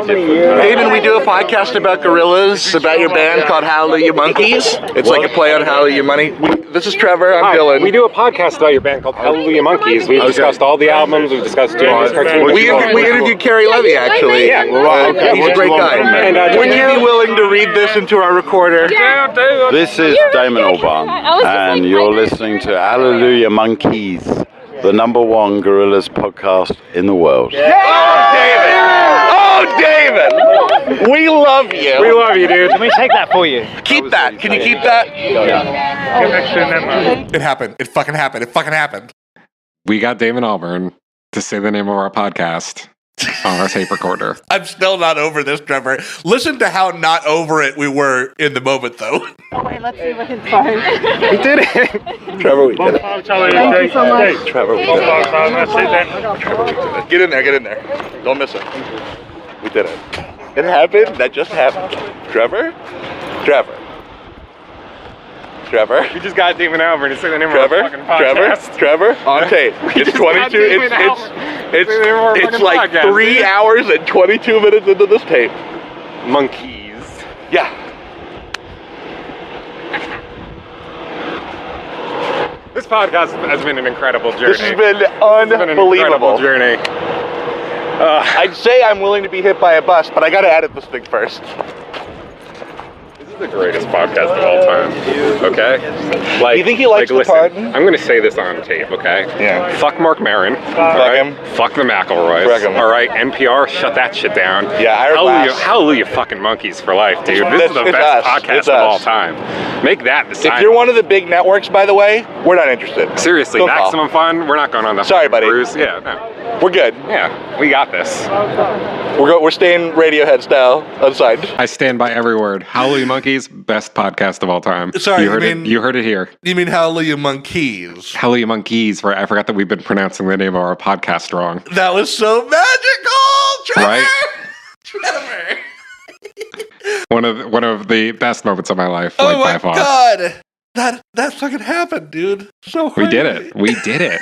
David, we do a podcast about gorillas, about your band called Hallelujah Monkeys. It's like a play on Hallelujah Money. This is Trevor. I'm Dillon. We do a podcast about your band called Hallelujah Monkeys. We've discussed all the albums. We've discussed Jamie's cartoons. We interviewed Carrie Levy, actually. Yeah. He's a great guy. Would you be willing to read this into our recorder? This is Damon Albarn, and you're listening to Hallelujah Monkeyz, the #1 Gorillaz podcast in the world. Oh, David! We love you. We love you, dude. Let me take that for you. Keep that. Can you keep that? It happened. It fucking happened. It fucking happened. We got Damon Albarn to say the name of our podcast on our tape recorder. I'm still not over this, Trevor. Listen to how not over it we were in the moment, though. Oh, wait, let's see if I can find. We did it. Trevor, we did it. Thank you so much. Trevor, we did it. Get in there. Get in there. Don't miss it. We did it. It happened. That just happened. Trevor? We just got Damon Albarn to say the name of our fucking podcast. Trevor, on tape. It's 22. It's like 3 hours and 22 minutes into this tape. Monkeyz. Yeah. This podcast has been an incredible journey. This has been It's been an incredible unbelievable. journey. I'd say I'm willing to be hit by a bus, but I gotta edit this thing first. This is the greatest podcast of all time. Okay? You think he likes the listen, pardon? I'm gonna say this on tape, okay? Yeah. Fuck Mark Maron. Fuck him. Fuck the McElroys. Fuck him. Alright, NPR, shut that shit down. Yeah, I heard last. Hallelujah fucking Monkeyz for life, dude. This is the It's best us. podcast It's of us. all time. Make that the sign. If you're one of the big networks, by the way, we're not interested. Seriously, Don't call. Maximum Fun, we're not going on the Sorry, buddy. cruise. Yeah, no. We're good. Yeah, we got this. We're staying Radiohead style unsigned. I stand by every word. Hallelujah Monkeyz, best podcast of all time. Sorry, you heard it here. You mean Hallelujah Monkeyz? Hallelujah Monkeyz. Right? I forgot that we've been pronouncing the name of our podcast wrong. That was so magical, Trevor. Right? Trevor. One of the best moments of my life. Oh like, my by far. god, that fucking happened, dude. So We did crazy. it. We did it.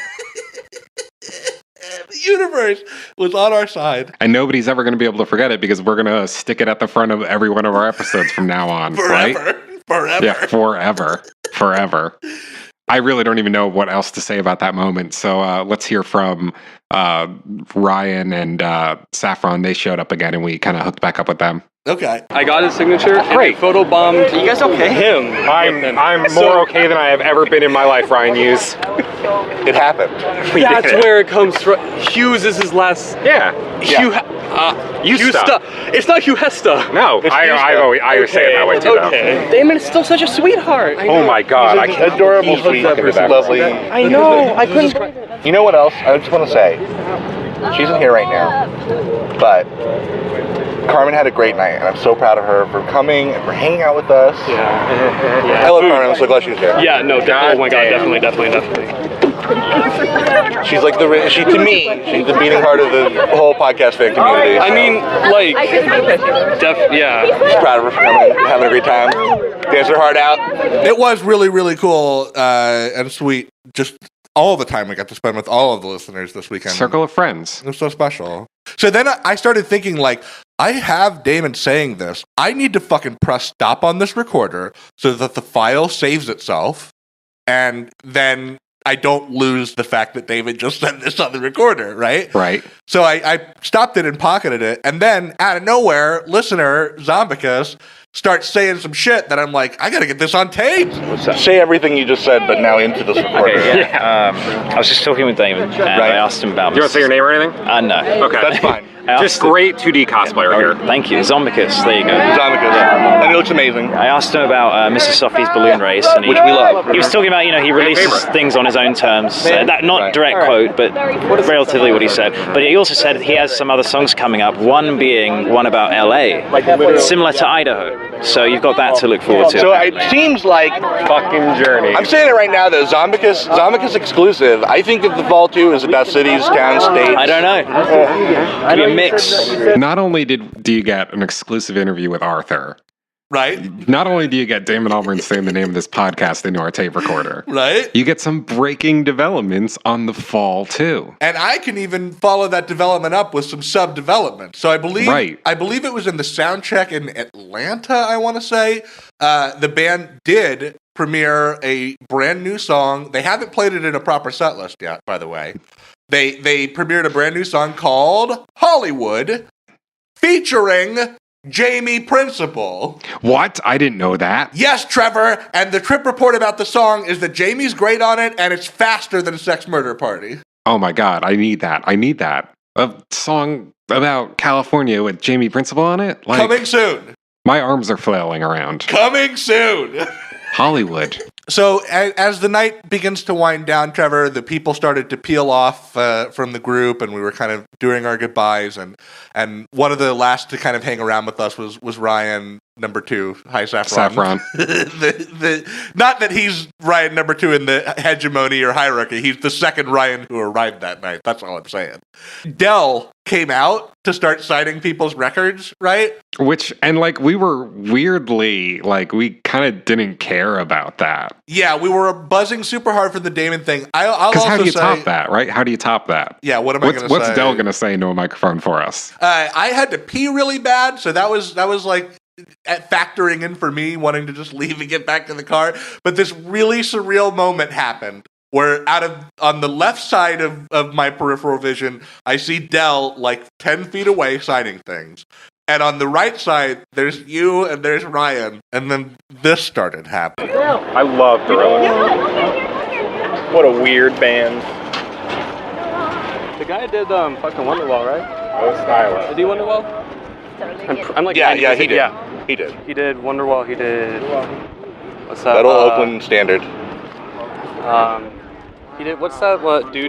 The universe was on our side. And nobody's ever going to be able to forget it because we're going to stick it at the front of every one of our episodes from now on. Right? Forever. Yeah, forever. I really don't even know what else to say about that moment. So let's hear from Ryan and Saffron. They showed up again and we kind of hooked back up with them. Okay. I got his signature. Great. Photobombed. Are you guys okay? Him. I'm more okay than I have ever been in my life, Ryan Hughes. It happened. That's where it comes from. Hughes is his last. Yeah. Hugh. Hesta. It's not Hugh Hesta. No, I always say it that way too. Okay. Damon is still such a sweetheart. Oh my God! I can't. Adorable, sweet, lovely. I know. I couldn't believe it. You know what else? I just want to say, she isn't here right now, but Carmen had a great night, and I'm so proud of her for coming and for hanging out with us. Yeah. I love Carmen. I'm so glad she was here. Yeah. No. Oh my God. Definitely. She's like to me, she's the beating heart of the whole podcast fan community. I mean, like, yeah. Just proud of her for coming, having a great time, dancing her heart out. It was really, really cool and sweet. Just all the time we got to spend with all of the listeners this weekend. Circle of friends. It was so special. So then I started thinking, like, I have Damon saying this. I need to fucking press stop on this recorder so that the file saves itself, and then I don't lose the fact that David just said this on the recorder, right? Right. So I stopped it and pocketed it, and then out of nowhere, listener Zombicus starts saying some shit that I'm like, I gotta get this on tape. Say everything you just said, but now into this recorder. Okay, yeah. I was just talking with Damon, and I asked him about... You want to say your name or anything? No. Okay. That's fine. Just great 2D cosplayer here. Thank you. Zombicus, there you go. Zombicus. Yeah. And he looks amazing. I asked him about Mrs. Softie's balloon race, and which we love. He was talking about, he releases things on his own terms. That not direct quote, but relatively what he said. But he also said he has some other songs coming up. One being one about LA, similar to Idaho. So you've got that to look forward to. So it seems like fucking journey. I'm saying it right now though, Zombicus exclusive. I think that the Fall 2 is about cities, towns, states. I don't know. Could be a mix. Not only do you get an exclusive interview with Arthur, right? Not only do you get Damon Albarn saying the name of this podcast into our tape recorder, right? You get some breaking developments on the Fall too. And I can even follow that development up with some sub-development. So I believe it was in the Soundcheck in Atlanta, I want to say. The band did premiere a brand new song. They haven't played it in a proper set list yet, by the way. They premiered a brand new song called Hollywood, featuring Jamie Principle. What? I didn't know that. Yes, Trevor, and the trip report about the song is that Jamie's great on it, and it's faster than Sex Murder Party. Oh my God, I need that. A song about California with Jamie Principle on it? Coming soon. My arms are flailing around. Coming soon. Hollywood. So as the night begins to wind down, Trevor, the people started to peel off from the group, and we were kind of doing our goodbyes. And one of the last to kind of hang around with us was Ryan, number 2. Hi, Saffron. Not that he's Ryan number 2 in the hegemony or hierarchy. He's the second Ryan who arrived that night. That's all I'm saying. Dell came out to start signing people's records, right? We were weirdly, we kind of didn't care about that. Yeah, we were buzzing super hard for the Damon thing. I'll also say... how do you top that, right? How do you top that? Yeah, what am I going to say? What's Dell going to say into a microphone for us? I had to pee really bad, so that was like factoring in for me wanting to just leave and get back to the car. But this really surreal moment happened where on the left side of my peripheral vision, I see Dell 10 feet away signing things. And on the right side, there's you and there's Ryan. And then this started happening. I love Gorillaz. What a weird band. The guy did fucking Wonderwall, right? Oh, Stylo. Did he Wonderwall? I'm like... Yeah, he did. Yeah. He did. He did Wonderwall, he did... What's that? That old Oakland standard. He did, what's that? What? Do.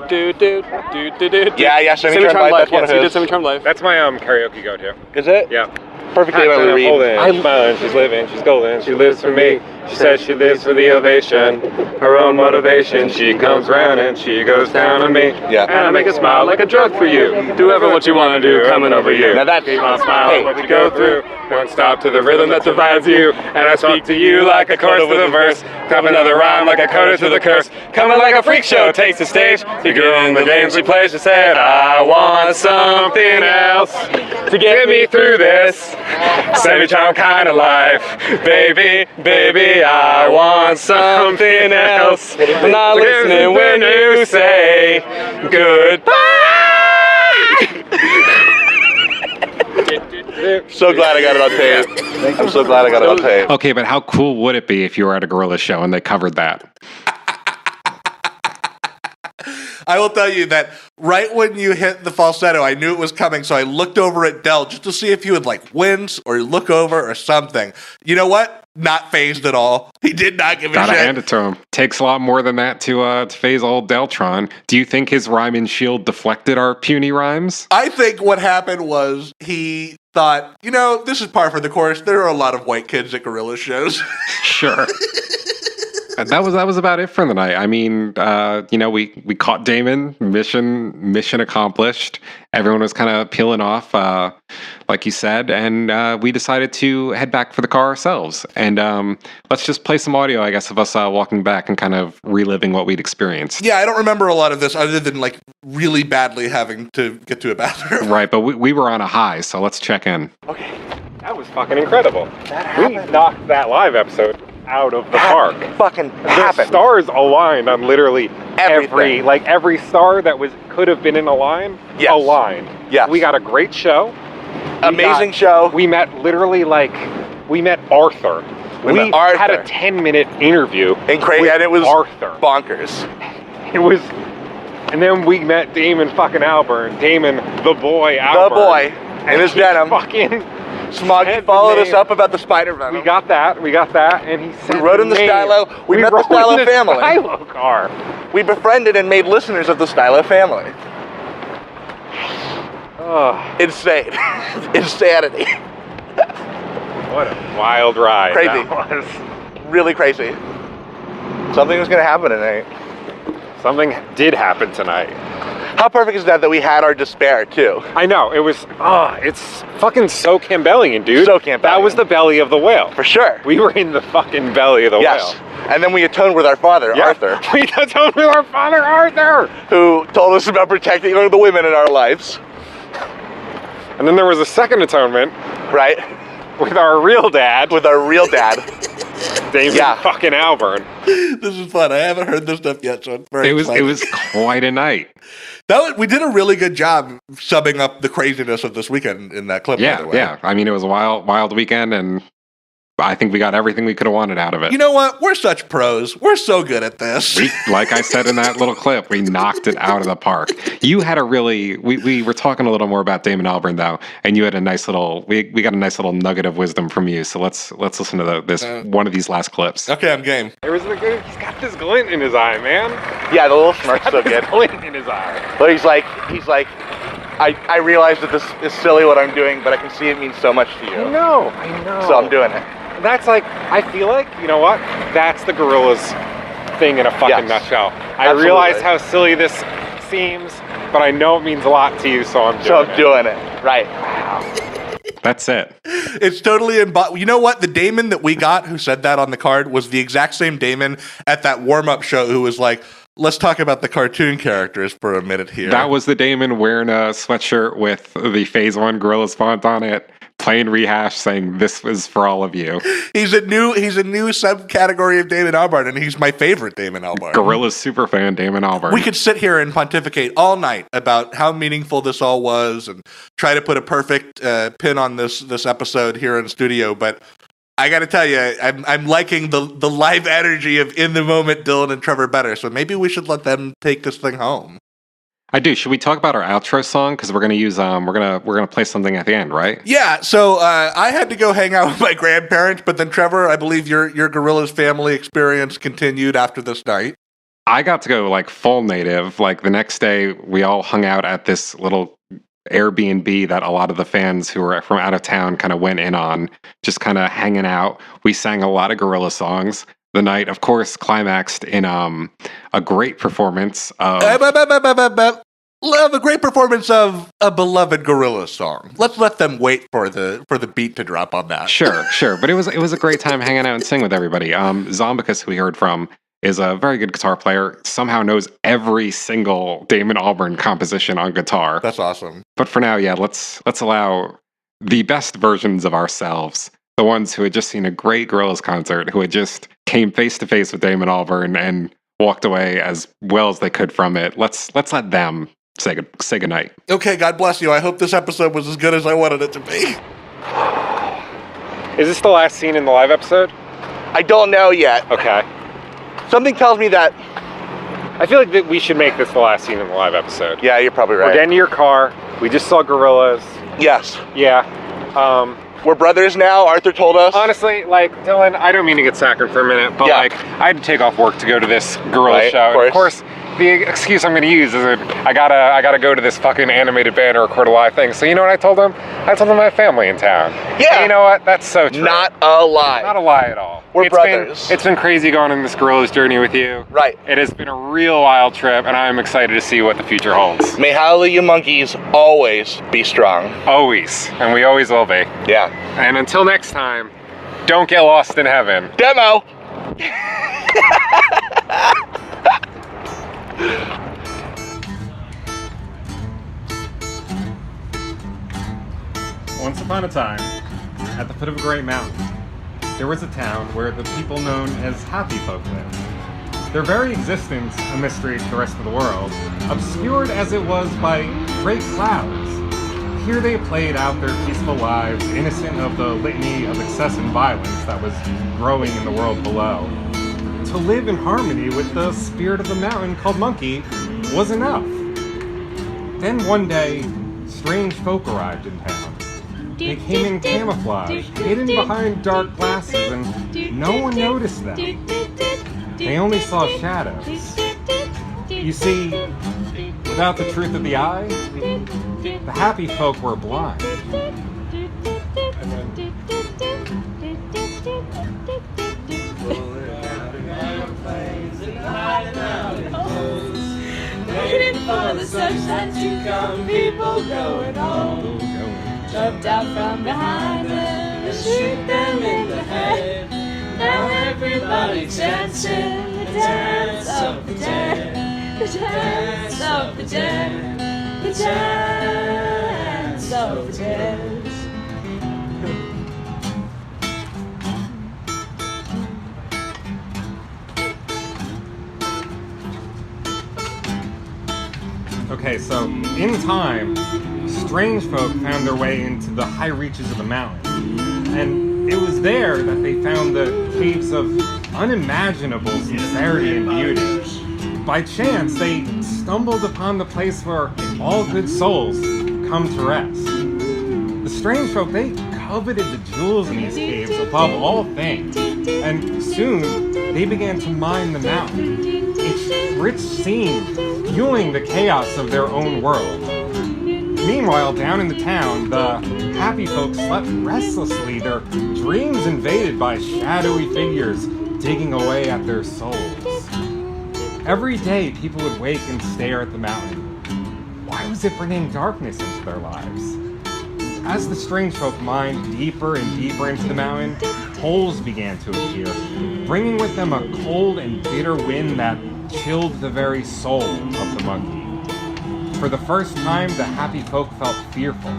Yeah, Semi-Charmed Life. That's one of his. He did Semi-Charmed Life. That's my karaoke go-to. Is it? Yeah. Perfect day to read. I'm smiling, she's living, she's golden, she lives for me. She says she lives for the ovation, her own motivation. She comes round and she goes down on me. Yeah. And I make a smile like a drug for you. Do ever what you want to do, coming over you. Now that's... Keep on smiling, what we go through. Won't stop to the rhythm that divides you. And I speak to you like a chorus to the verse. Come another rhyme like a coda to the curse. Coming like a freak show takes the stage. Figuring the game she plays, she said, I want something else to get me through this semi-charmed kind of life. Baby, I want something else. I'm not listening when you say goodbye. so glad I got it on tape. I'm so glad I got it on tape. Okay, but how cool would it be if you were at a Gorillaz show and they covered that? I will tell you that right when you hit the falsetto, I knew it was coming, so I looked over at Dell just to see if he would like wince or look over or something. You know what? Not phased at all. He did not give a shit. Gotta hand it to him. Takes a lot more than that to phase old Deltron. Do you think his rhyme and shield deflected our puny rhymes? I think what happened was he thought, this is par for the course. There are a lot of white kids at Gorillaz shows. Sure. That was about it for the night. I mean, we caught Damon. Mission accomplished. Everyone was kind of peeling off, like you said, and we decided to head back for the car ourselves. And let's just play some audio, I guess, of us walking back and kind of reliving what we'd experienced. Yeah, I don't remember a lot of this other than like really badly having to get to a bathroom. Right, but we were on a high, so let's check in. Okay, that was fucking incredible. We knocked that live episode out of the park. Fucking happened. The stars aligned on literally every star that could have been in a line. Yes. Aligned. Yes. We got a great show. Amazing show. We met Arthur. We had a 10-minute interview. And it was Arthur. Bonkers. It was, and then we met Damon fucking Albarn. Damon, the boy Albarn. The boy. In his denim. Fucking Smoggy followed us up about the spider venom. We got that, and he said we rode in the Stylo. We met the Stylo family. Stylo car. We befriended and made listeners of the Stylo family. Insane. Insanity. What a wild ride. Crazy. That was. Really crazy. Something was going to happen tonight. Something did happen tonight. How perfect is that we had our despair, too? I know. It was, it's fucking so Campbellian, dude. So Campbellian. That was the belly of the whale. For sure. We were in the fucking belly of the whale. And then we atoned with our father, Arthur. We atoned with our father, Arthur! Who told us about protecting the women in our lives. And then there was a second atonement. Right. With our real dad. Damon fucking Albarn. This is fun. I haven't heard this stuff yet, so I'm very excited. It was quite a night. We did a really good job summing up the craziness of this weekend in that clip, by the way. Yeah. I mean, it was a wild weekend, and I think we got everything we could have wanted out of it. You know what? We're such pros. We're so good at this. Like I said in that little clip, we knocked it out of the park. You had we were talking a little more about Damon Albarn, though, and you had a nice little, we got a nice little nugget of wisdom from you. So let's listen to this one of these last clips. Okay, I'm game. He's got this glint in his eye, man. Yeah, the little smirk's so good. Glint in his eye. But he's like, I realize that this is silly what I'm doing, but I can see it means so much to you. I know. So I'm doing it. That's I feel like, you know what? That's the Gorillaz thing in a fucking nutshell. I realize how silly this seems, but I know it means a lot to you, so I'm doing it. Right. Wow. That's it. It's totally you know what? The Damon that we got who said that on the card was the exact same Damon at that warm-up show who was like, let's talk about the cartoon characters for a minute here. That was the Damon wearing a sweatshirt with the Phase 1 Gorillaz font on it, playing Rehash, saying this was for all of you. He's a new subcategory of Damon Albarn, and he's my favorite Damon Albarn. Gorillaz superfan Damon Albarn. We could sit here and pontificate all night about how meaningful this all was and try to put a perfect pin on this episode here in studio, but I got to tell you, I'm liking the live energy of in the moment Dillon and Trevor better, so maybe we should let them take this thing home. I do. Should we talk about our outro song? Because we're gonna use we're gonna play something at the end, right? Yeah. So I had to go hang out with my grandparents, but then Trevor, I believe your Gorillaz family experience continued after this night. I got to go full native. The next day, we all hung out at this little Airbnb that a lot of the fans who were from out of town kind of went in on, just kind of hanging out. We sang a lot of Gorillaz songs. The night, of course, climaxed in a great performance of... a great performance of a beloved Gorillaz song. Let's let them wait for the beat to drop on that. Sure. But it was a great time hanging out and singing with everybody. Zombicus, who we heard from, is a very good guitar player, somehow knows every single Damon Albarn composition on guitar. That's awesome. But for now, let's allow the best versions of ourselves, the ones who had just seen a great Gorillaz concert, who had just came face to face with Damon Albarn and walked away as well as they could from it. Let's let them say goodnight. Okay, God bless you. I hope this episode was as good as I wanted it to be. Is this the last scene in the live episode? I don't know yet. Okay. Something tells me that. I feel like that we should make this the last scene in the live episode. Yeah, you're probably right. We're getting to your car. We just saw Gorillaz. Yes. Yeah. We're brothers now, Arthur told us. Honestly, like, Dylan, I don't mean to get saccharine for a minute, but like, I had to take off work to go to this Gorillaz show. And of course, the excuse I'm gonna use is that I gotta go to this fucking animated band to record a live thing. So you know what I told them? I told them I have family in town. Yeah. And you know what? That's so true. Not a lie. Not a lie at all. We're brothers. It's been crazy going on this Gorillaz journey with you. Right. It has been a real wild trip, and I'm excited to see what the future holds. May Hallelujah Monkeyz always be strong. Always. And we always will be. Yeah. And until next time, don't get lost in heaven. Demo! Once upon a time, at the foot of a great mountain, there was a town where the people known as happy folk lived. Their very existence a mystery to the rest of the world, obscured as it was by great clouds. Here they played out their peaceful lives, innocent of the litany of excess and violence that was growing in the world below. To live in harmony with the spirit of the mountain called Monkey was enough. Then one day, strange folk arrived in town. They came in camouflage, hidden behind dark glasses, and no one noticed them. They only saw shadows. You see, without the truth of the eye, the happy folk were blind. Waiting for the sunshine to come, people going home. Jumped out from behind them and shoot them in the head. Now everybody's dancing, the dance of the dead, the dance of the dead, the dance of the dead. Okay, so in time, strange folk found their way into the high reaches of the mountain. And it was there that they found the caves of unimaginable sincerity and beauty. By chance, they stumbled upon the place where all good souls come to rest. The strange folk, they coveted the jewels in these caves above all things. And soon, they began to mine the mountain, its rich scene fueling the chaos of their own world. Meanwhile, down in the town, the happy folk slept restlessly, their dreams invaded by shadowy figures digging away at their souls. Every day, people would wake and stare at the mountain. Why was it bringing darkness into their lives? As the strange folk mined deeper and deeper into the mountain, holes began to appear, bringing with them a cold and bitter wind that chilled the very soul of the monkey. For the first time, the happy folk felt fearful,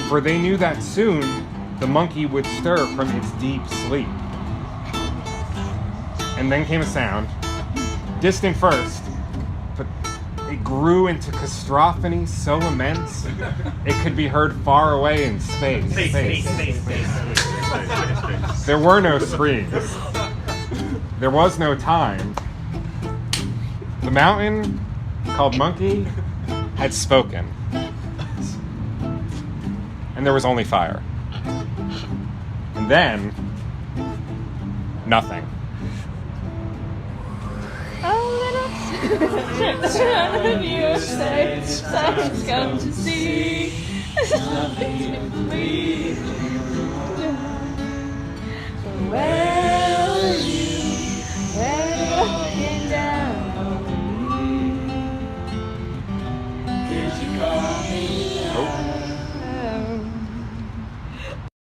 for they knew that soon the monkey would stir from its deep sleep. And then came a sound, distant first, but it grew into cacophony so immense it could be heard far away in space. There were no screams. There was no time. The mountain, called Monkey, had spoken. And there was only fire. And then, nothing. Oh, little you say, someone's come to see. There's nothing to believe. Where